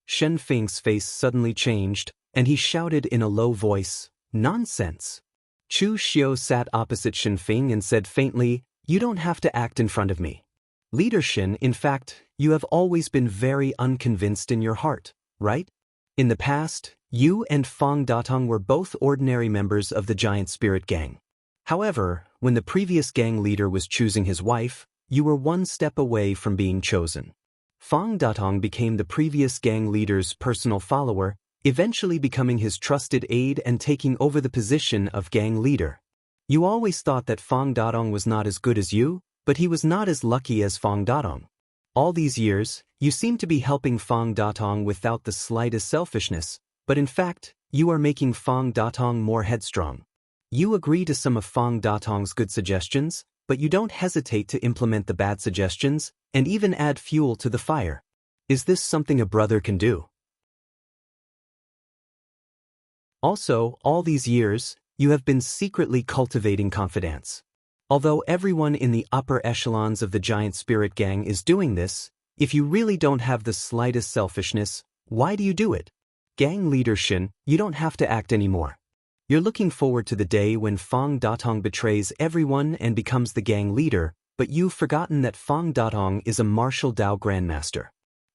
Shen Feng's face suddenly changed, and he shouted in a low voice, nonsense. Chu Xiu sat opposite Shen Feng and said faintly, you don't have to act in front of me. Leader Shen, in fact, you have always been very unconvinced in your heart, right? In the past, you and Fang Datong were both ordinary members of the Giant Spirit Gang. However, when the previous gang leader was choosing his wife, you were one step away from being chosen. Fang Datong became the previous gang leader's personal follower, eventually becoming his trusted aide and taking over the position of gang leader. You always thought that Fang Datong was not as good as you, but he was not as lucky as Fang Datong. All these years, you seem to be helping Fang Datong without the slightest selfishness, but in fact, you are making Fang Datong more headstrong. You agree to some of Fang Datong's good suggestions, but you don't hesitate to implement the bad suggestions, and even add fuel to the fire. Is this something a brother can do? Also, all these years, you have been secretly cultivating confidence. Although everyone in the upper echelons of the Giant Spirit Gang is doing this, if you really don't have the slightest selfishness, why do you do it? Gang leader Shen, you don't have to act anymore. You're looking forward to the day when Fang Datong betrays everyone and becomes the gang leader, but you've forgotten that Fang Datong is a martial Dao grandmaster.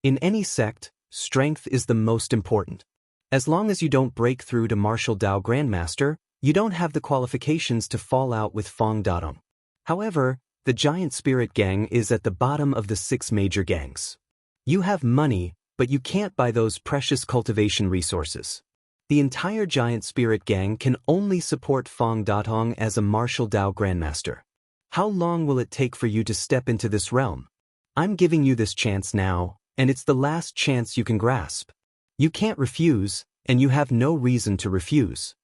In any sect, strength is the most important. As long as you don't break through to martial Dao grandmaster, you don't have the qualifications to fall out with Fang Datong. However, the Giant Spirit Gang is at the bottom of the 6 major gangs. You have money, but you can't buy those precious cultivation resources. The entire Giant Spirit Gang can only support Fang Datong as a martial Dao grandmaster. How long will it take for you to step into this realm? I'm giving you this chance now, and it's the last chance you can grasp. You can't refuse, and you have no reason to refuse.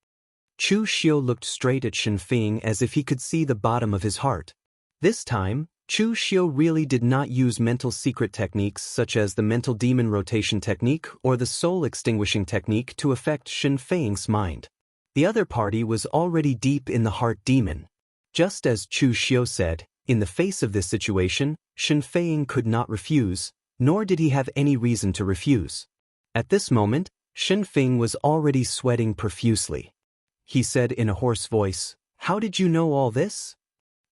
Chu Xiu looked straight at Shen Feng as if he could see the bottom of his heart. This time, Chu Xiu really did not use mental secret techniques such as the mental demon rotation technique or the soul extinguishing technique to affect Shen Feng's mind. The other party was already deep in the heart demon. Just as Chu Xiu said, in the face of this situation, Shen Feng could not refuse, nor did he have any reason to refuse. At this moment, Shen Feng was already sweating profusely. He said in a hoarse voice, "How did you know all this?"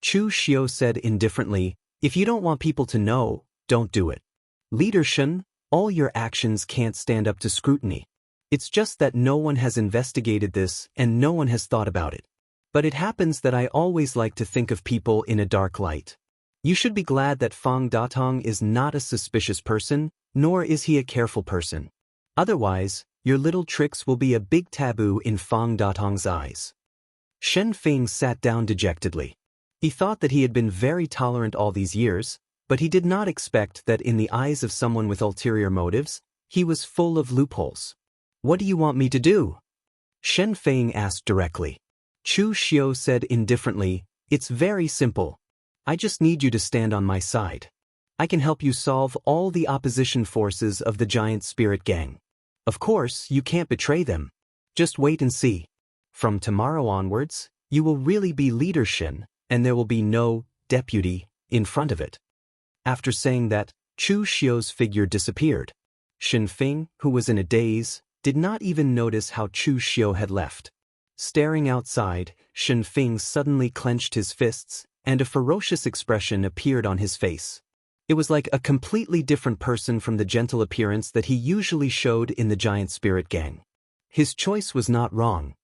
Chu Xiu said indifferently, "If you don't want people to know, don't do it. Leader Shen, all your actions can't stand up to scrutiny. It's just that no one has investigated this and no one has thought about it. But it happens that I always like to think of people in a dark light. You should be glad that Fang Datong is not a suspicious person, nor is he a careful person. Otherwise, your little tricks will be a big taboo in Fang Datong's eyes." Shen Feng sat down dejectedly. He thought that he had been very tolerant all these years, but he did not expect that in the eyes of someone with ulterior motives, he was full of loopholes. "What do you want me to do?" Shen Feng asked directly. Chu Xiu said indifferently, "It's very simple. I just need you to stand on my side. I can help you solve all the opposition forces of the Giant Spirit Gang. Of course, you can't betray them. Just wait and see. From tomorrow onwards, you will really be Leader Shen, and there will be no deputy in front of it." After saying that, Chu Xiu's figure disappeared. Shen Feng, who was in a daze, did not even notice how Chu Xiu had left. Staring outside, Shen Feng suddenly clenched his fists, and a ferocious expression appeared on his face. It was like a completely different person from the gentle appearance that he usually showed in the Giant Spirit Gang. His choice was not wrong.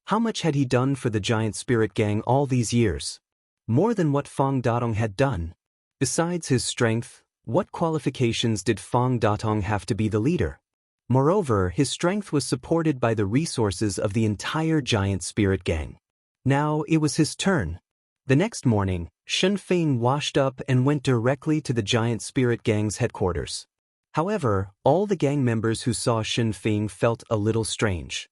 How much had he done for the Giant Spirit Gang all these years? More than what Fang Datong had done. Besides his strength, what qualifications did Fang Datong have to be the leader? Moreover, his strength was supported by the resources of the entire Giant Spirit Gang. Now it was his turn. The next morning, Shen Feng washed up and went directly to the Giant Spirit Gang's headquarters. However, all the gang members who saw Shen Feng felt a little strange.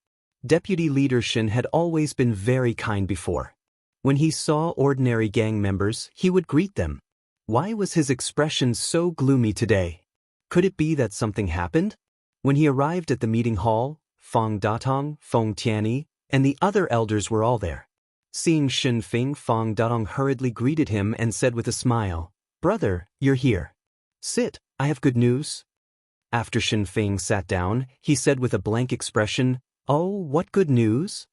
Deputy leader Shen had always been very kind before. When he saw ordinary gang members, he would greet them. Why was his expression so gloomy today? Could it be that something happened? When he arrived at the meeting hall, Fang Datong, Feng Tianyi, and the other elders were all there. Seeing Shen Feng, Fang Datong hurriedly greeted him and said with a smile, "Brother, you're here. Sit, I have good news." After Shen Feng sat down, he said with a blank expression, "Oh, what good news?"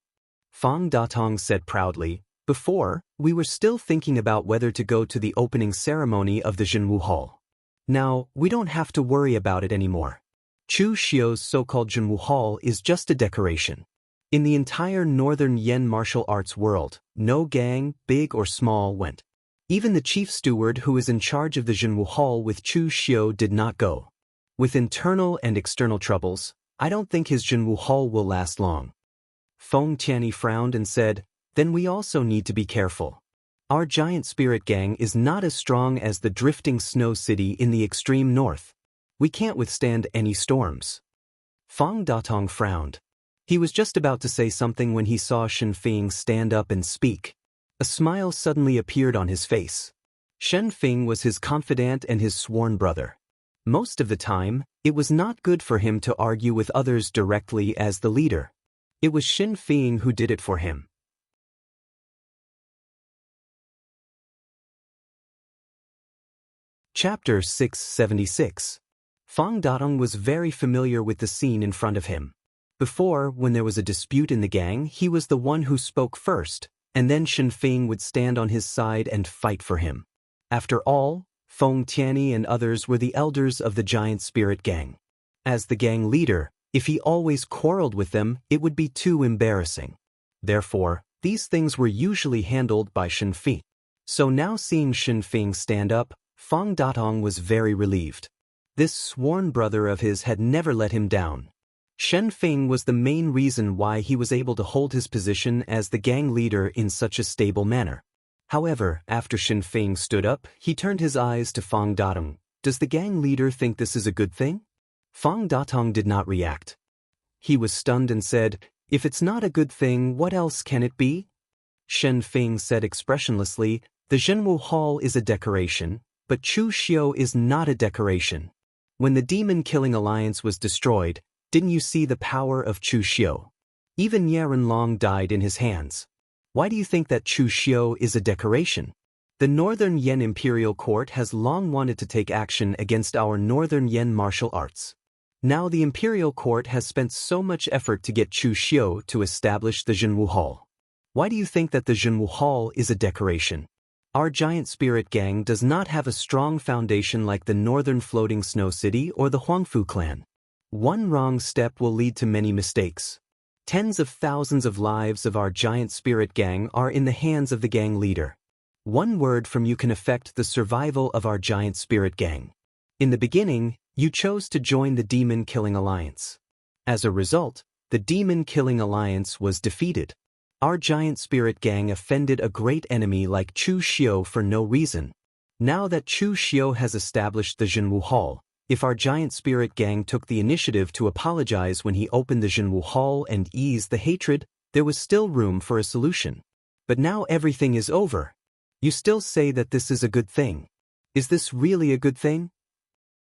Fang Datong said proudly, "Before, we were still thinking about whether to go to the opening ceremony of the Jianghu Hall. Now, we don't have to worry about it anymore. Chu Xiu's so-called Jianghu Hall is just a decoration. In the entire northern Yen martial arts world, no gang, big or small, went. Even the chief steward who is in charge of the Jianghu Hall with Chu Xiu did not go. With internal and external troubles, I don't think his Jianghu Hall will last long." Feng Tianyi frowned and said, "Then we also need to be careful. Our giant spirit gang is not as strong as the drifting snow city in the extreme north. We can't withstand any storms." Fang Datong frowned. He was just about to say something when he saw Shen Feng stand up and speak. A smile suddenly appeared on his face. Shen Feng was his confidant and his sworn brother. Most of the time, it was not good for him to argue with others directly as the leader. It was Shen Feng who did it for him. Chapter 676. Fang Datong was very familiar with the scene in front of him. Before, when there was a dispute in the gang, he was the one who spoke first, and then Shen Feng would stand on his side and fight for him. After all, Feng Tianyi and others were the elders of the giant spirit gang. As the gang leader, if he always quarreled with them, it would be too embarrassing. Therefore, these things were usually handled by Shen Feng. So now seeing Shen Feng stand up, Fang Datong was very relieved. This sworn brother of his had never let him down. Shen Feng was the main reason why he was able to hold his position as the gang leader in such a stable manner. However, after Shen Feng stood up, he turned his eyes to Fang Datong. "Does the gang leader think this is a good thing?" Fang Datong did not react. He was stunned and said, "If it's not a good thing, what else can it be?" Shen Feng said expressionlessly, "The Jianghu Hall is a decoration, but Chu Xiu is not a decoration. When the demon-killing alliance was destroyed, didn't you see the power of Chu Xiu? Even Ye Renlong died in his hands. Why do you think that Chu Xiu is a decoration? The Northern Yen Imperial Court has long wanted to take action against our Northern Yen martial arts. Now the Imperial Court has spent so much effort to get Chu Xiu to establish the Jianghu Hall. Why do you think that the Jianghu Hall is a decoration? Our giant spirit gang does not have a strong foundation like the Northern Floating Snow City or the Huangfu clan. One wrong step will lead to many mistakes. Tens of thousands of lives of our giant spirit gang are in the hands of the gang leader. One word from you can affect the survival of our giant spirit gang. In the beginning, you chose to join the demon-killing alliance. As a result, the demon-killing alliance was defeated. Our giant spirit gang offended a great enemy like Chu Xiu for no reason. Now that Chu Xiu has established the Jianghu Hall, if our giant spirit gang took the initiative to apologize when he opened the Jianghu Hall and ease the hatred, there was still room for a solution. But now everything is over. You still say that this is a good thing. Is this really a good thing?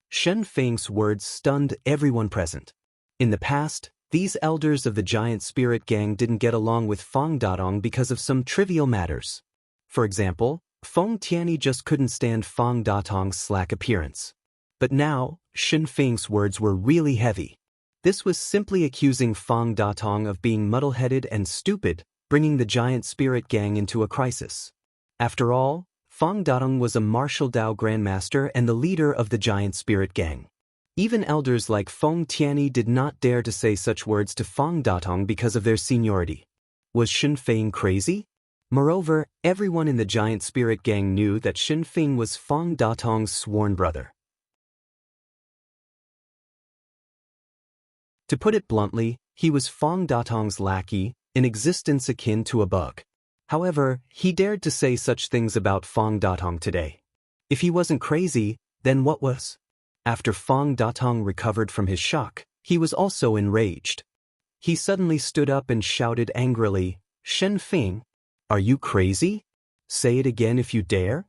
Shen Feng's words stunned everyone present. In the past, these elders of the giant spirit gang didn't get along with Fang Datong because of some trivial matters. For example, Feng Tianyi just couldn't stand Fang Datong's slack appearance. But now, Shen Feng's words were really heavy. This was simply accusing Fang Datong of being muddle-headed and stupid, bringing the giant spirit gang into a crisis. After all, Fang Datong was a martial Dao grandmaster and the leader of the giant spirit gang. Even elders like Feng Tianyi did not dare to say such words to Fang Datong because of their seniority. Was Shen Feng crazy? Moreover, everyone in the giant spirit gang knew that Shen Feng was Fang Datong's sworn brother. To put it bluntly, he was Fang Datong's lackey, in existence akin to a bug. However, he dared to say such things about Fang Datong today. If he wasn't crazy, then what was? After Fang Datong recovered from his shock, he was also enraged. He suddenly stood up and shouted angrily, "Shen Fing, are you crazy? Say it again if you dare."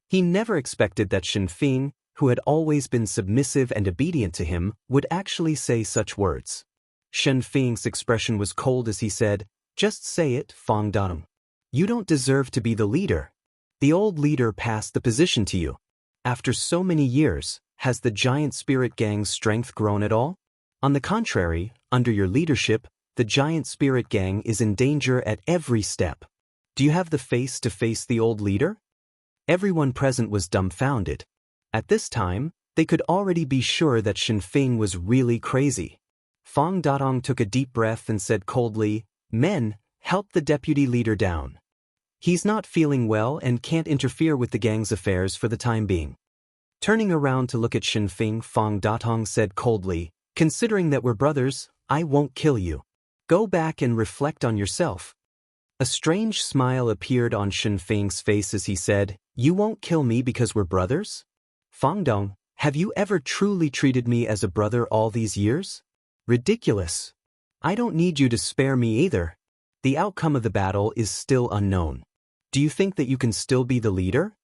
He never expected that Shen Fing, who had always been submissive and obedient to him, would actually say such words. Shen Fing's expression was cold as he said, "Just say it, Fang Datong. You don't deserve to be the leader. The old leader passed the position to you. After so many years, has the giant spirit gang's strength grown at all? On the contrary, under your leadership, the giant spirit gang is in danger at every step. Do you have the face to face the old leader?" Everyone present was dumbfounded. At this time, they could already be sure that Shen Fing was really crazy. Fang Datong took a deep breath and said coldly, "Men, help the deputy leader down. He's not feeling well and can't interfere with the gang's affairs for the time being." Turning around to look at Shen Fing, Fang Datong said coldly, "Considering that we're brothers, I won't kill you. Go back and reflect on yourself." A strange smile appeared on Shen Fing's face as he said, "You won't kill me because we're brothers? Fang Dong, have you ever truly treated me as a brother all these years? Ridiculous. I don't need you to spare me either. The outcome of the battle is still unknown. Do you think that you can still be the leader?"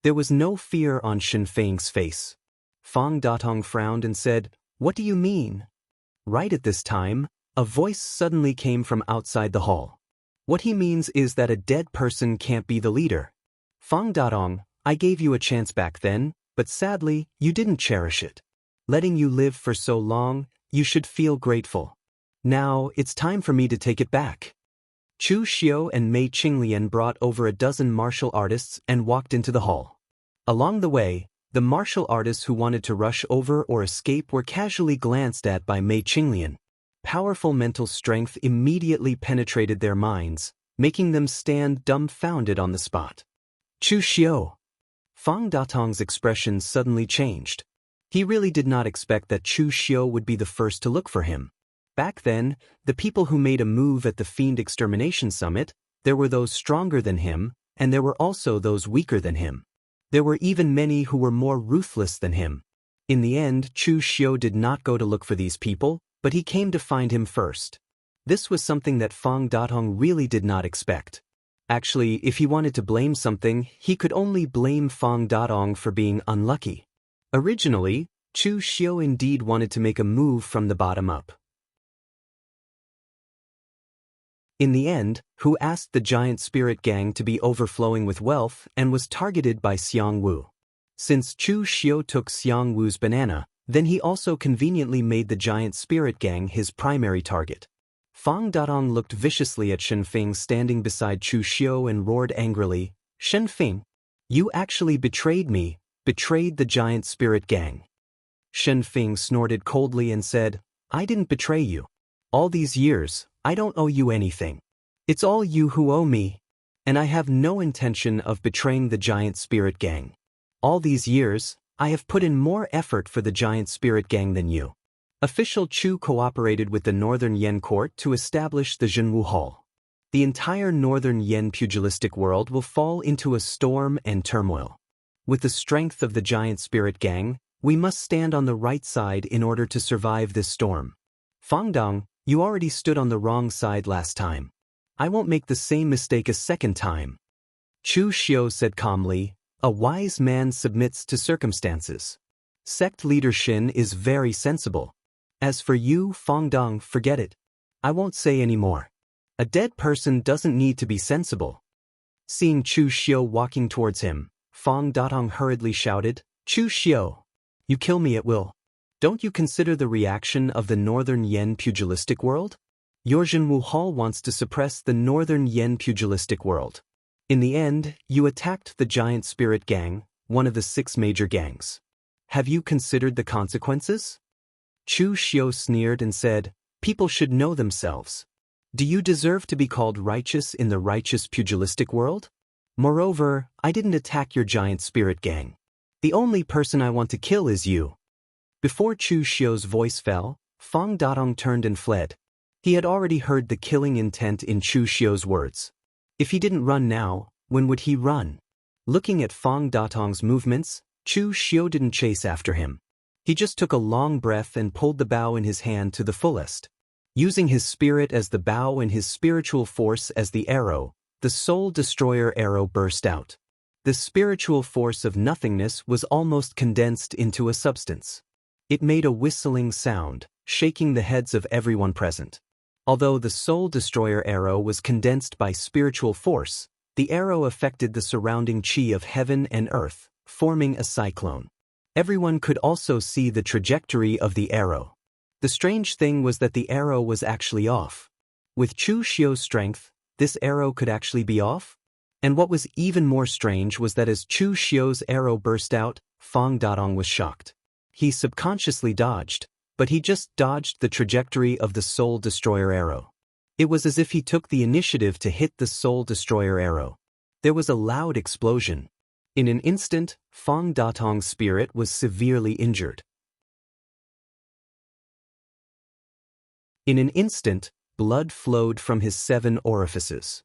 There was no fear on Shen Fing's face. Fang Datong frowned and said, "What do you mean?" Right at this time, a voice suddenly came from outside the hall. "What he means is that a dead person can't be the leader. Fang Datong, I gave you a chance back then, but sadly, you didn't cherish it. Letting you live for so long, you should feel grateful. Now, it's time for me to take it back." Chu Xiu and Mei Qinglian brought over a dozen martial artists and walked into the hall. Along the way, the martial artists who wanted to rush over or escape were casually glanced at by Mei Qinglian. Powerful mental strength immediately penetrated their minds, making them stand dumbfounded on the spot. "Chu Xiu." Fang Datong's expression suddenly changed. He really did not expect that Chu Xiu would be the first to look for him. Back then, the people who made a move at the Fiend Extermination Summit, there were those stronger than him, and there were also those weaker than him. There were even many who were more ruthless than him. In the end, Chu Xiu did not go to look for these people, but he came to find him first. This was something that Fang Datong really did not expect. Actually, if he wanted to blame something, he could only blame Fang Datong for being unlucky. Originally, Chu Xiu indeed wanted to make a move from the bottom up. In the end, who asked the giant spirit gang to be overflowing with wealth and was targeted by Jianghu. Since Chu Xiu took Jianghu's banana, then he also conveniently made the giant spirit gang his primary target. Fang Datong looked viciously at Shen Fing standing beside Chu Xiu and roared angrily, "Shen Fing, you actually betrayed me, betrayed the giant spirit gang." Shen Fing snorted coldly and said, "I didn't betray you. All these years, I don't owe you anything. It's all you who owe me. And I have no intention of betraying the giant spirit gang. All these years, I have put in more effort for the giant spirit gang than you." Official Chu cooperated with the Northern Yen court to establish the Jianghu Hall. The entire Northern Yen pugilistic world will fall into a storm and turmoil. With the strength of the giant spirit gang, we must stand on the right side in order to survive this storm. Fang Dong, you already stood on the wrong side last time. I won't make the same mistake a second time. Chu Xiu said calmly, "A wise man submits to circumstances. Sect leader Shin is very sensible. As for you, Fang Dong, forget it. I won't say any more. A dead person doesn't need to be sensible." Seeing Chu Xiu walking towards him, Fang Datong hurriedly shouted, "Chu Xiu, you kill me at will. Don't you consider the reaction of the Northern Yen pugilistic world? Your Jianghu Hall wants to suppress the Northern Yen pugilistic world. In the end, you attacked the giant spirit gang, one of the 6 major gangs. Have you considered the consequences?" Chu Xiu sneered and said, "People should know themselves. Do you deserve to be called righteous in the righteous pugilistic world? Moreover, I didn't attack your giant spirit gang. The only person I want to kill is you." Before Chu Xiu's voice fell, Fang Datong turned and fled. He had already heard the killing intent in Chu Xiu's words. If he didn't run now, when would he run? Looking at Fang Datong's movements, Chu Xiu didn't chase after him. He just took a long breath and pulled the bow in his hand to the fullest. Using his spirit as the bow and his spiritual force as the arrow, the soul destroyer arrow burst out. The spiritual force of nothingness was almost condensed into a substance. It made a whistling sound, shaking the heads of everyone present. Although the soul destroyer arrow was condensed by spiritual force, the arrow affected the surrounding chi of heaven and earth, forming a cyclone. Everyone could also see the trajectory of the arrow. The strange thing was that the arrow was actually off. With Chu Xiu's strength, this arrow could actually be off? And what was even more strange was that as Chu Xiu's arrow burst out, Fang Datong was shocked. He subconsciously dodged, but he just dodged the trajectory of the soul destroyer arrow. It was as if he took the initiative to hit the soul destroyer arrow. There was a loud explosion. In an instant, Fang Datong's spirit was severely injured. In an instant, blood flowed from his 7 orifices.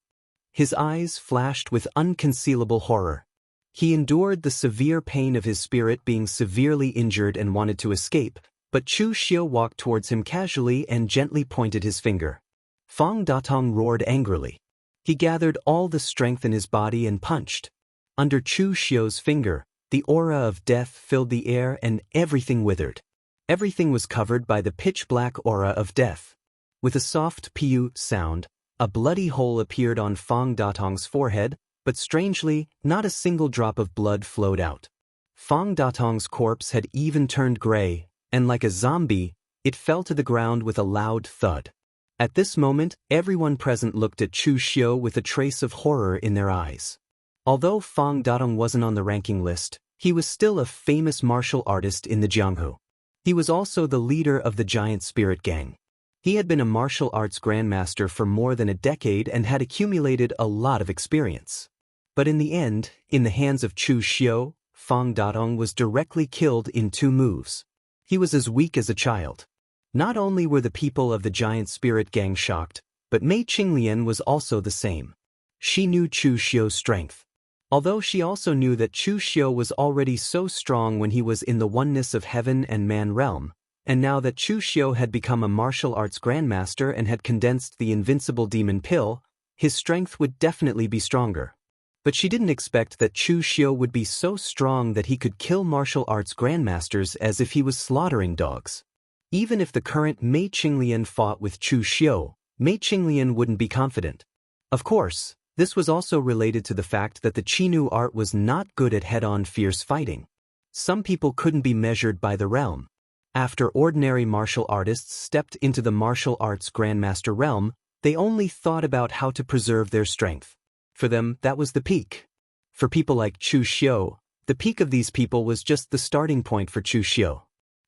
His eyes flashed with unconcealable horror. He endured the severe pain of his spirit being severely injured and wanted to escape, but Chu Xiu walked towards him casually and gently pointed his finger. Fang Datong roared angrily. He gathered all the strength in his body and punched. Under Chu Xiu's finger, the aura of death filled the air and everything withered. Everything was covered by the pitch-black aura of death. With a soft piu sound, a bloody hole appeared on Fang Datong's forehead, but strangely, not a single drop of blood flowed out. Fang Datong's corpse had even turned gray, and like a zombie, it fell to the ground with a loud thud. At this moment, everyone present looked at Chu Xiu with a trace of horror in their eyes. Although Fang Datong wasn't on the ranking list, he was still a famous martial artist in the Jianghu. He was also the leader of the Giant Spirit Gang. He had been a martial arts grandmaster for more than a decade and had accumulated a lot of experience. But in the end, in the hands of Chu Xiu, Fang Datong was directly killed in 2 moves. He was as weak as a child. Not only were the people of the Giant Spirit Gang shocked, but Mei Qinglian was also the same. She knew Chu Xiu's strength. Although she also knew that Chu Xiu was already so strong when he was in the oneness of heaven and man realm, and now that Chu Xiu had become a martial arts grandmaster and had condensed the invincible demon pill, his strength would definitely be stronger. But she didn't expect that Chu Xiu would be so strong that he could kill martial arts grandmasters as if he was slaughtering dogs. Even if the current Mei Qinglian fought with Chu Xiu, Mei Qinglian wouldn't be confident. Of course, this was also related to the fact that the Qinu art was not good at head-on fierce fighting. Some people couldn't be measured by the realm. After ordinary martial artists stepped into the martial arts grandmaster realm, they only thought about how to preserve their strength. For them, that was the peak. For people like Chu Xiu, the peak of these people was just the starting point for Chu Xiu.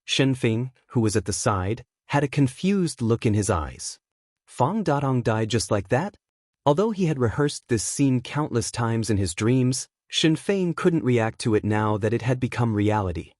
Shen Feng, who was at the side, had a confused look in his eyes. Fang Datong died just like that? Although he had rehearsed this scene countless times in his dreams, Shen Feng couldn't react to it now that it had become reality.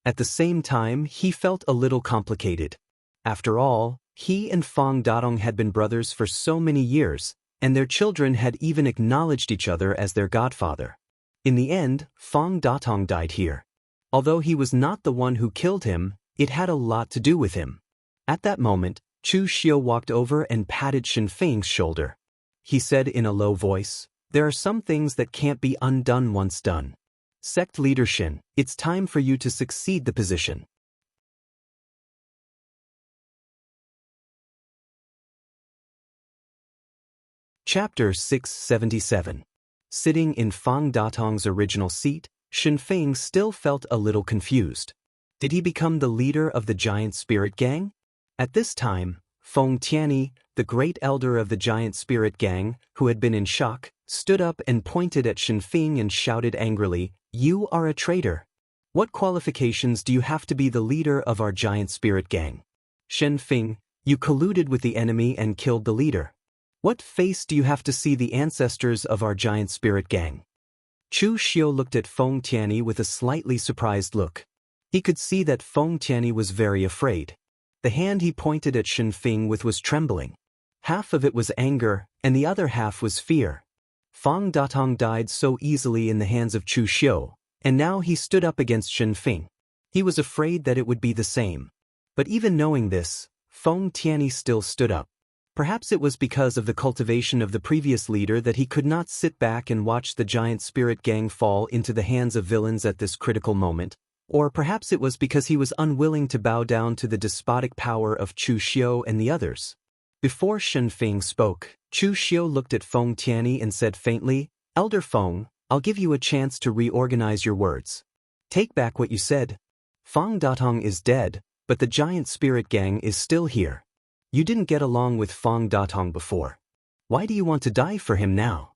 At the same time, he felt a little complicated. After all, he and Fang Datong had been brothers for so many years, and their children had even acknowledged each other as their godfather. In the end, Fang Datong died here. Although he was not the one who killed him, it had a lot to do with him. At that moment, Chu Xiu walked over and patted Shen Feng's shoulder. He said in a low voice, "There are some things that can't be undone once done. Sect leader Shen, it's time for you to succeed the position." Chapter 677. Sitting in Fang Datong's original seat, Shen Feng still felt a little confused. Did he become the leader of the Giant Spirit Gang? At this time, Feng Tianyi, the great elder of the Giant Spirit Gang, who had been in shock, stood up and pointed at Shen Feng and shouted angrily, "You are a traitor. What qualifications do you have to be the leader of our Giant Spirit Gang? Shen Feng, you colluded with the enemy and killed the leader. What face do you have to see the ancestors of our Giant Spirit Gang?" Chu Xiu looked at Feng Tianyi with a slightly surprised look. He could see that Feng Tianyi was very afraid. The hand he pointed at Shen Feng with was trembling. Half of it was anger, and the other half was fear. Fang Datong died so easily in the hands of Chu Xiu, and now he stood up against Shen Feng. He was afraid that it would be the same. But even knowing this, Feng Tianyi still stood up. Perhaps it was because of the cultivation of the previous leader that he could not sit back and watch the giant spirit gang fall into the hands of villains at this critical moment, or perhaps it was because he was unwilling to bow down to the despotic power of Chu Xiu and the others. Before Shen Feng spoke, Chu Xiu looked at Feng Tianyi and said faintly, "Elder Feng, I'll give you a chance to reorganize your words. Take back what you said. Feng Datong is dead, but the giant spirit gang is still here. You didn't get along with Feng Datong before. Why do you want to die for him now?"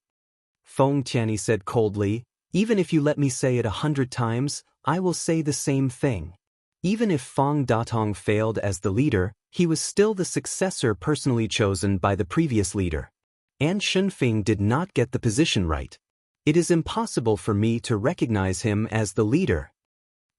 Feng Tianyi said coldly, "Even if you let me say it 100 times, I will say the same thing. Even if Feng Datong failed as the leader, he was still the successor personally chosen by the previous leader. And Shen Feng did not get the position right. It is impossible for me to recognize him as the leader."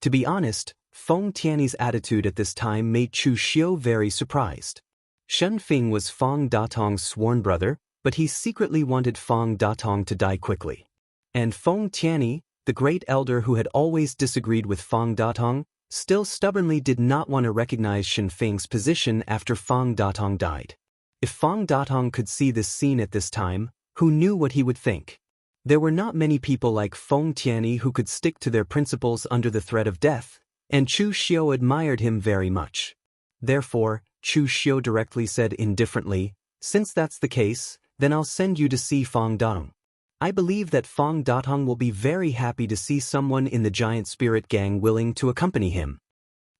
To be honest, Feng Tianyi's attitude at this time made Chu Xiu very surprised. Shen Feng was Feng Datong's sworn brother, but he secretly wanted Feng Datong to die quickly. And Feng Tianyi, the great elder who had always disagreed with Feng Datong, still stubbornly did not want to recognize Shen Feng's position after Feng Datong died. If Feng Datong could see this scene at this time, who knew what he would think? There were not many people like Feng Tianyi who could stick to their principles under the threat of death, and Chu Xiu admired him very much. Therefore, Chu Xiu directly said indifferently, "Since that's the case, then I'll send you to see Feng Datong. I believe that Feng Datong will be very happy to see someone in the giant spirit gang willing to accompany him."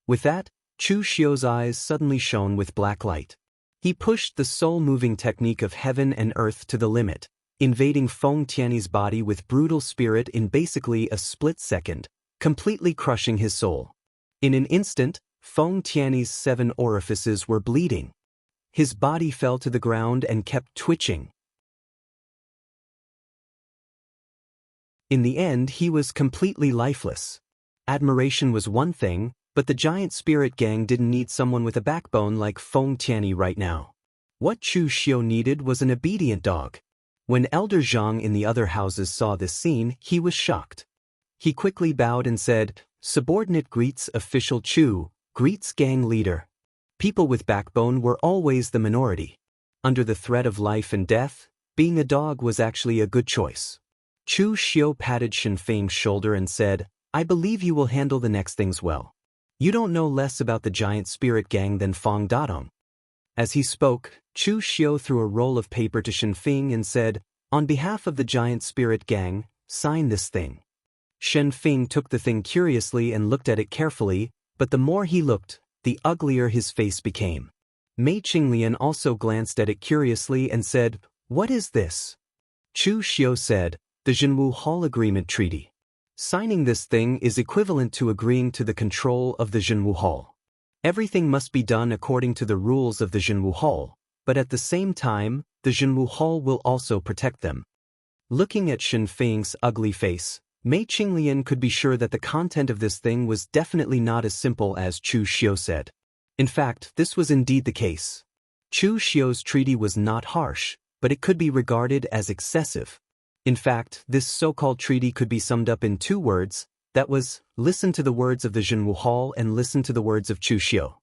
With that, Chu Xiu's eyes suddenly shone with black light. He pushed the soul-moving technique of heaven and earth to the limit, invading Feng Tianyi's body with brutal spirit in basically a split second, completely crushing his soul. In an instant, Feng Tianyi's 7 orifices were bleeding. His body fell to the ground and kept twitching. In the end, he was completely lifeless. Admiration was one thing, but the giant spirit gang didn't need someone with a backbone like Feng Tianyi right now. What Chu Xiu needed was an obedient dog. When Elder Zhang in the other houses saw this scene, he was shocked. He quickly bowed and said, "Subordinate greets official Chu, greets gang leader." People with backbone were always the minority. Under the threat of life and death, being a dog was actually a good choice. Chu Xiu patted Shen Feng's shoulder and said, "I believe you will handle the next things well. You don't know less about the giant spirit gang than Feng Datong." As he spoke, Chu Xiu threw a roll of paper to Shen Feng and said, "On behalf of the giant spirit gang, sign this thing." Shen Feng took the thing curiously and looked at it carefully, but the more he looked, the uglier his face became. Mei Qinglian also glanced at it curiously and said, "What is this?" Chu Xiu said, "The Jianghu Hall Agreement Treaty. Signing this thing is equivalent to agreeing to the control of the Jianghu Hall. Everything must be done according to the rules of the Jianghu Hall, but at the same time, the Jianghu Hall will also protect them." Looking at Shen Feng's ugly face, Mei Qinglian could be sure that the content of this thing was definitely not as simple as Chu Xiu said. In fact, this was indeed the case. Chu Xiu's treaty was not harsh, but it could be regarded as excessive. In fact, this so-called treaty could be summed up in 2 words, that was, listen to the words of the Jianghu Hall and listen to the words of Chu Xiu.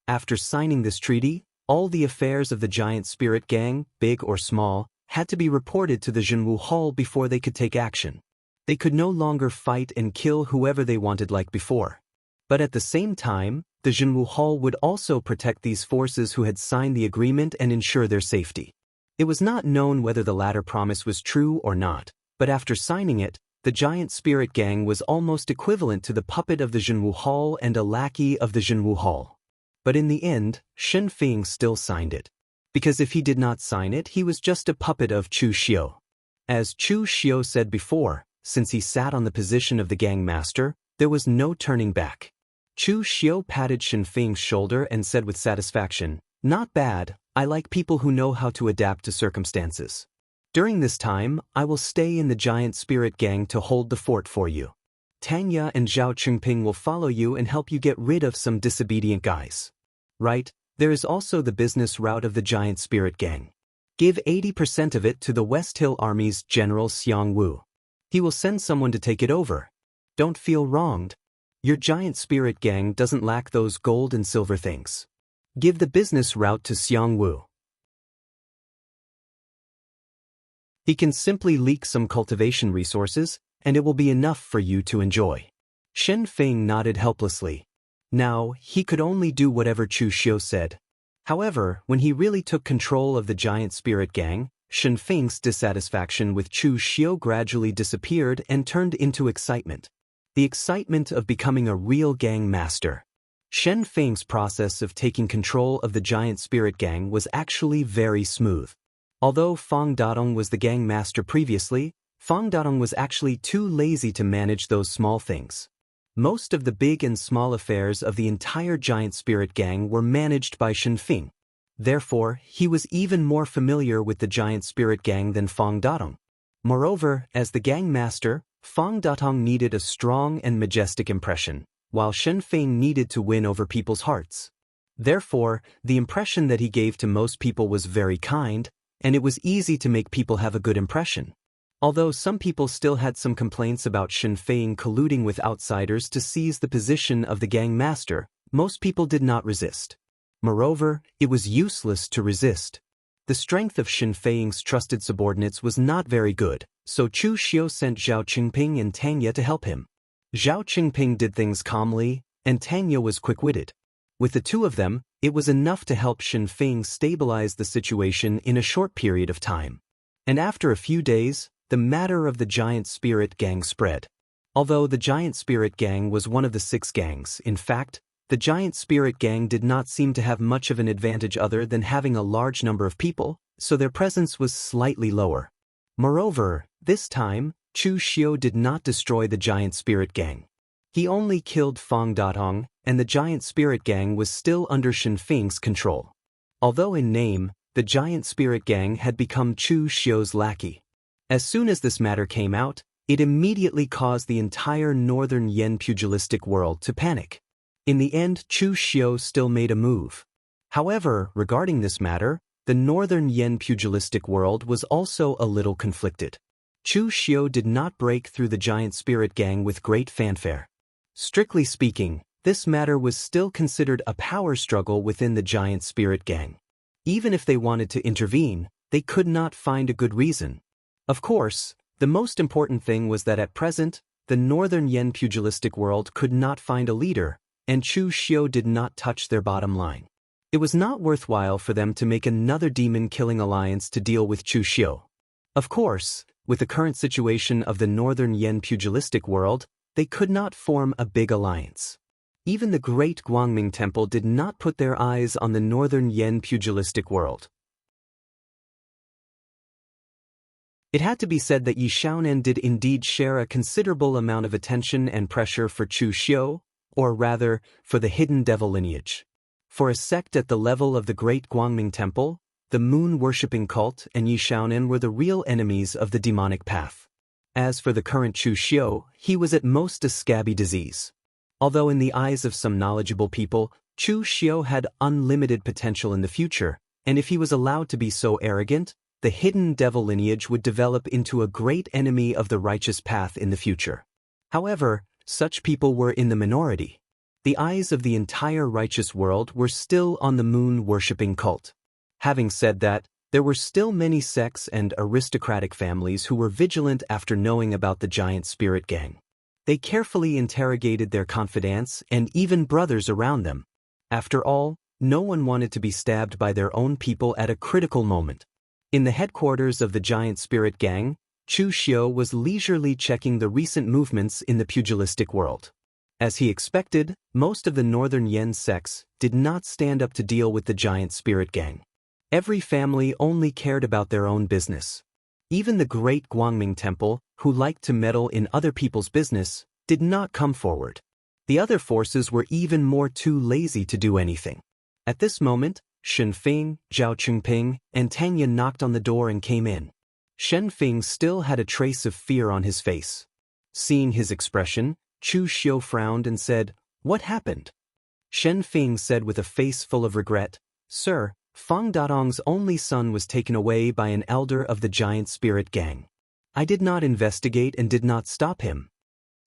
After signing this treaty, all the affairs of the giant spirit gang, big or small, had to be reported to the Jianghu Hall before they could take action. They could no longer fight and kill whoever they wanted like before. But at the same time, the Jianghu Hall would also protect these forces who had signed the agreement and ensure their safety. It was not known whether the latter promise was true or not, but after signing it, the giant spirit gang was almost equivalent to the puppet of the Jianghu Hall and a lackey of the Jianghu Hall. But in the end, Shen Feng still signed it. Because if he did not sign it, he was just a puppet of Chu Xiu. As Chu Xiu said before, since he sat on the position of the gang master, there was no turning back. Chu Xiu patted Shen Feng's shoulder and said with satisfaction, "Not bad, I like people who know how to adapt to circumstances. During this time, I will stay in the giant spirit gang to hold the fort for you. Tanya and Zhao Chengping will follow you and help you get rid of some disobedient guys. Right, there is also the business route of the giant spirit gang. Give 80% of it to the West Hill Army's General Jianghu. He will send someone to take it over. Don't feel wronged." Your giant spirit gang doesn't lack those gold and silver things. Give the business route to Jianghu. He can simply leak some cultivation resources, and it will be enough for you to enjoy. Shen Feng nodded helplessly. Now, he could only do whatever Chu Xiu said. However, when he really took control of the giant spirit gang, Shen Feng's dissatisfaction with Chu Xiu gradually disappeared and turned into excitement. The excitement of becoming a real gang master. Shen Feng's process of taking control of the giant spirit gang was actually very smooth. Although Fang Dadong was the gang master previously, Fang Dadong was actually too lazy to manage those small things. Most of the big and small affairs of the entire giant spirit gang were managed by Shen Feng. Therefore, he was even more familiar with the giant spirit gang than Fang Dadong. Moreover, as the gang master, Fang Dadong needed a strong and majestic impression, while Shen Feng needed to win over people's hearts. Therefore, the impression that he gave to most people was very kind, and it was easy to make people have a good impression. Although some people still had some complaints about Shen Feng colluding with outsiders to seize the position of the gang master, most people did not resist. Moreover, it was useless to resist. The strength of Shen Feng's trusted subordinates was not very good, so Chu Xiu sent Zhao Qingping and Tanya to help him. Zhao Qingping did things calmly, and Tanya was quick-witted. With the two of them, it was enough to help Shen Feng stabilize the situation in a short period of time. And after a few days, the matter of the giant spirit gang spread. Although the giant spirit gang was one of the 6 gangs, in fact, the giant spirit gang did not seem to have much of an advantage other than having a large number of people, so their presence was slightly lower. Moreover, this time, Chu Xiu did not destroy the giant spirit gang. He only killed Fang Dadong, and the giant spirit gang was still under Shen Feng's control. Although in name, the giant spirit gang had become Chu Xiu's lackey. As soon as this matter came out, it immediately caused the entire northern Yen pugilistic world to panic. In the end, Chu Xiu still made a move. However, regarding this matter, the northern Yen pugilistic world was also a little conflicted. Chu Xiu did not break through the giant spirit gang with great fanfare. Strictly speaking, this matter was still considered a power struggle within the giant spirit gang. Even if they wanted to intervene, they could not find a good reason. Of course, the most important thing was that at present, the northern Yen pugilistic world could not find a leader, and Chu Xiu did not touch their bottom line. It was not worthwhile for them to make another demon-killing alliance to deal with Chu Xiu. Of course, with the current situation of the northern Yen pugilistic world, they could not form a big alliance. Even the great Guangming Temple did not put their eyes on the northern Yen pugilistic world. It had to be said that Yi Xiaonan did indeed share a considerable amount of attention and pressure for Chu Xiu, or rather, for the hidden devil lineage. For a sect at the level of the great Guangming Temple, the moon-worshipping cult and Yi Xiaonan were the real enemies of the demonic path. As for the current Chu Xiu, he was at most a scabby disease. Although in the eyes of some knowledgeable people, Chu Xiu had unlimited potential in the future, and if he was allowed to be so arrogant, the hidden devil lineage would develop into a great enemy of the righteous path in the future. However, such people were in the minority. The eyes of the entire righteous world were still on the moon-worshipping cult. Having said that, there were still many sects and aristocratic families who were vigilant after knowing about the giant spirit gang. They carefully interrogated their confidants and even brothers around them. After all, no one wanted to be stabbed by their own people at a critical moment. In the headquarters of the giant spirit gang, Chu Xiu was leisurely checking the recent movements in the pugilistic world. As he expected, most of the northern Yen sects did not stand up to deal with the giant spirit gang. Every family only cared about their own business. Even the great Guangming Temple, who liked to meddle in other people's business, did not come forward. The other forces were even more too lazy to do anything. At this moment, Shen Feng, Zhao Qingping, and Tanya knocked on the door and came in. Shen Feng still had a trace of fear on his face. Seeing his expression, Chu Xiu frowned and said, "What happened?" Shen Feng said with a face full of regret, "Sir, Fang Dadong's only son was taken away by an elder of the giant spirit gang. I did not investigate and did not stop him."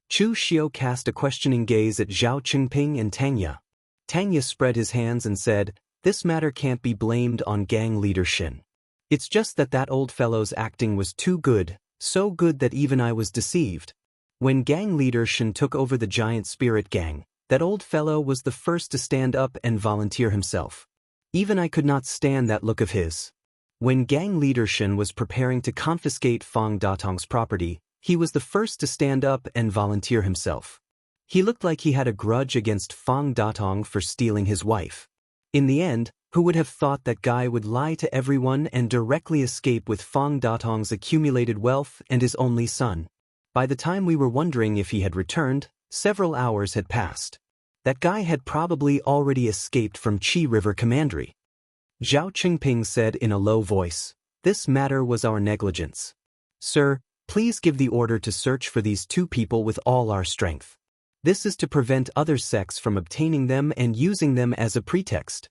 Chu Xiu cast a questioning gaze at Zhao Qingping and Tanya. Tanya spread his hands and said, "This matter can't be blamed on gang leader Shin. It's just that old fellow's acting was too good, so good that even I was deceived. When gang leader Shin took over the giant spirit gang, that old fellow was the first to stand up and volunteer himself. Even I could not stand that look of his. When gang leader Shin was preparing to confiscate Fang Datong's property, he was the first to stand up and volunteer himself. He looked like he had a grudge against Fang Datong for stealing his wife. In the end, who would have thought that guy would lie to everyone and directly escape with Fang Datong's accumulated wealth and his only son? By the time we were wondering if he had returned, several hours had passed. That guy had probably already escaped from Qi River Commandery." Zhao Qingping said in a low voice, "This matter was our negligence. Sir, please give the order to search for these two people with all our strength. This is to prevent other sects from obtaining them and using them as a pretext."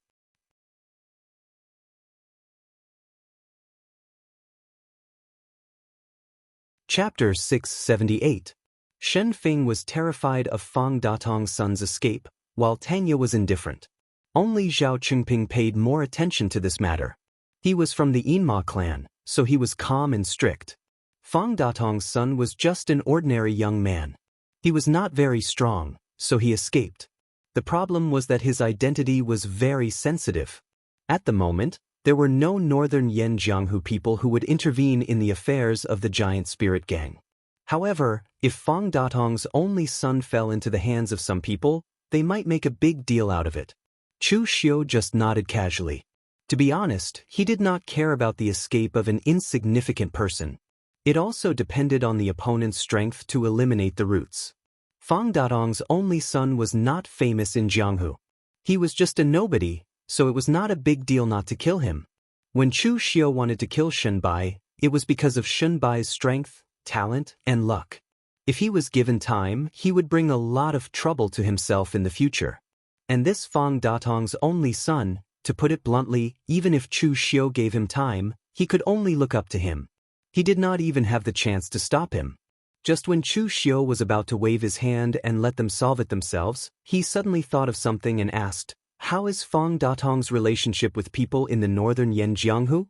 Chapter 678. Shen Feng was terrified of Fang Datong's son's escape, while Tanya was indifferent. Only Zhao Qingping paid more attention to this matter. He was from the Yinma clan, so he was calm and strict. Fang Datong's son was just an ordinary young man. He was not very strong, so he escaped. The problem was that his identity was very sensitive. At the moment, there were no northern Yen Jianghu people who would intervene in the affairs of the giant spirit gang. However, if Fang Datong's only son fell into the hands of some people, they might make a big deal out of it. Chu Xiu just nodded casually. To be honest, he did not care about the escape of an insignificant person. It also depended on the opponent's strength to eliminate the roots. Fang Datong's only son was not famous in Jianghu. He was just a nobody, so it was not a big deal not to kill him. When Chu Xiu wanted to kill Shenbai, it was because of Shenbai's strength, talent, and luck. If he was given time, he would bring a lot of trouble to himself in the future. And this Fang Datong's only son, to put it bluntly, even if Chu Xiu gave him time, he could only look up to him. He did not even have the chance to stop him. Just when Chu Xiu was about to wave his hand and let them solve it themselves, he suddenly thought of something and asked, "How is Fang Datong's relationship with people in the northern Yen Jianghu?"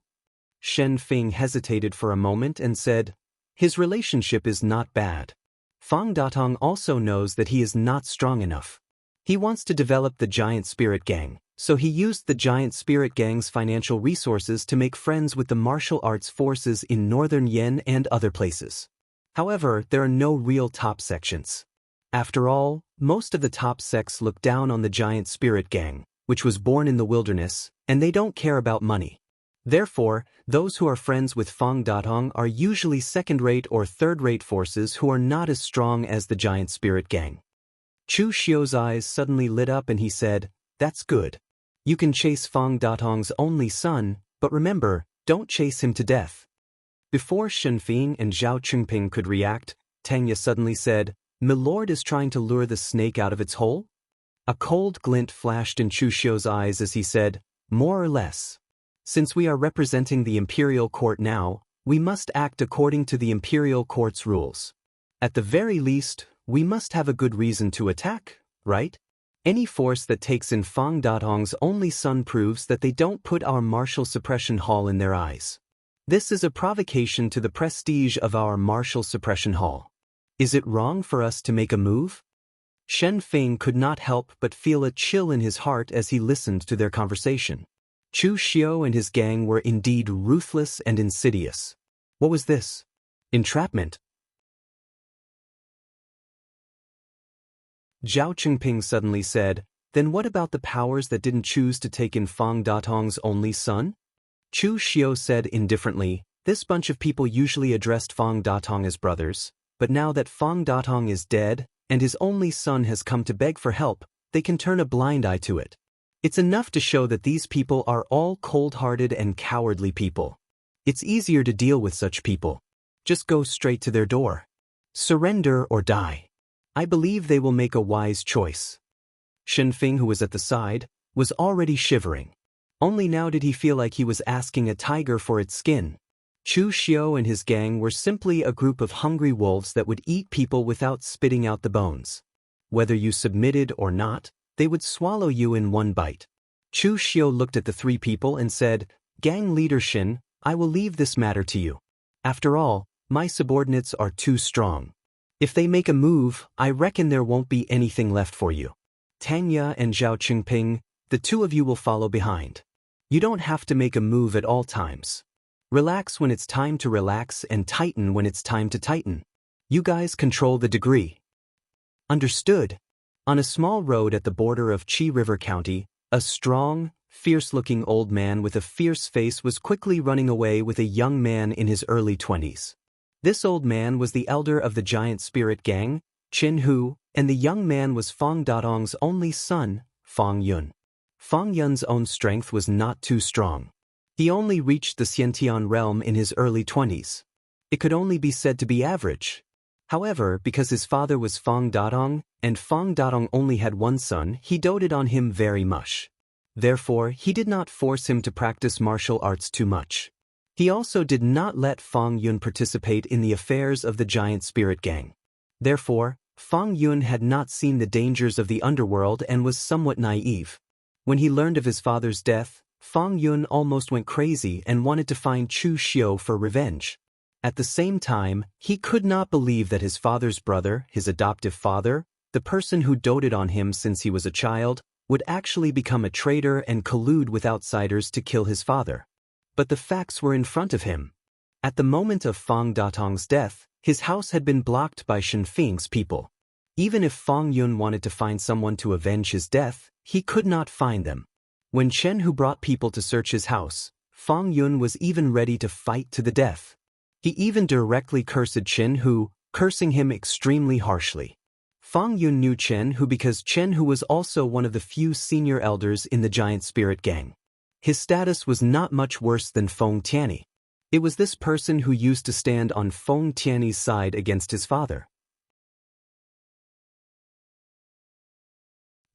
Shen Feng hesitated for a moment and said, "His relationship is not bad. Fang Datong also knows that he is not strong enough. He wants to develop the giant spirit gang, so he used the giant spirit gang's financial resources to make friends with the martial arts forces in northern Yen and other places. However, there are no real top sections. After all, most of the top sects look down on the giant spirit gang, which was born in the wilderness, and they don't care about money. Therefore, those who are friends with Fang Datong are usually second-rate or third-rate forces who are not as strong as the giant spirit gang." Chu Xiu's eyes suddenly lit up and he said, "That's good. You can chase Fang Datong's only son, but remember, don't chase him to death." Before Shen Feng and Zhao Qingping could react, Tanya suddenly said, "Milord is trying to lure the snake out of its hole?" A cold glint flashed in Chu Xiu's eyes as he said, "More or less. Since we are representing the imperial court now, we must act according to the imperial court's rules. At the very least, we must have a good reason to attack, right? Any force that takes in Fang Datong's only son proves that they don't put our martial suppression hall in their eyes. This is a provocation to the prestige of our martial suppression hall. Is it wrong for us to make a move?" Shen Feng could not help but feel a chill in his heart as he listened to their conversation. Chu Xiu and his gang were indeed ruthless and insidious. What was this? Entrapment? Zhao Qingping suddenly said, "Then what about the powers that didn't choose to take in Fang Datong's only son?" Chu Xiu said indifferently, "This bunch of people usually addressed Fang Datong as brothers, but now that Fang Datong is dead, and his only son has come to beg for help, they can turn a blind eye to it. It's enough to show that these people are all cold-hearted and cowardly people. It's easier to deal with such people. Just go straight to their door. Surrender or die. I believe they will make a wise choice." Shen Feng, who was at the side, was already shivering. Only now did he feel like he was asking a tiger for its skin. Chu Xiao and his gang were simply a group of hungry wolves that would eat people without spitting out the bones. Whether you submitted or not, they would swallow you in one bite. Chu Xiao looked at the three people and said, "Gang leader Shin, I will leave this matter to you. After all, my subordinates are too strong. If they make a move, I reckon there won't be anything left for you. Tanya and Zhao Qingping, the two of you will follow behind. You don't have to make a move at all times. Relax when it's time to relax and tighten when it's time to tighten. You guys control the degree." Understood. On a small road at the border of Qi River County, a strong, fierce-looking old man with a fierce face was quickly running away with a young man in his early 20s. This old man was the elder of the giant spirit gang, Qin Hu, and the young man was Fang Datong's only son, Fang Yun. Fang Yun's own strength was not too strong. He only reached the Xiantian realm in his early 20s. It could only be said to be average. However, because his father was Fang Datong, and Fang Datong only had one son, he doted on him very much. Therefore, he did not force him to practice martial arts too much. He also did not let Fang Yun participate in the affairs of the giant spirit gang. Therefore, Fang Yun had not seen the dangers of the underworld and was somewhat naive. When he learned of his father's death, Fang Yun almost went crazy and wanted to find Chu Xiao for revenge. At the same time, he could not believe that his father's brother, his adoptive father, the person who doted on him since he was a child, would actually become a traitor and collude with outsiders to kill his father. But the facts were in front of him. At the moment of Fang Datong's death, his house had been blocked by Shen Feng's people. Even if Fang Yun wanted to find someone to avenge his death, he could not find them. When Chen Hu brought people to search his house, Fang Yun was even ready to fight to the death. He even directly cursed Chen Hu, cursing him extremely harshly. Fang Yun knew Chen Hu because Chen Hu was also one of the few senior elders in the giant spirit gang. His status was not much worse than Feng Tianyi. It was this person who used to stand on Feng Tianyi's side against his father.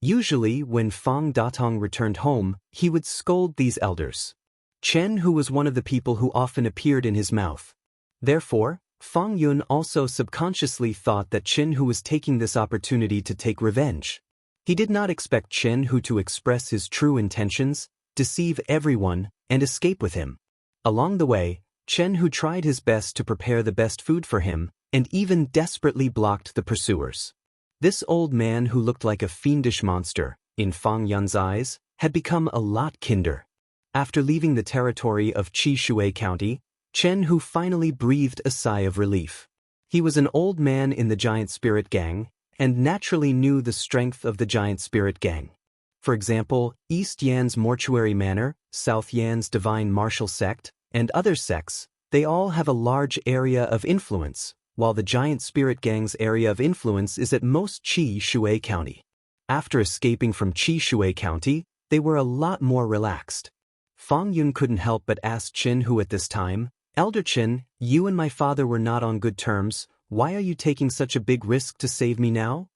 Usually, when Fang Datong returned home, he would scold these elders. Chen Hu was one of the people who often appeared in his mouth. Therefore, Fang Yun also subconsciously thought that Chen Hu was taking this opportunity to take revenge. He did not expect Chen Hu to express his true intentions, deceive everyone, and escape with him. Along the way, Chen Hu tried his best to prepare the best food for him, and even desperately blocked the pursuers. This old man who looked like a fiendish monster, in Fang Yun's eyes, had become a lot kinder. After leaving the territory of Qi Shui County, Chen Hu finally breathed a sigh of relief. He was an old man in the giant spirit gang, and naturally knew the strength of the giant spirit gang. For example, East Yan's mortuary manor, South Yan's divine martial sect, and other sects, they all have a large area of influence, while the giant spirit gang's area of influence is at most Qi Shui County. After escaping from Qi Shui County, they were a lot more relaxed. Fang Yun couldn't help but ask Chen Hu at this time, "Elder Chen, you and my father were not on good terms, why are you taking such a big risk to save me now?"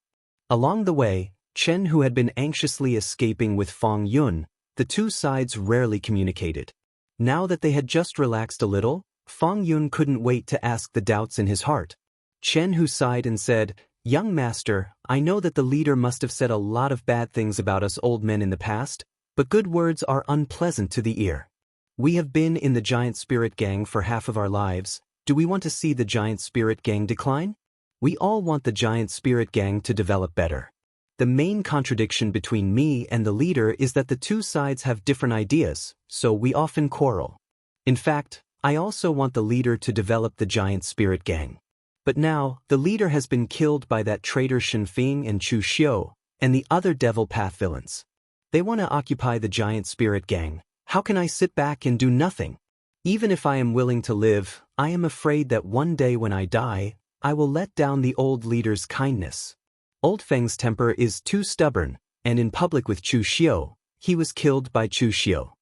Along the way, Chen Hu had been anxiously escaping with Fang Yun. The two sides rarely communicated. Now that they had just relaxed a little, Fang Yun couldn't wait to ask the doubts in his heart. Chen Hu sighed and said, "Young master, I know that the leader must have said a lot of bad things about us old men in the past, but good words are unpleasant to the ear. We have been in the giant spirit gang for half of our lives. Do we want to see the giant spirit gang decline? We all want the giant spirit gang to develop better. The main contradiction between me and the leader is that the two sides have different ideas, so we often quarrel. In fact, I also want the leader to develop the giant spirit gang. But now, the leader has been killed by that traitor Shen Feng and Chu Xiao, and the other devil path villains. They want to occupy the giant spirit gang. How can I sit back and do nothing? Even if I am willing to live, I am afraid that one day when I die, I will let down the old leader's kindness. Old Feng's temper is too stubborn, and in public with Chu Xiao, he was killed by Chu Xiao.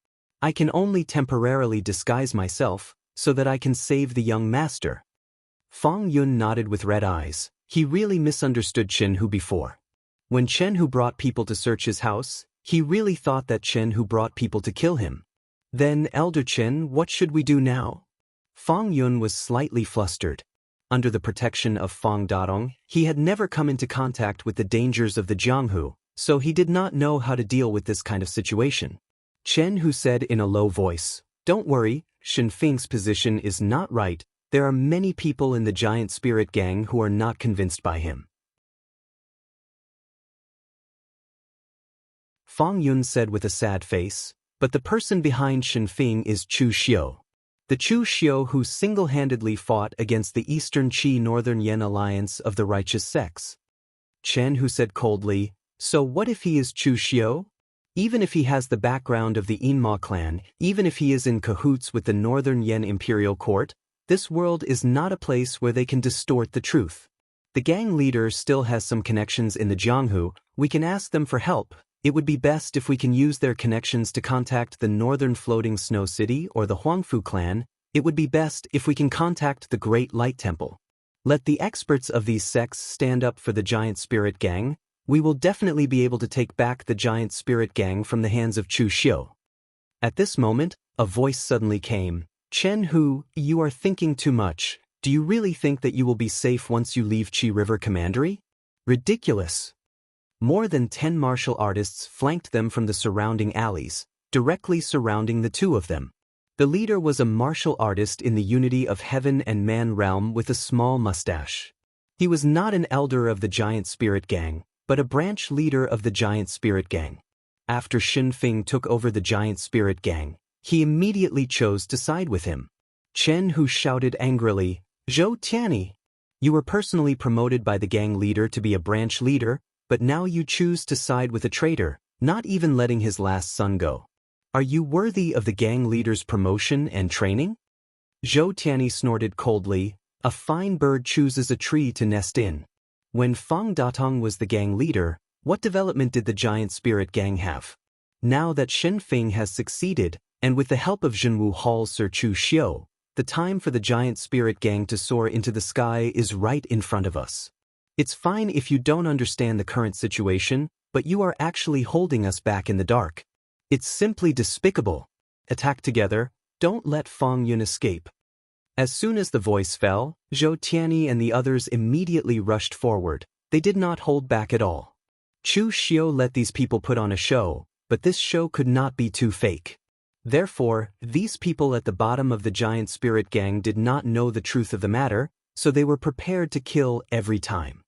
I can only temporarily disguise myself, so that I can save the young master." Fang Yun nodded with red eyes. He really misunderstood Chen Hu before. When Chen Hu brought people to search his house, he really thought that Chen Hu brought people to kill him. "Then, Elder Chen, what should we do now?" Fang Yun was slightly flustered. Under the protection of Fang Dadong, he had never come into contact with the dangers of the Jianghu, so he did not know how to deal with this kind of situation. Chen Hu said in a low voice, "Don't worry, Shen Feng's position is not right. There are many people in the giant spirit gang who are not convinced by him." Fang Yun said with a sad face, "But the person behind Shen Feng is Chu Xiu. The Chu Xiu who single-handedly fought against the Eastern Qi Northern Yen alliance of the righteous sects." Chen Hu said coldly, "So what if he is Chu Xiu? Even if he has the background of the Yinma clan, even if he is in cahoots with the Northern Yen imperial court, this world is not a place where they can distort the truth. The gang leader still has some connections in the Jianghu. We can ask them for help. It would be best if we can use their connections to contact the Northern Floating Snow City or the Huangfu clan. It would be best if we can contact the Great Light Temple. Let the experts of these sects stand up for the Giant Spirit Gang. We will definitely be able to take back the Giant Spirit Gang from the hands of Chu Xiu." At this moment, a voice suddenly came. "Chen Hu, you are thinking too much. Do you really think that you will be safe once you leave Qi River Commandery? Ridiculous." More than 10 martial artists flanked them from the surrounding alleys, directly surrounding the two of them. The leader was a martial artist in the unity of heaven and man realm with a small mustache. He was not an elder of the Giant Spirit Gang, but a branch leader of the Giant Spirit Gang. After Shen Feng took over the Giant Spirit Gang, he immediately chose to side with him. Chen Hu shouted angrily, "Zhou Tianyi! You were personally promoted by the gang leader to be a branch leader, but now you choose to side with a traitor, not even letting his last son go. Are you worthy of the gang leader's promotion and training?" Zhou Tianyi snorted coldly, "A fine bird chooses a tree to nest in." When Fang Datong was the gang leader, what development did the Giant Spirit Gang have? Now that Shen Feng has succeeded, and with the help of Jianghu Hall's Sir Chu Xiu, the time for the Giant Spirit Gang to soar into the sky is right in front of us. It's fine if you don't understand the current situation, but you are actually holding us back in the dark. It's simply despicable. Attack together, don't let Fang Yun escape. As soon as the voice fell, Zhou Tianyi and the others immediately rushed forward. They did not hold back at all. Chu Xiu let these people put on a show, but this show could not be too fake. Therefore, these people at the bottom of the Giant Spirit Gang did not know the truth of the matter, so they were prepared to kill every time.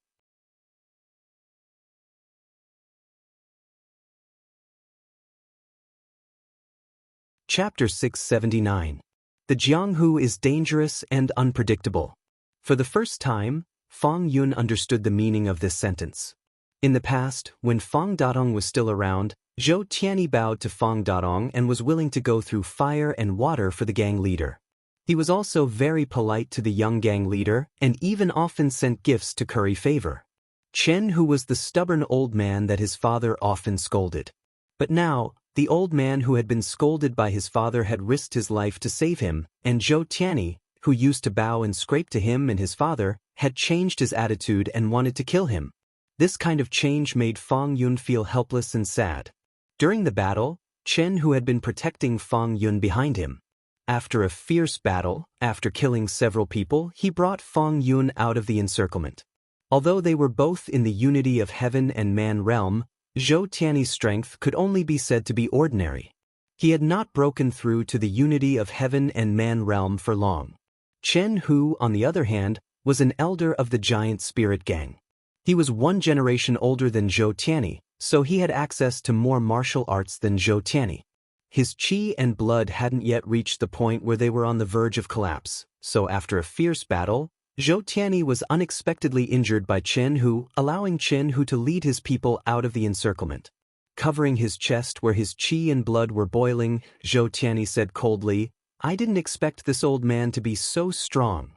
Chapter 679. The Jianghu is dangerous and unpredictable. For the first time, Fang Yun understood the meaning of this sentence. In the past, when Fang Dadong was still around, Zhou Tianyi bowed to Fang Dadong and was willing to go through fire and water for the gang leader. He was also very polite to the young gang leader and even often sent gifts to curry favor. Chen Hu was the stubborn old man that his father often scolded. But now, the old man who had been scolded by his father had risked his life to save him, and Zhou Tianyi, who used to bow and scrape to him and his father, had changed his attitude and wanted to kill him. This kind of change made Fang Yun feel helpless and sad. During the battle, Chen Hu had been protecting Fang Yun behind him. After a fierce battle, after killing several people, he brought Fang Yun out of the encirclement. Although they were both in the unity of heaven and man realm, Zhou Tianyi's strength could only be said to be ordinary. He had not broken through to the unity of heaven and man realm for long. Chen Hu, on the other hand, was an elder of the Giant Spirit Gang. He was 1 generation older than Zhou Tianyi, so he had access to more martial arts than Zhou Tianyi. His qi and blood hadn't yet reached the point where they were on the verge of collapse, so after a fierce battle, Zhou Tianyi was unexpectedly injured by Chen Hu, allowing Chen Hu to lead his people out of the encirclement. Covering his chest where his qi and blood were boiling, Zhou Tianyi said coldly, "I didn't expect this old man to be so strong."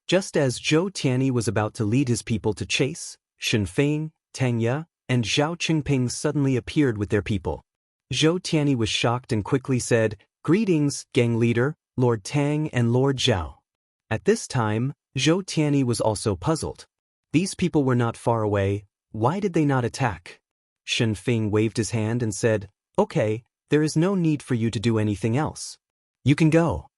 Just as Zhou Tianyi was about to lead his people to chase, Shen Feng, Tang Ye, and Zhao Qingping suddenly appeared with their people. Zhou Tianyi was shocked and quickly said, "Greetings, gang leader, Lord Tang and Lord Zhao." At this time, Zhou Tianyi was also puzzled. These people were not far away. Why did they not attack? Shen Feng waved his hand and said, "Okay, there is no need for you to do anything else. You can go."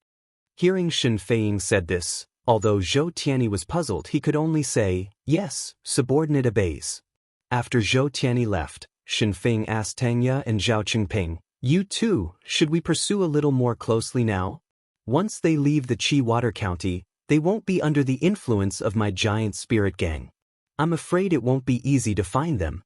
Hearing Shen Feiying said this, although Zhou Tianyi was puzzled, he could only say, yes, subordinate obeys. After Zhou Tianyi left, Shen Feiying asked Tang Ye and Zhao Qingping, you too, should we pursue a little more closely now? Once they leave the Qi Water County, they won't be under the influence of my giant spirit gang. I'm afraid it won't be easy to find them.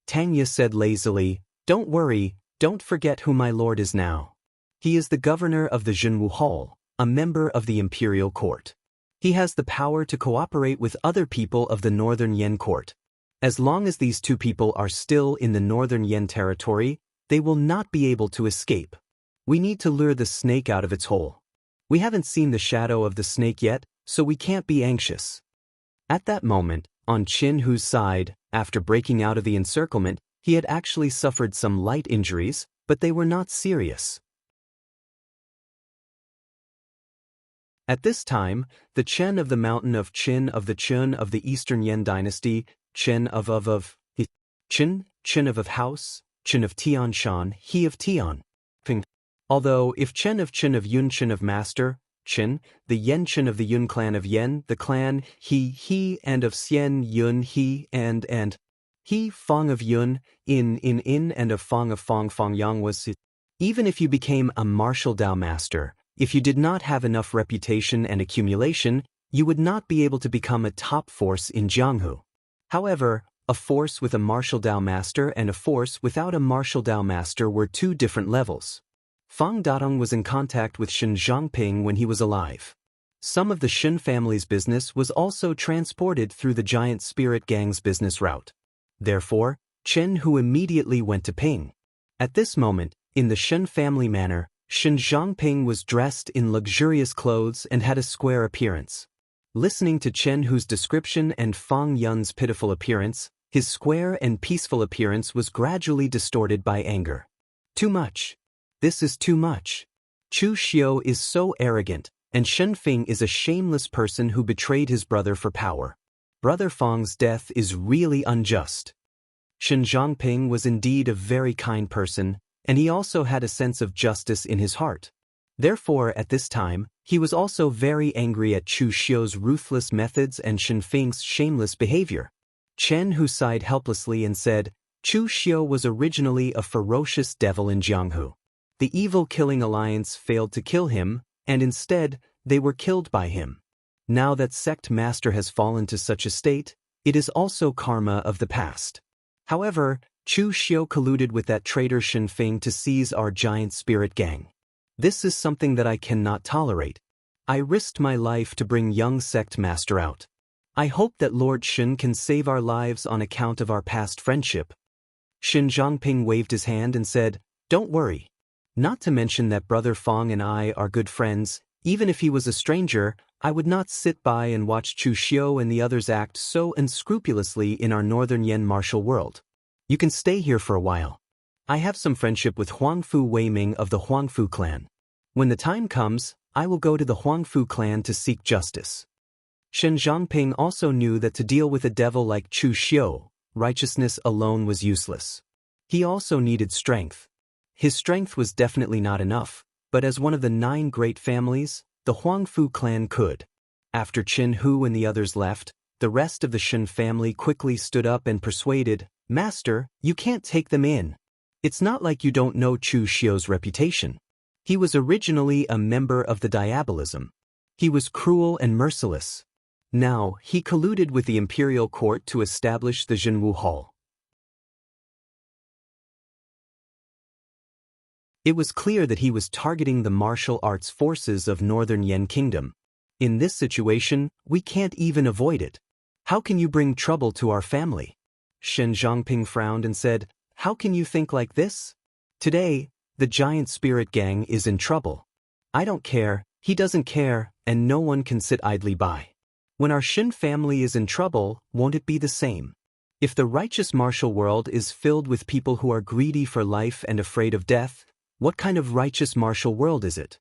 Tang Ye said lazily, don't worry, don't forget who my lord is now. He is the governor of the Jianghu Hall, a member of the imperial court. He has the power to cooperate with other people of the northern Yan court. As long as these two people are still in the northern Yan territory, they will not be able to escape. We need to lure the snake out of its hole. We haven't seen the shadow of the snake yet, so we can't be anxious. At that moment, on Qin Hu's side, after breaking out of the encirclement, he had actually suffered some light injuries, but they were not serious. At this time, the Chen of the mountain of Qin of the Chun of the Eastern Yan dynasty, Chen of house, Chen of Tianshan, he of Tian. Although if Chen of Yun Chen of master, Chen, the Yen Chen of the Yun clan of Yen, the clan he and of Xian Yun he and he Fong of Yun, in and of Fong Yang was. Even if you became a martial Dao master, if you did not have enough reputation and accumulation, you would not be able to become a top force in Jianghu. However, a force with a martial Dao master and a force without a martial Dao master were two different levels. Fang Dadong was in contact with Shen Zhangping when he was alive. Some of the Shen family's business was also transported through the giant spirit gang's business route. Therefore, Chen Hu immediately went to Ping. At this moment, in the Shen family manor, Shen Zhangping was dressed in luxurious clothes and had a square appearance. Listening to Chen Hu's description and Fang Yun's pitiful appearance, his square and peaceful appearance was gradually distorted by anger. Too much. This is too much. Chu Xiu is so arrogant, and Shen Feng is a shameless person who betrayed his brother for power. Brother Fang's death is really unjust. Shen Zhangping was indeed a very kind person, and he also had a sense of justice in his heart. Therefore, at this time, he was also very angry at Chu Xiu's ruthless methods and Shen Feng's shameless behavior. Chen Hu sighed helplessly and said, Chu Xiu was originally a ferocious devil in Jianghu. The evil killing alliance failed to kill him, and instead, they were killed by him. Now that sect master has fallen to such a state, it is also karma of the past. However, Chu Xiu colluded with that traitor Shen Feng to seize our giant spirit gang. This is something that I cannot tolerate. I risked my life to bring young sect master out. I hope that Lord Shen can save our lives on account of our past friendship. Shen Zhangping waved his hand and said, don't worry. Not to mention that Brother Fang and I are good friends, even if he was a stranger, I would not sit by and watch Chu Xiu and the others act so unscrupulously in our northern Yan martial world. You can stay here for a while. I have some friendship with Huangfu Weiming of the Huangfu clan. When the time comes, I will go to the Huangfu clan to seek justice. Shen Zhangping also knew that to deal with a devil like Chu Xiu, righteousness alone was useless. He also needed strength. His strength was definitely not enough, but as one of the 9 great families, the Huangfu clan could. After Chen Hu and the others left, the rest of the Shen family quickly stood up and persuaded, Master, you can't take them in. It's not like you don't know Chu Xiu's reputation. He was originally a member of the Diabolism. He was cruel and merciless. Now, he colluded with the imperial court to establish the Jianghu Hall. It was clear that he was targeting the martial arts forces of Northern Yan Kingdom. In this situation, we can't even avoid it. How can you bring trouble to our family? Shen Zhangping frowned and said, how can you think like this? Today, the giant spirit gang is in trouble. I don't care, he doesn't care, and no one can sit idly by. When our Shen family is in trouble, won't it be the same? If the righteous martial world is filled with people who are greedy for life and afraid of death, what kind of righteous martial world is it?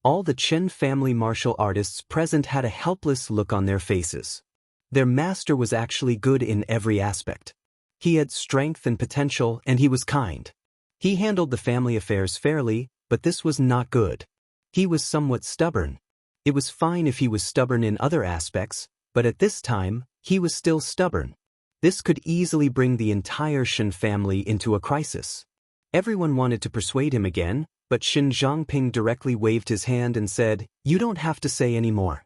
All the Chen family martial artists present had a helpless look on their faces. Their master was actually good in every aspect. He had strength and potential, and he was kind. He handled the family affairs fairly, but this was not good. He was somewhat stubborn. It was fine if he was stubborn in other aspects, but at this time, he was still stubborn. This could easily bring the entire Shen family into a crisis. Everyone wanted to persuade him again, but Shen Zhangping directly waved his hand and said, "You don't have to say any more.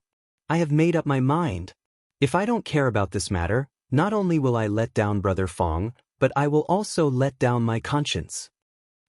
I have made up my mind. If I don't care about this matter, not only will I let down Brother Fong, but I will also let down my conscience."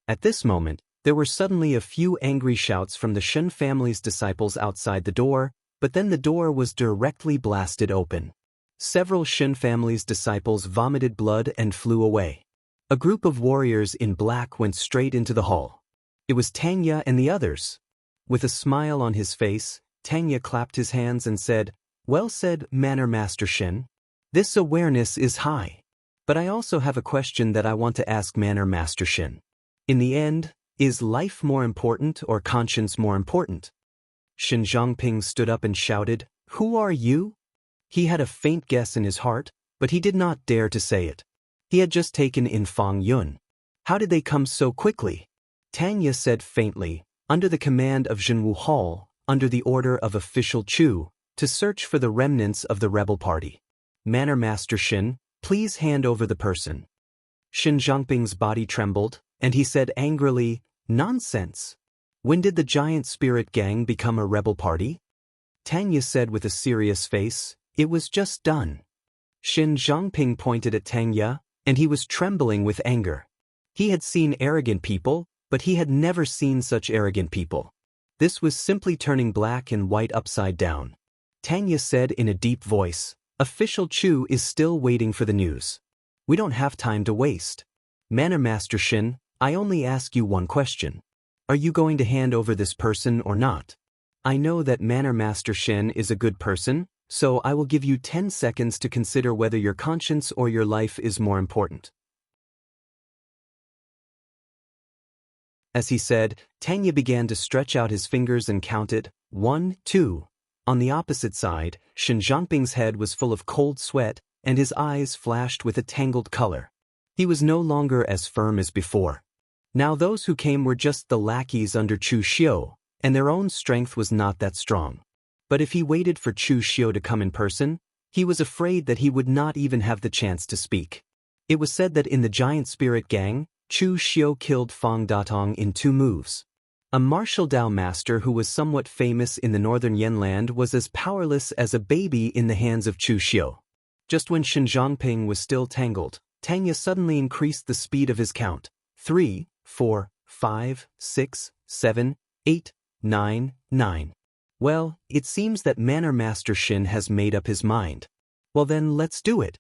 At this moment, there were suddenly a few angry shouts from the Shen family's disciples outside the door, but then the door was directly blasted open. Several Shen family's disciples vomited blood and flew away. A group of warriors in black went straight into the hall. It was Tanya and the others. With a smile on his face, Tanya clapped his hands and said, "Well said, Manor Master Shen. This awareness is high. But I also have a question that I want to ask Manor Master Shen. In the end, is life more important or conscience more important?" Shen Zhangping stood up and shouted, "Who are you?" He had a faint guess in his heart, but he did not dare to say it. He had just taken in Fang Yun. How did they come so quickly? Tanya said faintly, "Under the command of Jianghu Hall, under the order of Official Chu, to search for the remnants of the rebel party. Manor Master Shen, please hand over the person." Shen Zhangping's body trembled, and he said angrily, "Nonsense. When did the giant spirit gang become a rebel party?" Tanya said with a serious face, "It was just done." Shen Zhangping pointed at Tanya, and he was trembling with anger. He had seen arrogant people, but he had never seen such arrogant people. This was simply turning black and white upside down. Tanya said in a deep voice, "Official Chu is still waiting for the news. We don't have time to waste. Manor Master Shen, I only ask you one question. Are you going to hand over this person or not? I know that Manor Master Shen is a good person, so I will give you 10 seconds to consider whether your conscience or your life is more important." As he said, Tanya began to stretch out his fingers and counted, 1, 2. On the opposite side, Shen Zhangping's head was full of cold sweat, and his eyes flashed with a tangled color. He was no longer as firm as before. Now those who came were just the lackeys under Chu Xiu, and their own strength was not that strong. But if he waited for Chu Xiu to come in person, he was afraid that he would not even have the chance to speak. It was said that in the giant spirit gang, Chu Xiu killed Fang Datong in 2 moves. A martial Dao master who was somewhat famous in the northern Yanland was as powerless as a baby in the hands of Chu Xiu. Just when Shen Zhangping was still tangled, Tanya suddenly increased the speed of his count. 3, 4, 5, 6, 7, 8, 9, 9. Well, it seems that Manor Master Shen has made up his mind. Well then, let's do it.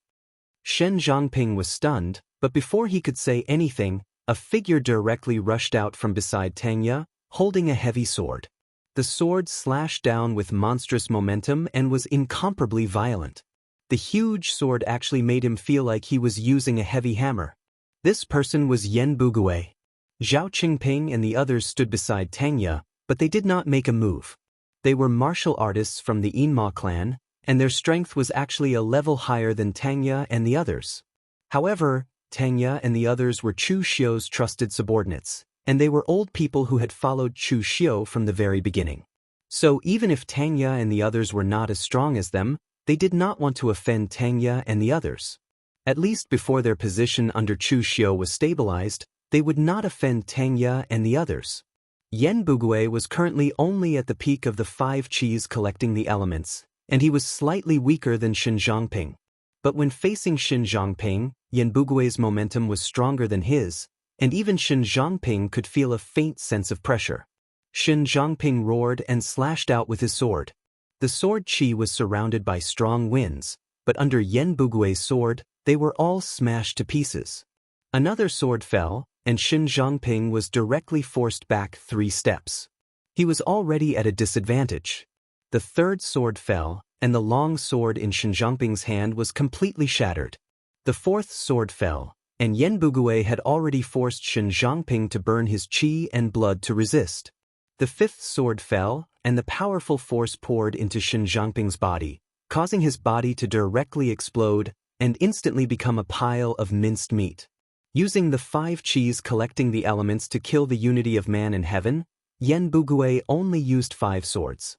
Shen Zhangping was stunned, but before he could say anything, a figure directly rushed out from beside Tanya, holding a heavy sword. The sword slashed down with monstrous momentum and was incomparably violent. The huge sword actually made him feel like he was using a heavy hammer. This person was Yen Bugui. Zhao Qingping and the others stood beside Tanya, but they did not make a move. They were martial artists from the Yinma clan, and their strength was actually a level higher than Tanya and the others. However, Tanya and the others were Chu Xiu's trusted subordinates, and they were old people who had followed Chu Xiu from the very beginning. So even if Tanya and the others were not as strong as them, they did not want to offend Tanya and the others. At least before their position under Chu Xiu was stabilized, they would not offend Tanya and the others. Yen Bugui was currently only at the peak of the 5 qis collecting the elements, and he was slightly weaker than Shen Zhangping. But when facing Shen Zhangping, Yen Bugui's momentum was stronger than his, and even Shen Zhangping could feel a faint sense of pressure. Shen Zhangping roared and slashed out with his sword. The sword qi was surrounded by strong winds, but under Yen Bugui's sword, they were all smashed to pieces. Another sword fell, and Shen Zhangping was directly forced back 3 steps. He was already at a disadvantage. The third sword fell, and the long sword in Shen Zhangping's hand was completely shattered. The fourth sword fell, and Yen Bugui had already forced Shen Zhangping to burn his qi and blood to resist. The fifth sword fell, and the powerful force poured into Shen Zhangping's body, causing his body to directly explode and instantly become a pile of minced meat. Using the 5 qis collecting the elements to kill the unity of man and heaven, Yen Bugui only used 5 swords.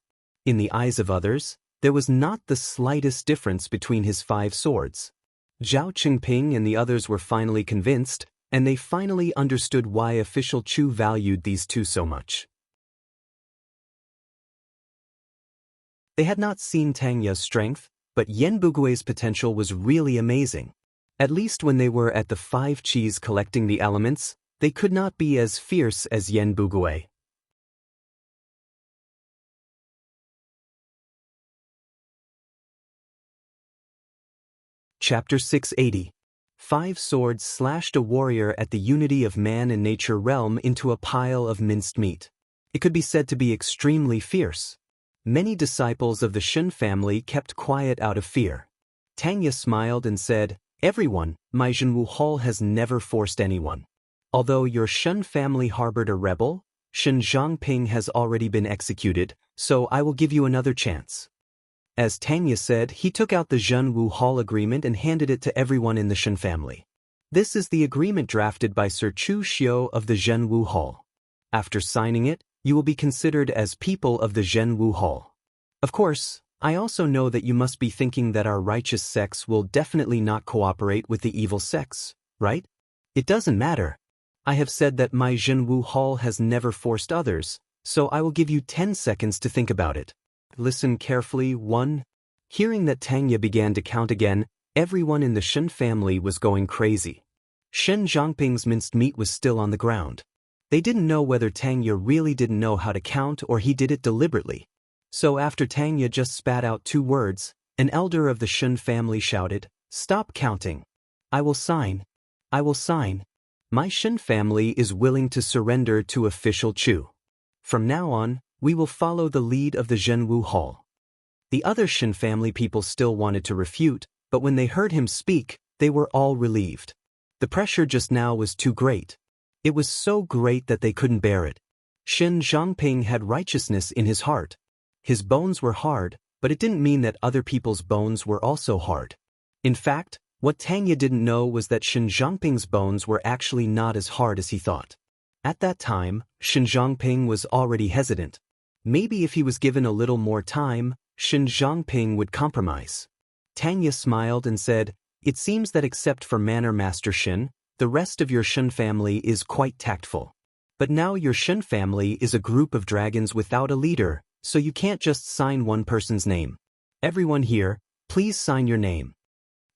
In the eyes of others, there was not the slightest difference between his 5 swords. Zhao Qingping and the others were finally convinced, and they finally understood why official Chu valued these 2 so much. They had not seen Tang Ye's strength, but Yan Bugui's potential was really amazing. At least when they were at the 5 Qis collecting the elements, they could not be as fierce as Yan Bugui. Chapter 680. 5 swords slashed a warrior at the unity of man and nature realm into a pile of minced meat. It could be said to be extremely fierce. Many disciples of the Shen family kept quiet out of fear. Tang Ye smiled and said, "Everyone, my Jianghu Hall has never forced anyone. Although your Shen family harbored a rebel, Shen Zhangping has already been executed, so I will give you another chance." As Tang Ye said, he took out the Jianghu Hall agreement and handed it to everyone in the Shen family. This is the agreement drafted by Sir Chu Xiu of the Jianghu Hall. After signing it, you will be considered as people of the Jianghu Hall. Of course, I also know that you must be thinking that our righteous sects will definitely not cooperate with the evil sects, right? It doesn't matter. I have said that my Jianghu Hall has never forced others, so I will give you 10 seconds to think about it. Listen carefully. 1. Hearing that Tang Ye began to count again, everyone in the Shen family was going crazy. Shen Zhangping's minced meat was still on the ground. They didn't know whether Tang Ye really didn't know how to count or he did it deliberately. So after Tang Ye just spat out 2 words, an elder of the Shen family shouted, "Stop counting. I will sign. I will sign. My Shen family is willing to surrender to official Chu. From now on, we will follow the lead of the Jianghu Hall." The other Shen family people still wanted to refute, but when they heard him speak, they were all relieved. The pressure just now was too great. It was so great that they couldn't bear it. Shen Zhangping had righteousness in his heart. His bones were hard, but it didn't mean that other people's bones were also hard. In fact, what Tang Ye didn't know was that Shen Zhangping's bones were actually not as hard as he thought. At that time, Shen Zhangping was already hesitant. Maybe if he was given a little more time, Shen Zhangping would compromise. Tang Ye smiled and said, "It seems that except for Manor Master Shen, the rest of your Shen family is quite tactful. But now your Shen family is a group of dragons without a leader, so you can't just sign one person's name. Everyone here, please sign your name."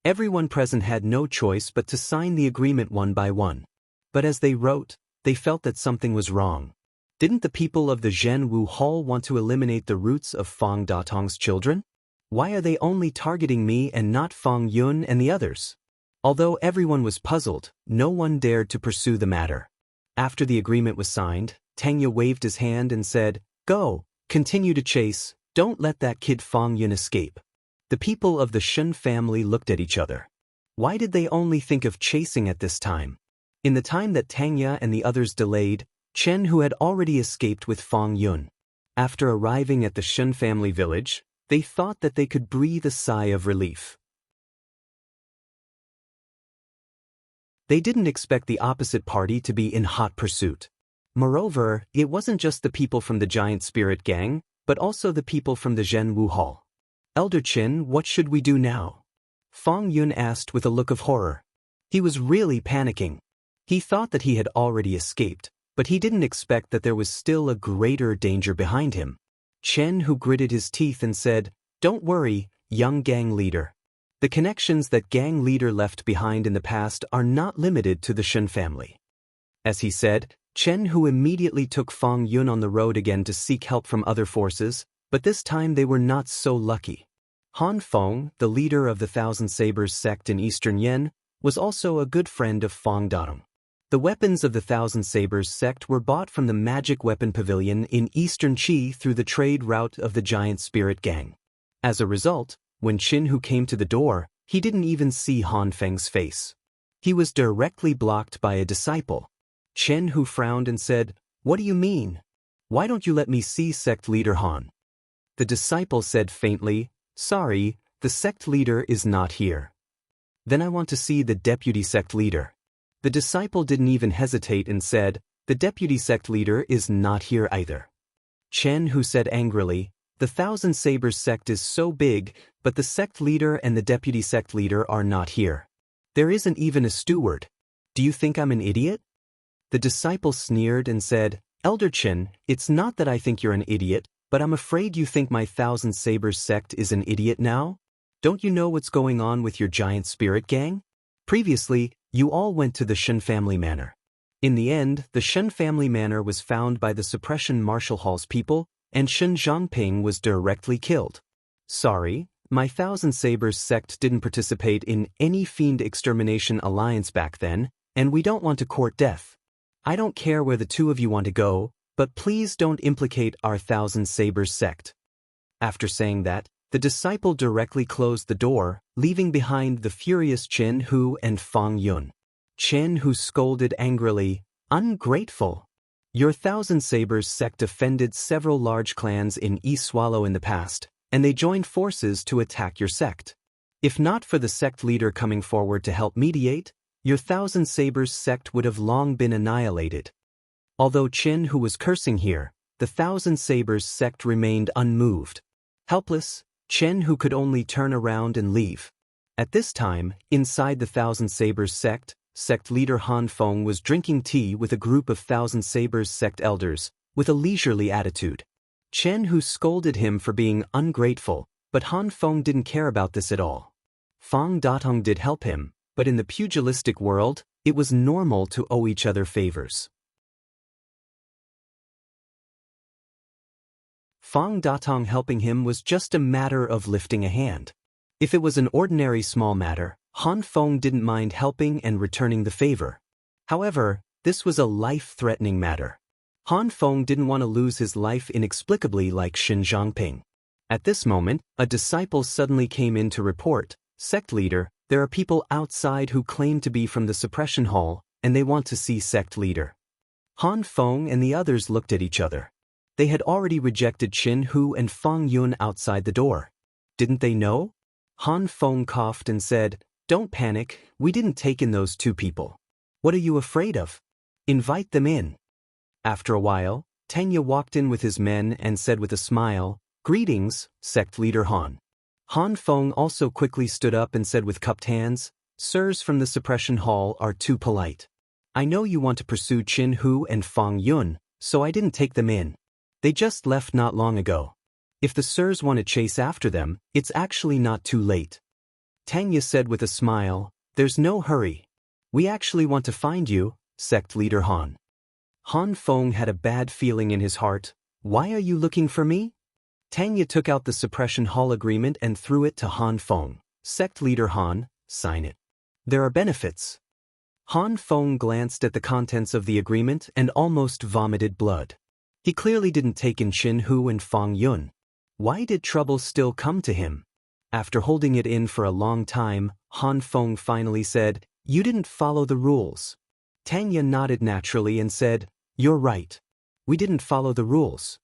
Everyone present had no choice but to sign the agreement one by one. But as they wrote, they felt that something was wrong. Didn't the people of the Jianghu Hall want to eliminate the roots of Fang Datong's children? Why are they only targeting me and not Fang Yun and the others? Although everyone was puzzled, no one dared to pursue the matter. After the agreement was signed, Tang Ye waved his hand and said, "Go, continue to chase, don't let that kid Fang Yun escape." The people of the Shen family looked at each other. Why did they only think of chasing at this time? In the time that Tang Ye and the others delayed, Chen Hu had already escaped with Fang Yun. After arriving at the Shen family village, they thought that they could breathe a sigh of relief. They didn't expect the opposite party to be in hot pursuit. Moreover, it wasn't just the people from the Giant Spirit Gang, but also the people from the Jianghu Hall. "Elder Qin, what should we do now?" Fang Yun asked with a look of horror. He was really panicking. He thought that he had already escaped, but he didn't expect that there was still a greater danger behind him. Chen Hu gritted his teeth and said, "Don't worry, young gang leader. The connections that gang leader left behind in the past are not limited to the Shen family." As he said, Chen Hu immediately took Fang Yun on the road again to seek help from other forces, but this time they were not so lucky. Han Feng, the leader of the Thousand Sabers sect in Eastern Yen, was also a good friend of Fang Datong. The weapons of the Thousand Sabers sect were bought from the Magic Weapon Pavilion in Eastern Qi through the trade route of the Giant Spirit Gang. As a result, when Chen Hu came to the door, he didn't even see Han Feng's face. He was directly blocked by a disciple. Chen Hu frowned and said, "What do you mean? Why don't you let me see sect leader Han?" The disciple said faintly, "Sorry, the sect leader is not here." "Then I want to see the deputy sect leader." The disciple didn't even hesitate and said, "The deputy sect leader is not here either." Chen Hu said angrily, The Thousand Sabers sect is so big, but the sect leader and the deputy sect leader are not here. There isn't even a steward. Do you think I'm an idiot? The disciple sneered and said, Elder Chen, it's not that I think you're an idiot, but I'm afraid you think my Thousand Sabers sect is an idiot now? Don't you know what's going on with your giant spirit gang? Previously, you all went to the Shen family manor. In the end, the Shen family manor was found by the suppression martial hall's people, and Shen Zhangping was directly killed. Sorry, my Thousand Sabers sect didn't participate in any fiend extermination alliance back then, and we don't want to court death. I don't care where the two of you want to go, but please don't implicate our Thousand Sabers sect. After saying that, the disciple directly closed the door, leaving behind the furious Jianghu and Fang Yun. Jianghu scolded angrily, ungrateful. Your Thousand Sabers sect offended several large clans in East Swallow in the past, and they joined forces to attack your sect. If not for the sect leader coming forward to help mediate, your Thousand Sabers sect would have long been annihilated. Although Jianghu was cursing here, the Thousand Sabers sect remained unmoved. Helpless, Jianghu could only turn around and leave. At this time, inside the Thousand Sabers sect leader Han Feng was drinking tea with a group of Thousand Sabers sect elders, with a leisurely attitude. Jianghu scolded him for being ungrateful, but Han Feng didn't care about this at all. Fang Datong did help him, but in the pugilistic world, it was normal to owe each other favors. Fang Datong helping him was just a matter of lifting a hand. If it was an ordinary small matter, Han Feng didn't mind helping and returning the favor. However, this was a life-threatening matter. Han Feng didn't want to lose his life inexplicably like Shen Zhangping. At this moment, a disciple suddenly came in to report, Sect leader, there are people outside who claim to be from the suppression hall, and they want to see sect leader. Han Feng and the others looked at each other. They had already rejected Jianghu and Fang Yun outside the door. Didn't they know? Han Feng coughed and said, Don't panic, we didn't take in those two people. What are you afraid of? Invite them in. After a while, Tenya walked in with his men and said with a smile, Greetings, sect leader Han. Han Feng also quickly stood up and said with cupped hands, Sirs from the suppression hall are too polite. I know you want to pursue Jianghu and Fang Yun, so I didn't take them in. They just left not long ago. If the sirs want to chase after them, it's actually not too late. Tanya said with a smile, There's no hurry. We actually want to find you, sect leader Han. Han Feng had a bad feeling in his heart. Why are you looking for me? Tanya took out the suppression hall agreement and threw it to Han Feng. Sect leader Han, sign it. There are benefits. Han Feng glanced at the contents of the agreement and almost vomited blood. He clearly didn't take in Jianghu and Fang Yun. Why did trouble still come to him? After holding it in for a long time, Han Feng finally said, You didn't follow the rules. Tanya nodded naturally and said, You're right. We didn't follow the rules.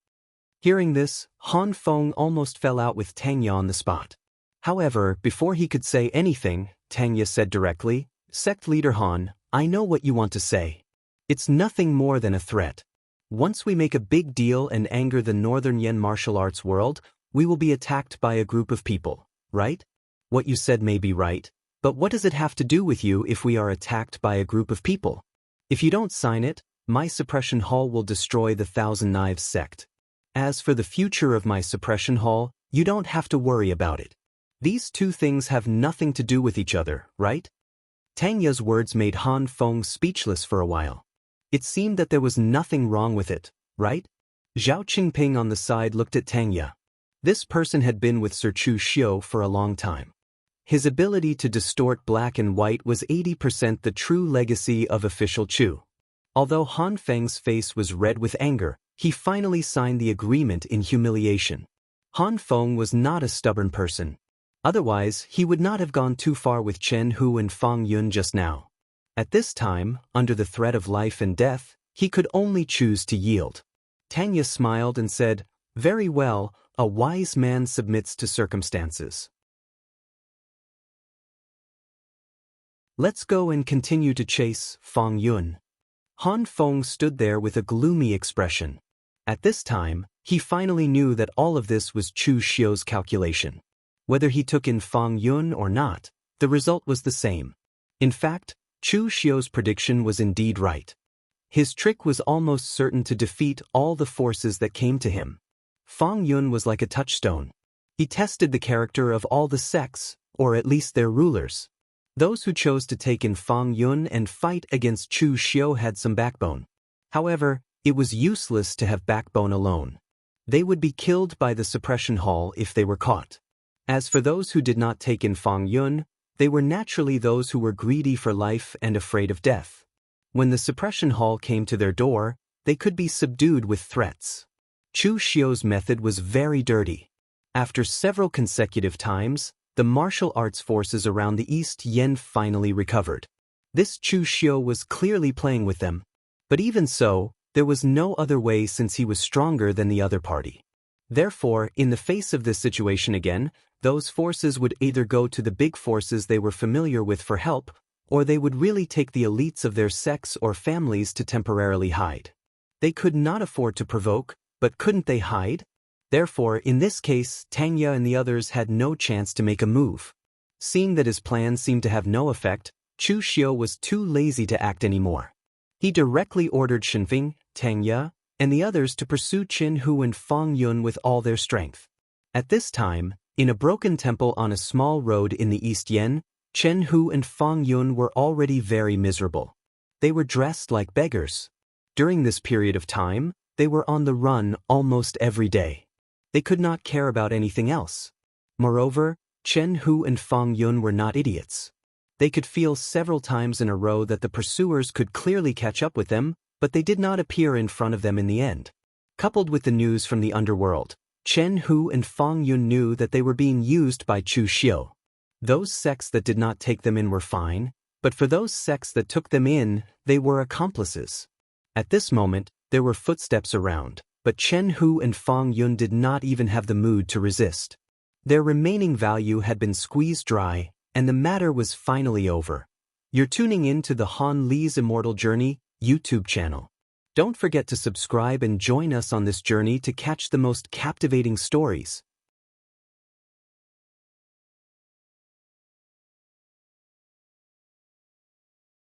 Hearing this, Han Feng almost fell out with Tanya on the spot. However, before he could say anything, Tanya said directly, Sect leader Han, I know what you want to say. It's nothing more than a threat. Once we make a big deal and anger the Northern Yen martial arts world, we will be attacked by a group of people, right? What you said may be right, but what does it have to do with you if we are attacked by a group of people? If you don't sign it, my suppression hall will destroy the Thousand Knives sect. As for the future of my suppression hall, you don't have to worry about it. These two things have nothing to do with each other, right? Tanya's words made Han Feng speechless for a while. It seemed that there was nothing wrong with it, right? Zhao Qingping on the side looked at Tanya. This person had been with Sir Chu Xiu for a long time. His ability to distort black and white was 80% the true legacy of official Chu. Although Han Feng's face was red with anger, he finally signed the agreement in humiliation. Han Feng was not a stubborn person. Otherwise, he would not have gone too far with Jianghu and Fang Yun just now. At this time, under the threat of life and death, he could only choose to yield. Tanya smiled and said, Very well, a wise man submits to circumstances. Let's go and continue to chase Fang Yun. Han Feng stood there with a gloomy expression. At this time, He finally knew that all of this was Chu Xiu's calculation. Whether he took in Fang Yun or not, the result was the same. In fact, Chu Xiu's prediction was indeed right. His trick was almost certain to defeat all the forces that came to him. Fang Yun was like a touchstone. He tested the character of all the sects, or at least their rulers. Those who chose to take in Fang Yun and fight against Chu Xiu had some backbone. However, it was useless to have backbone alone. They would be killed by the suppression hall if they were caught. As for those who did not take in Fang Yun, they were naturally those who were greedy for life and afraid of death. When the suppression hall came to their door, they could be subdued with threats. Chu Xiu's method was very dirty. After several consecutive times, the martial arts forces around the East Yen finally recovered. This Chu Xiu was clearly playing with them. But even so, there was no other way since he was stronger than the other party. Therefore, in the face of this situation again, those forces would either go to the big forces they were familiar with for help, or they would really take the elites of their sects or families to temporarily hide. They could not afford to provoke, but couldn't they hide? Therefore, in this case, Tangya and the others had no chance to make a move. Seeing that his plan seemed to have no effect, Chu Xiu was too lazy to act anymore. He directly ordered Shenfeng, Tangya, and the others to pursue Jianghu and Fang Yun with all their strength. At this time, in a broken temple on a small road in the East Yen, Jianghu and Fang Yun were already very miserable. They were dressed like beggars. During this period of time, they were on the run almost every day. They could not care about anything else. Moreover, Jianghu and Fang Yun were not idiots. They could feel several times in a row that the pursuers could clearly catch up with them, but they did not appear in front of them in the end. Coupled with the news from the underworld, Jianghu and Fang Yun knew that they were being used by Chu Xiu. Those sects that did not take them in were fine, but for those sects that took them in, they were accomplices. At this moment, there were footsteps around, but Jianghu and Fang Yun did not even have the mood to resist. Their remaining value had been squeezed dry, and the matter was finally over. You're tuning in to the Han Li's Immortal Journey YouTube channel. Don't forget to subscribe and join us on this journey to catch the most captivating stories.